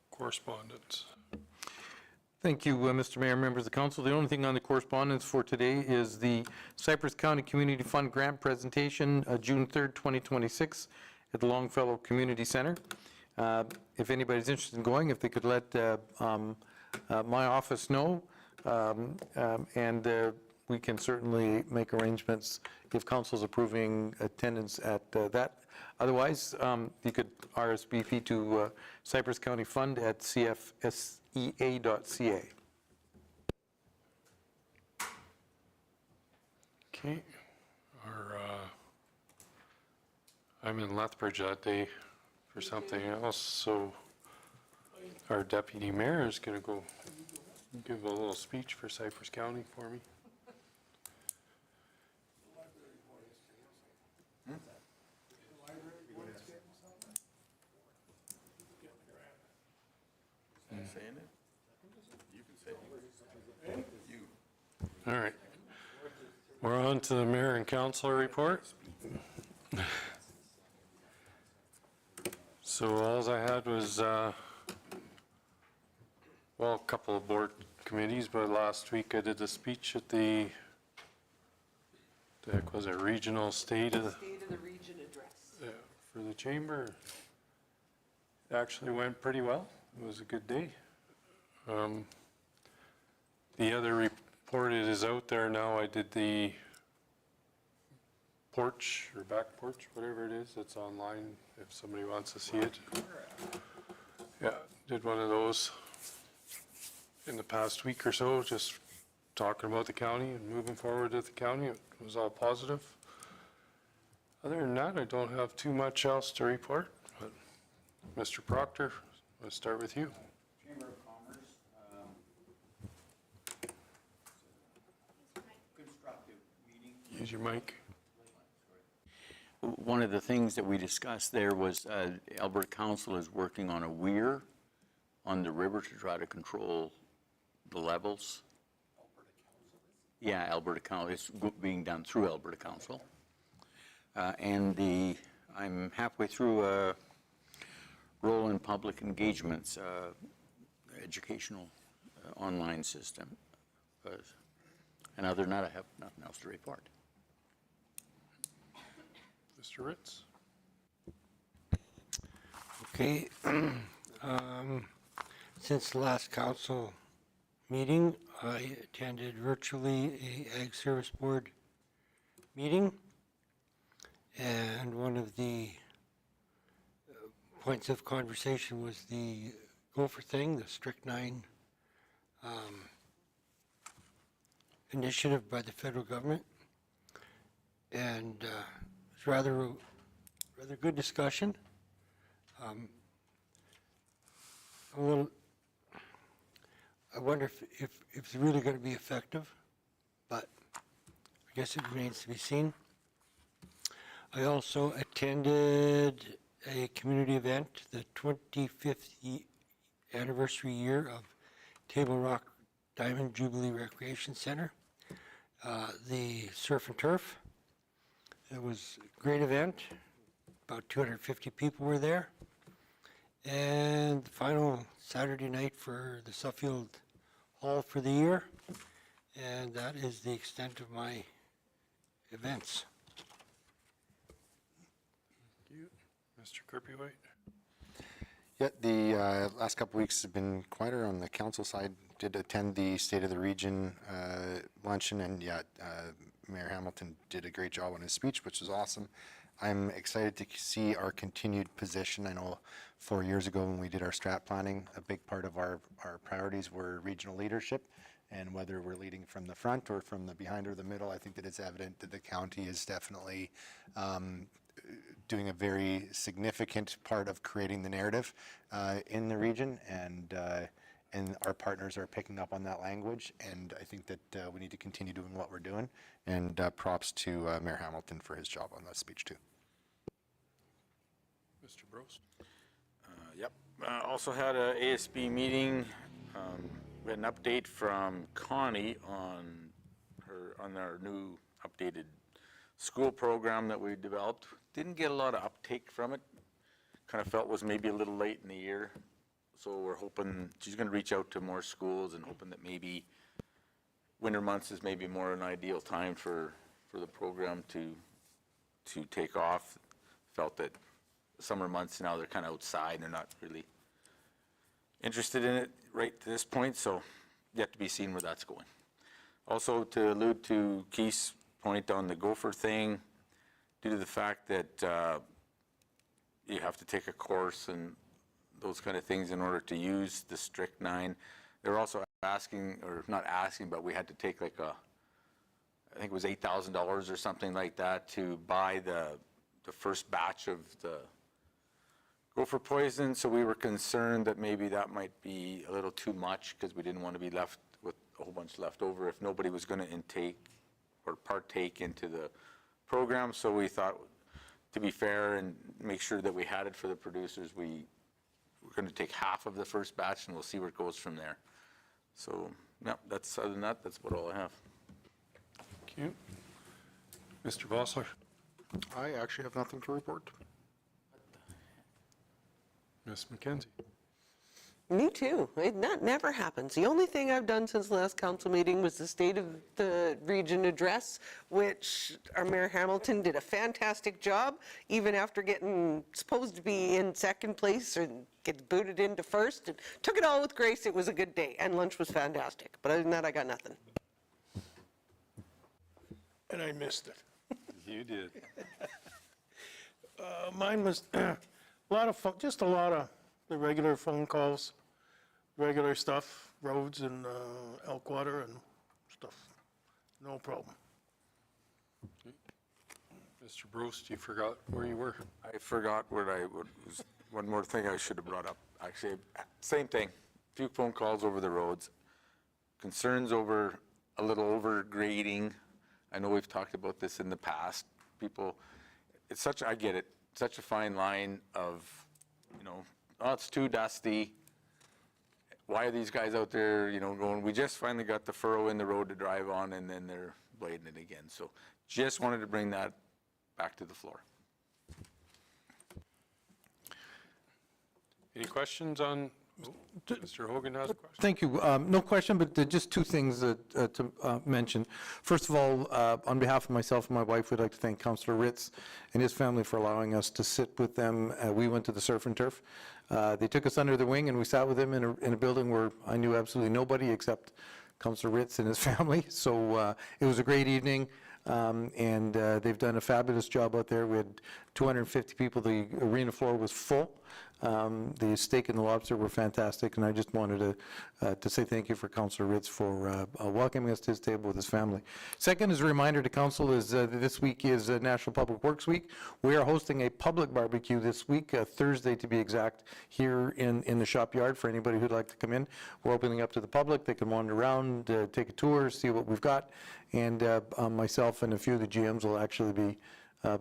correspondence. Thank you, Mr. Mayor, members of the council. The only thing on the correspondence for today is the Cypress County Community Fund Grant presentation, June 3rd, 2026, at the Longfellow Community Center. If anybody's interested in going, if they could let my office know, and we can certainly make arrangements if council's approving attendance at that. Otherwise, you could RSVP to Cypress County Fund at cfsea.ca. Okay. I'm in Lethbridge that day for something else, so our deputy mayor is going to go give a little speech for Cypress County for me. Saying it? You can say it. You. All right. We're on to the mayor and council report. So all I had was, well, a couple of board committees, but last week I did a speech at the heck was it, regional State of the Region address. Yeah, for the chamber. It actually went pretty well. It was a good day. The other report, it is out there now. I did the porch or back porch, whatever it is. It's online if somebody wants to see it. Yeah, did one of those in the past week or so, just talking about the county and moving forward with the county. It was all positive. Other than that, I don't have too much else to report. But Mr. Proctor, let's start with you. Chamber of Commerce, constructive meeting. Use your mic. One of the things that we discussed there was Alberta Council is working on a weir on the river to try to control the levels. Yeah, Alberta Council, it's being done through Alberta Council. And I'm halfway through a role in public engagements, educational online system. And other than that, I have nothing else to report. Mr. Ritz. Okay. Since the last council meeting, I attended virtually a Ag Service Board meeting. And one of the points of conversation was the gopher thing, the strychnine initiative by the federal government. And it's rather good discussion. I wonder if it's really going to be effective, but I guess it remains to be seen. I also attended a community event, the 25th anniversary year of Table Rock Diamond Jubilee Recreation Center. The surf and turf, it was a great event. About 250 people were there. And the final Saturday night for the Suffield Hall for the year. And that is the extent of my events. Mr. Kirby-White? Yeah, the last couple weeks have been quieter on the council side. Did attend the State of the Region luncheon, and yeah, Mayor Hamilton did a great job on his speech, which was awesome. I'm excited to see our continued position. I know 4 years ago when we did our strat planning, a big part of our priorities were regional leadership, and whether we're leading from the front or from the behind or the middle, I think that it's evident that the county is definitely doing a very significant part of creating the narrative in the region, and our partners are picking up on that language, and I think that we need to continue doing what we're doing, and props to Mayor Hamilton for his job on that speech too. Mr. Brost? Yep. Also had a ASB meeting. We had an update from Connie on our new updated school program that we developed. Didn't get a lot of uptake from it. Kind of felt was maybe a little late in the year. So we're hoping, she's going to reach out to more schools and hoping that maybe winter months is maybe more an ideal time for the program to take off. Felt that summer months now they're kind of outside and they're not really interested in it right to this point, so yet to be seen where that's going. Also, to allude to Keith's point on the gopher thing, due to the fact that you have to take a course and those kind of things in order to use the strict 9. They were also asking, or not asking, but we had to take like I think it was $8,000 or something like that to buy the first batch of the gopher poison. So we were concerned that maybe that might be a little too much because we didn't want to be left with a whole bunch left over if nobody was going to intake or partake into the program. So we thought, to be fair and make sure that we had it for the producers, we're going to take half of the first batch and we'll see where it goes from there. So, no, other than that, that's about all I have. Thank you. Mr. Vossler? I actually have nothing to report. Ms. McKenzie? Me too. That never happens. The only thing I've done since the last council meeting was the State of the Region address, which our Mayor Hamilton did a fantastic job, even after getting supposed to be in second place and get booted into first. And took it all with grace. It was a good day, and lunch was fantastic. But other than that, I got nothing. And I missed it. You did. Mine was a lot of fun, just a lot of the regular phone calls, regular stuff, roads and Elkwater and stuff. No problem. Mr. Brost, you forgot where you were. I forgot was one more thing I should have brought up. Actually, same thing. A few phone calls over the roads. Concerns over a little overgrading. I know we've talked about this in the past. People, I get it, such a fine line of, oh, it's too dusty. Why are these guys out there, going, we just finally got the furrow in the road to drive on, and then they're blading it again. So just wanted to bring that back to the floor. Any questions on, Mr. Hogan has a question? Thank you. No question, but just two things to mention. First of all, on behalf of myself and my wife, we'd like to thank Councillor Ritz and his family for allowing us to sit with them. We went to the surf and turf. They took us under their wing, and we sat with them in a building where I knew absolutely nobody except Councillor Ritz and his family. So it was a great evening. And they've done a fabulous job out there. We had 250 people. The arena floor was full. The steak and the lobster were fantastic, and I just wanted to say thank you for Councillor Ritz for welcoming us to his table with his family. Second, as a reminder to council, is this week is National Public Works Week. We are hosting a public barbecue this week, Thursday to be exact, here in the shop yard for anybody who'd like to come in. We're opening up to the public. They can wander around, take a tour, see what we've got, and myself and a few of the GMs will actually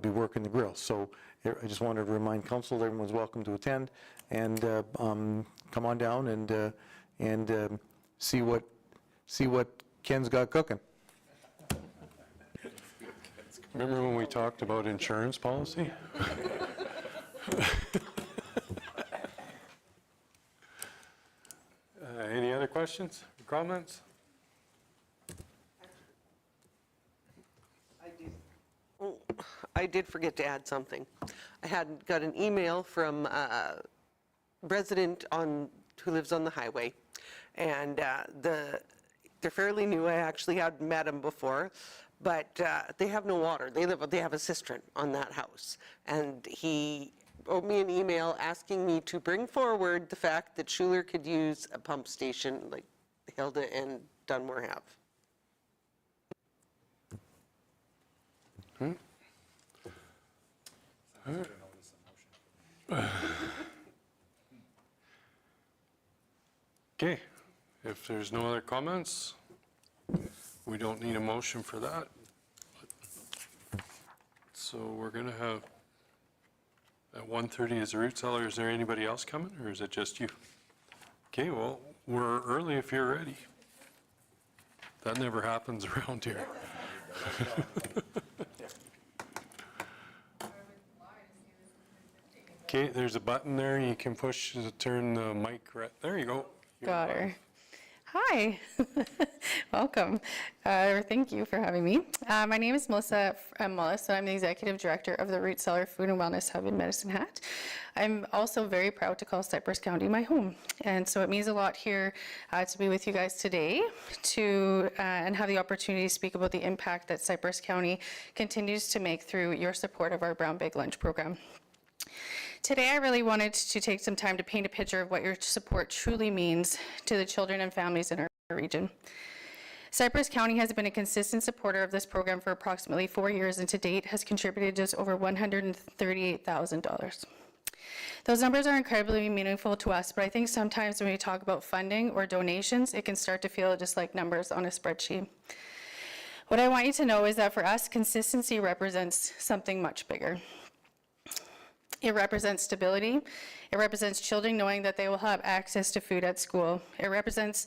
be working the grill. So I just wanted to remind council everyone's welcome to attend and come on down and see what Ken's got cooking. Remember when we talked about insurance policy? Any other questions, or comments? I did forget to add something. I had got an email from a resident who lives on the highway, and they're fairly new. I actually had met them before, but they have no water. They have a cistern on that house, and he wrote me an email asking me to bring forward the fact that Schuler could use a pump station like Hilda and Dunmore have. Okay, if there's no other comments, we don't need a motion for that. So we're gonna have, at 1:30 is the root cellar. Is there anybody else coming, or is it just you? Okay, well, we're early if you're ready. That never happens around here. Okay, there's a button there you can push to turn the mic right, there you go. Got her. Hi, welcome, or thank you for having me. My name is Melissa Mullis, and I'm the Executive Director of the Root Cellar Food and Wellness Hub in Medicine Hat. I'm also very proud to call Cypress County my home, and so it means a lot here to be with you guys today and have the opportunity to speak about the impact that Cypress County continues to make through your support of our Brown Bag Lunch program. Today, I really wanted to take some time to paint a picture of what your support truly means to the children and families in our region. Cypress County has been a consistent supporter of this program for approximately 4 years, and to date has contributed just over $138,000. Those numbers are incredibly meaningful to us, but I think sometimes when we talk about funding or donations, it can start to feel just like numbers on a spreadsheet. What I want you to know is that for us, consistency represents something much bigger. It represents stability. It represents children knowing that they will have access to food at school. It represents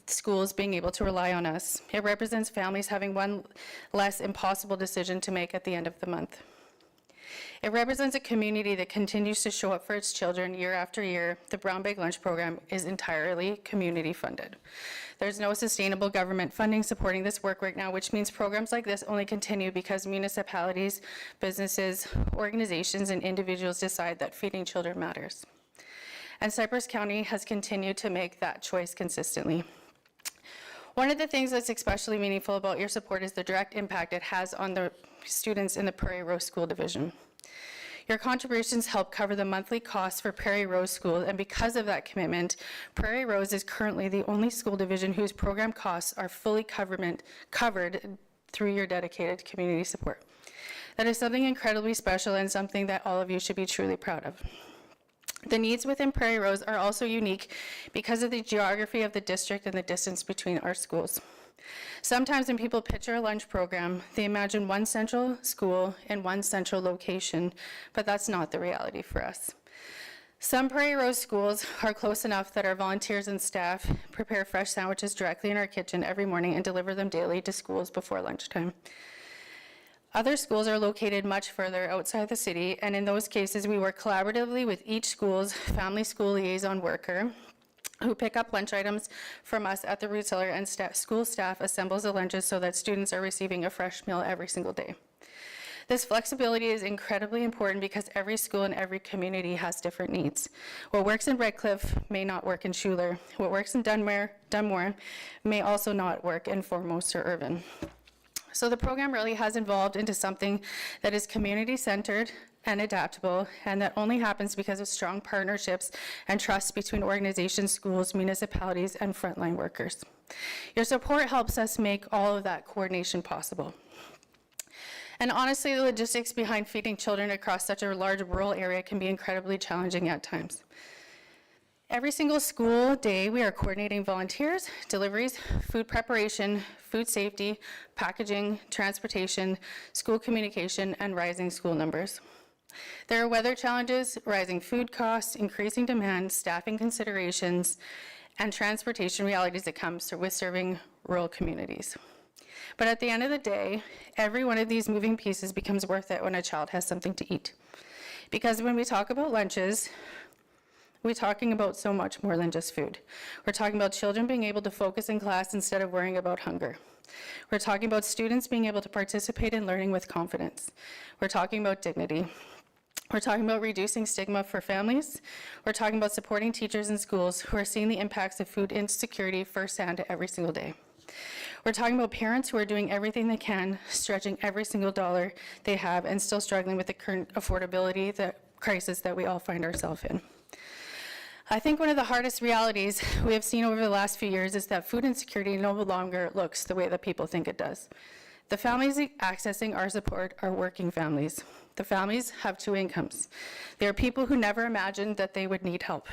schools being able to rely on us. It represents families having one less impossible decision to make at the end of the month. It represents a community that continues to show up for its children year after year. The Brown Bag Lunch program is entirely community funded. There's no sustainable government funding supporting this work right now, which means programs like this only continue because municipalities, businesses, organizations, and individuals decide that feeding children matters. And Cypress County has continued to make that choice consistently. One of the things that's especially meaningful about your support is the direct impact it has on the students in the Prairie Rose School Division. Your contributions help cover the monthly costs for Prairie Rose School, and because of that commitment, Prairie Rose is currently the only school division whose program costs are fully covered through your dedicated community support. That is something incredibly special and something that all of you should be truly proud of. The needs within Prairie Rose are also unique because of the geography of the district and the distance between our schools. Sometimes when people picture a lunch program, they imagine one central school in one central location, but that's not the reality for us. Some Prairie Rose schools are close enough that our volunteers and staff prepare fresh sandwiches directly in our kitchen every morning and deliver them daily to schools before lunchtime. Other schools are located much further outside the city, and in those cases, we work collaboratively with each school's family school liaison worker who pick up lunch items from us at the root cellar, and school staff assembles the lunches so that students are receiving a fresh meal every single day. This flexibility is incredibly important because every school and every community has different needs. What works in Redcliffe may not work in Schuler. What works in Dunmore may also not work in Foremost or Irvin. So the program really has evolved into something that is community-centered and adaptable, and that only happens because of strong partnerships and trust between organizations, schools, municipalities, and frontline workers. Your support helps us make all of that coordination possible. And honestly, the logistics behind feeding children across such a large rural area can be incredibly challenging at times. Every single school day, we are coordinating volunteers, deliveries, food preparation, food safety, packaging, transportation, school communication, and rising school numbers. There are weather challenges, rising food costs, increasing demand, staffing considerations, and transportation realities that come with serving rural communities. But at the end of the day, every one of these moving pieces becomes worth it when a child has something to eat. Because when we talk about lunches, we're talking about so much more than just food. We're talking about children being able to focus in class instead of worrying about hunger. We're talking about students being able to participate in learning with confidence. We're talking about dignity. We're talking about reducing stigma for families. We're talking about supporting teachers in schools who are seeing the impacts of food insecurity firsthand every single day. We're talking about parents who are doing everything they can, stretching every single dollar they have, and still struggling with the current affordability, the crisis that we all find ourselves in. I think one of the hardest realities we have seen over the last few years is that food insecurity no longer looks the way that people think it does. The families accessing our support are working families. The families have 2 incomes. They are people who never imagined that they would need help.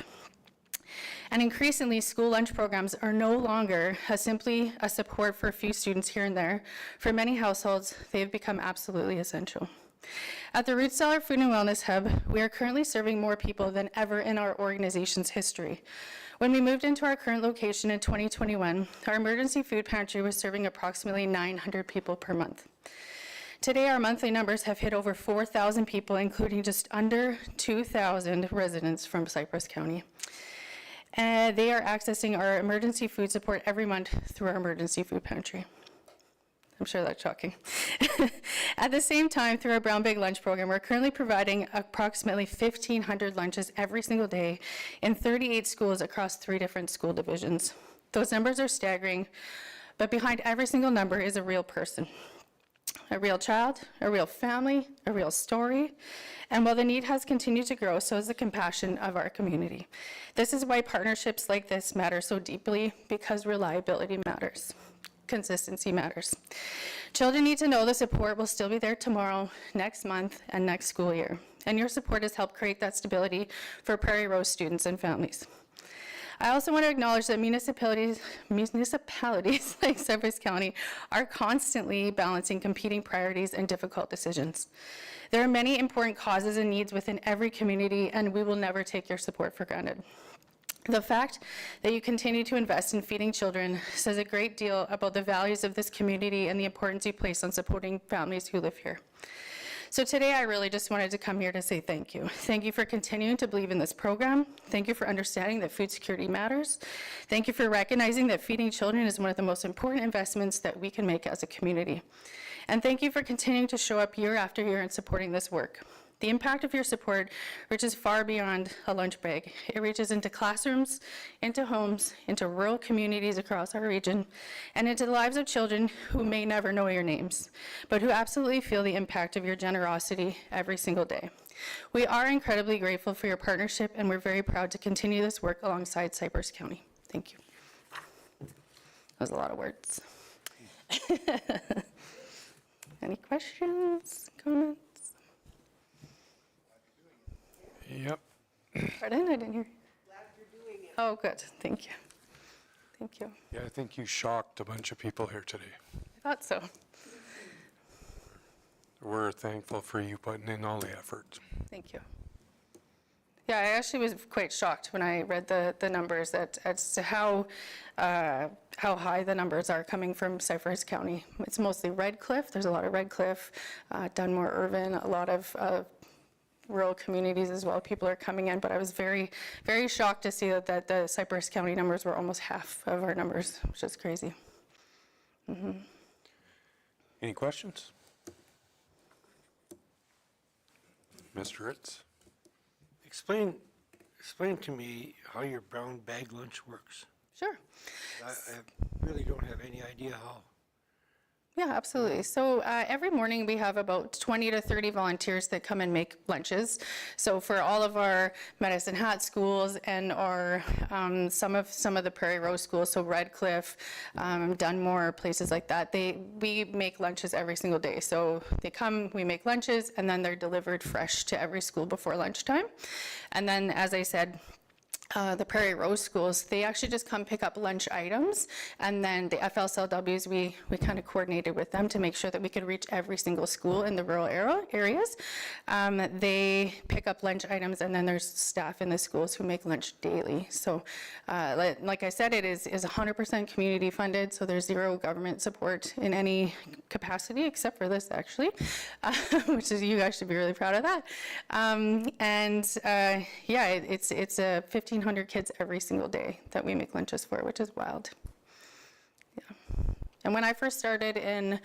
And increasingly, school lunch programs are no longer simply a support for a few students here and there. For many households, they have become absolutely essential. At the Root Cellar Food and Wellness Hub, we are currently serving more people than ever in our organization's history. When we moved into our current location in 2021, our emergency food pantry was serving approximately 900 people per month. Today, our monthly numbers have hit over 4,000 people, including just under 2,000 residents from Cypress County. And they are accessing our emergency food support every month through our emergency food pantry. I'm sure that's shocking. At the same time, through our Brown Bag Lunch program, we're currently providing approximately 1,500 lunches every single day in 38 schools across 3 different school divisions. Those numbers are staggering, but behind every single number is a real person. A real child, a real family, a real story. And while the need has continued to grow, so has the compassion of our community. This is why partnerships like this matter so deeply, because reliability matters. Consistency matters. Children need to know the support will still be there tomorrow, next month, and next school year. And your support has helped create that stability for Prairie Rose students and families. I also want to acknowledge that municipalities like Cypress County are constantly balancing competing priorities and difficult decisions. There are many important causes and needs within every community, and we will never take your support for granted. The fact that you continue to invest in feeding children says a great deal about the values of this community and the importance you place on supporting families who live here. So today I really just wanted to come here to say thank you. Thank you for continuing to believe in this program. Thank you for understanding that food security matters. Thank you for recognizing that feeding children is one of the most important investments that we can make as a community. And thank you for continuing to show up year after year and supporting this work. The impact of your support reaches far beyond a lunch bag. It reaches into classrooms, into homes, into rural communities across our region, and into the lives of children who may never know your names, but who absolutely feel the impact of your generosity every single day. We are incredibly grateful for your partnership, and we're very proud to continue this work alongside Cypress County. Thank you. That was a lot of words. Any questions, comments? Yep. Pardon? I didn't hear. Glad you're doing it. Oh, good. Thank you. Thank you. Yeah, I think you shocked a bunch of people here today. I thought so. We're thankful for you putting in all the effort. Thank you. Yeah, I actually was quite shocked when I read the numbers as to how high the numbers are coming from Cypress County. It's mostly Red Cliff. There's a lot of Red Cliff, Dunmore, Irvin, a lot of rural communities as well. People are coming in, but I was very, very shocked to see that the Cypress County numbers were almost half of our numbers, which is crazy. Mm-hmm. Any questions? Mr. Ritz? Explain to me how your brown bag lunch works. Sure. I really don't have any idea how. Yeah, absolutely. So every morning we have about 20 to 30 volunteers that come and make lunches. So for all of our Medicine Hat schools and our some of the Prairie Rose schools, so Red Cliff, Dunmore, places like that, we make lunches every single day. So they come, we make lunches, and then they're delivered fresh to every school before lunchtime. And then, as I said, the Prairie Rose schools, they actually just come pick up lunch items, and then the FLCLWs, we kind of coordinated with them to make sure that we could reach every single school in the rural areas. They pick up lunch items, and then there's staff in the schools who make lunch daily. So like I said, it is 100% community funded, so there's zero government support in any capacity except for this, actually, which is, you guys should be really proud of that. Yeah, it's 1,500 kids every single day that we make lunches for, which is wild. Yeah. And when I first started it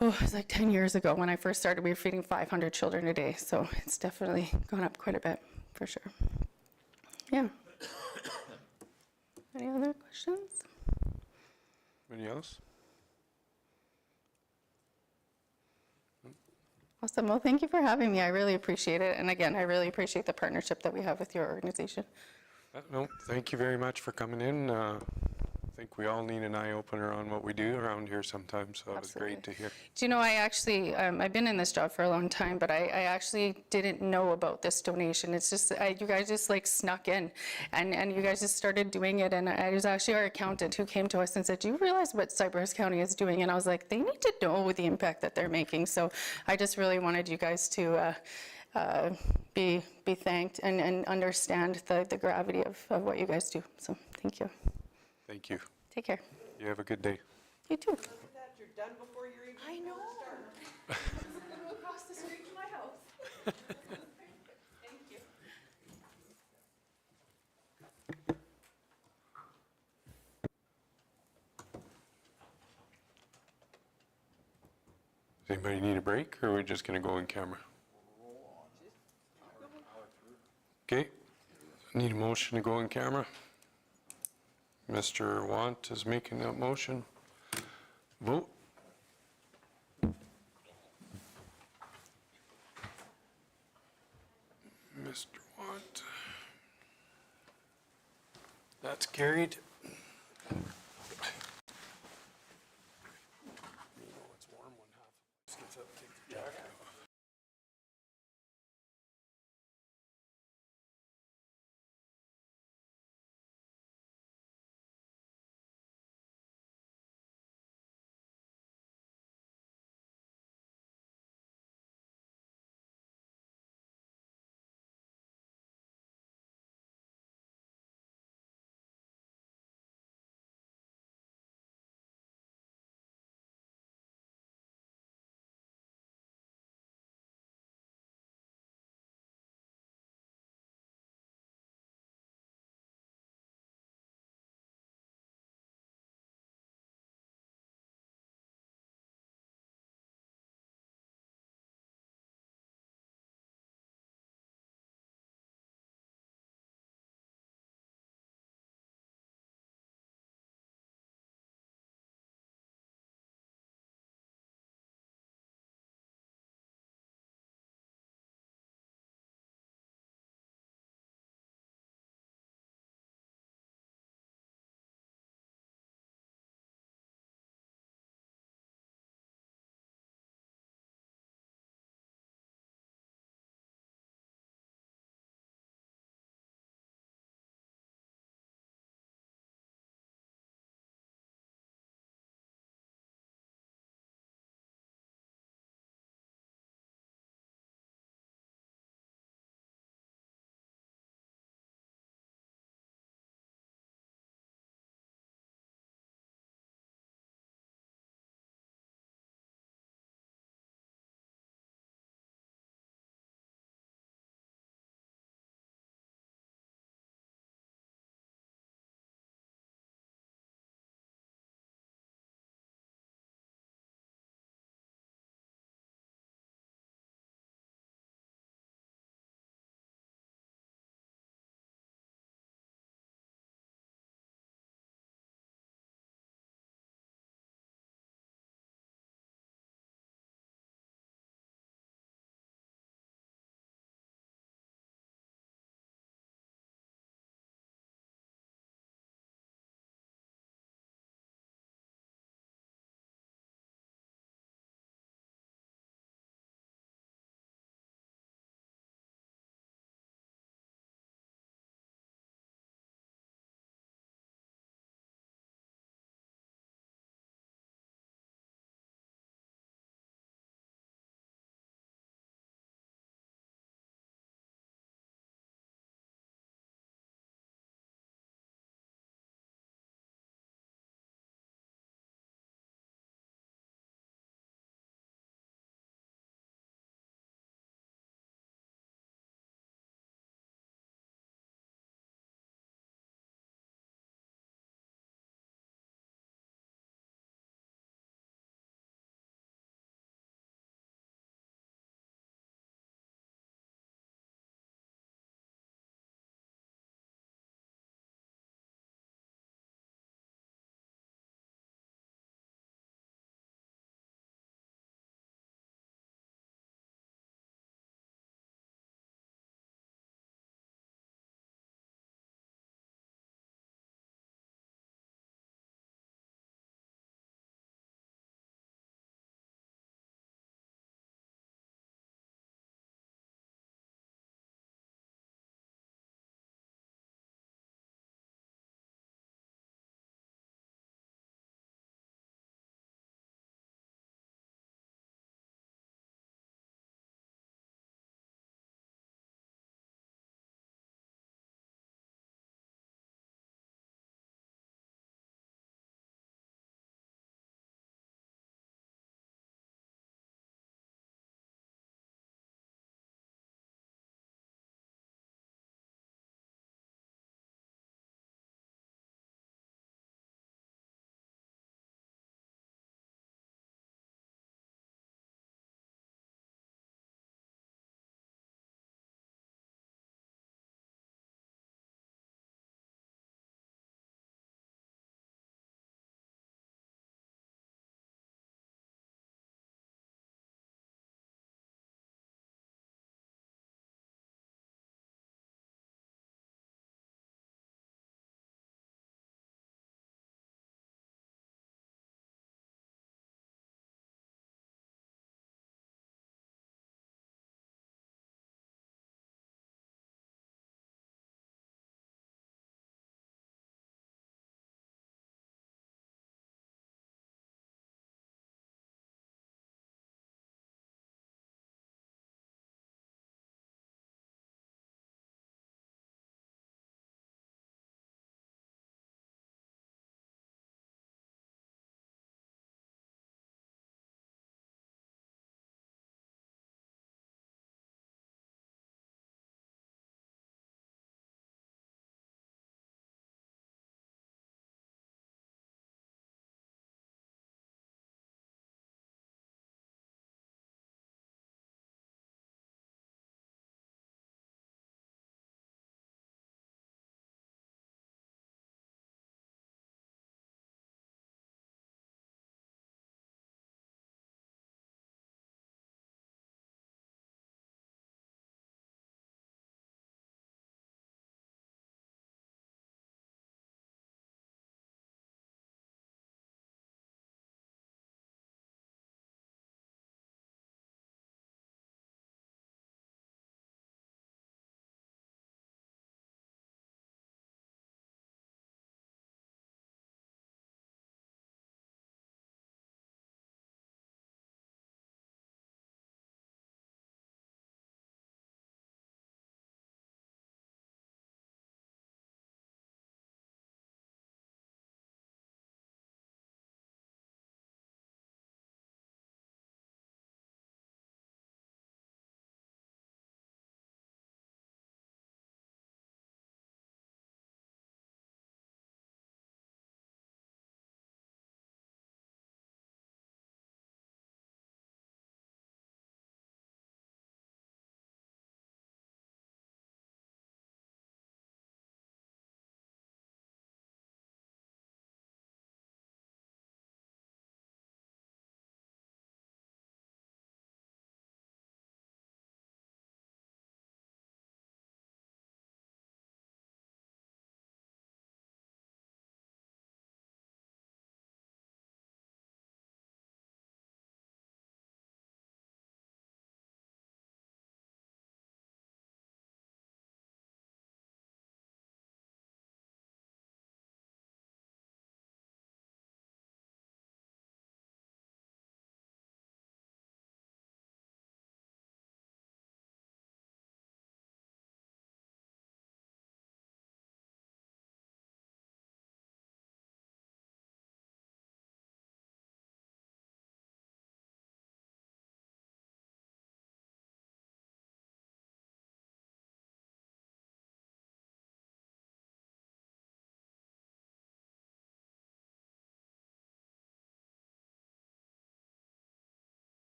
was like 10 years ago. When I first started, we were feeding 500 children a day, so it's definitely gone up quite a bit, for sure. Yeah. Any other questions? Anybody else? Awesome. Well, thank you for having me. I really appreciate it. And again, I really appreciate the partnership that we have with your organization. No, thank you very much for coming in. I think we all need an eye-opener on what we do around here sometimes, so it was great to hear. Do you know, I actually, I've been in this job for a long time, but I actually didn't know about this donation. It's just, you guys just like snuck in, and you guys just started doing it, and it was actually our accountant who came to us and said, do you realize what Cypress County is doing? And I was like, they need to know the impact that they're making. So I just really wanted you guys to be thanked and understand the gravity of what you guys do. So thank you. Thank you. Take care. You have a good day. You too. You're done before you're even. I know. I'm going to go across the street to my house. Thank you. Does anybody need a break, or are we just going to go in camera? Okay. Need a motion to go in camera. Mr. Want is making that motion. Vote. Mr. Want. That's carried.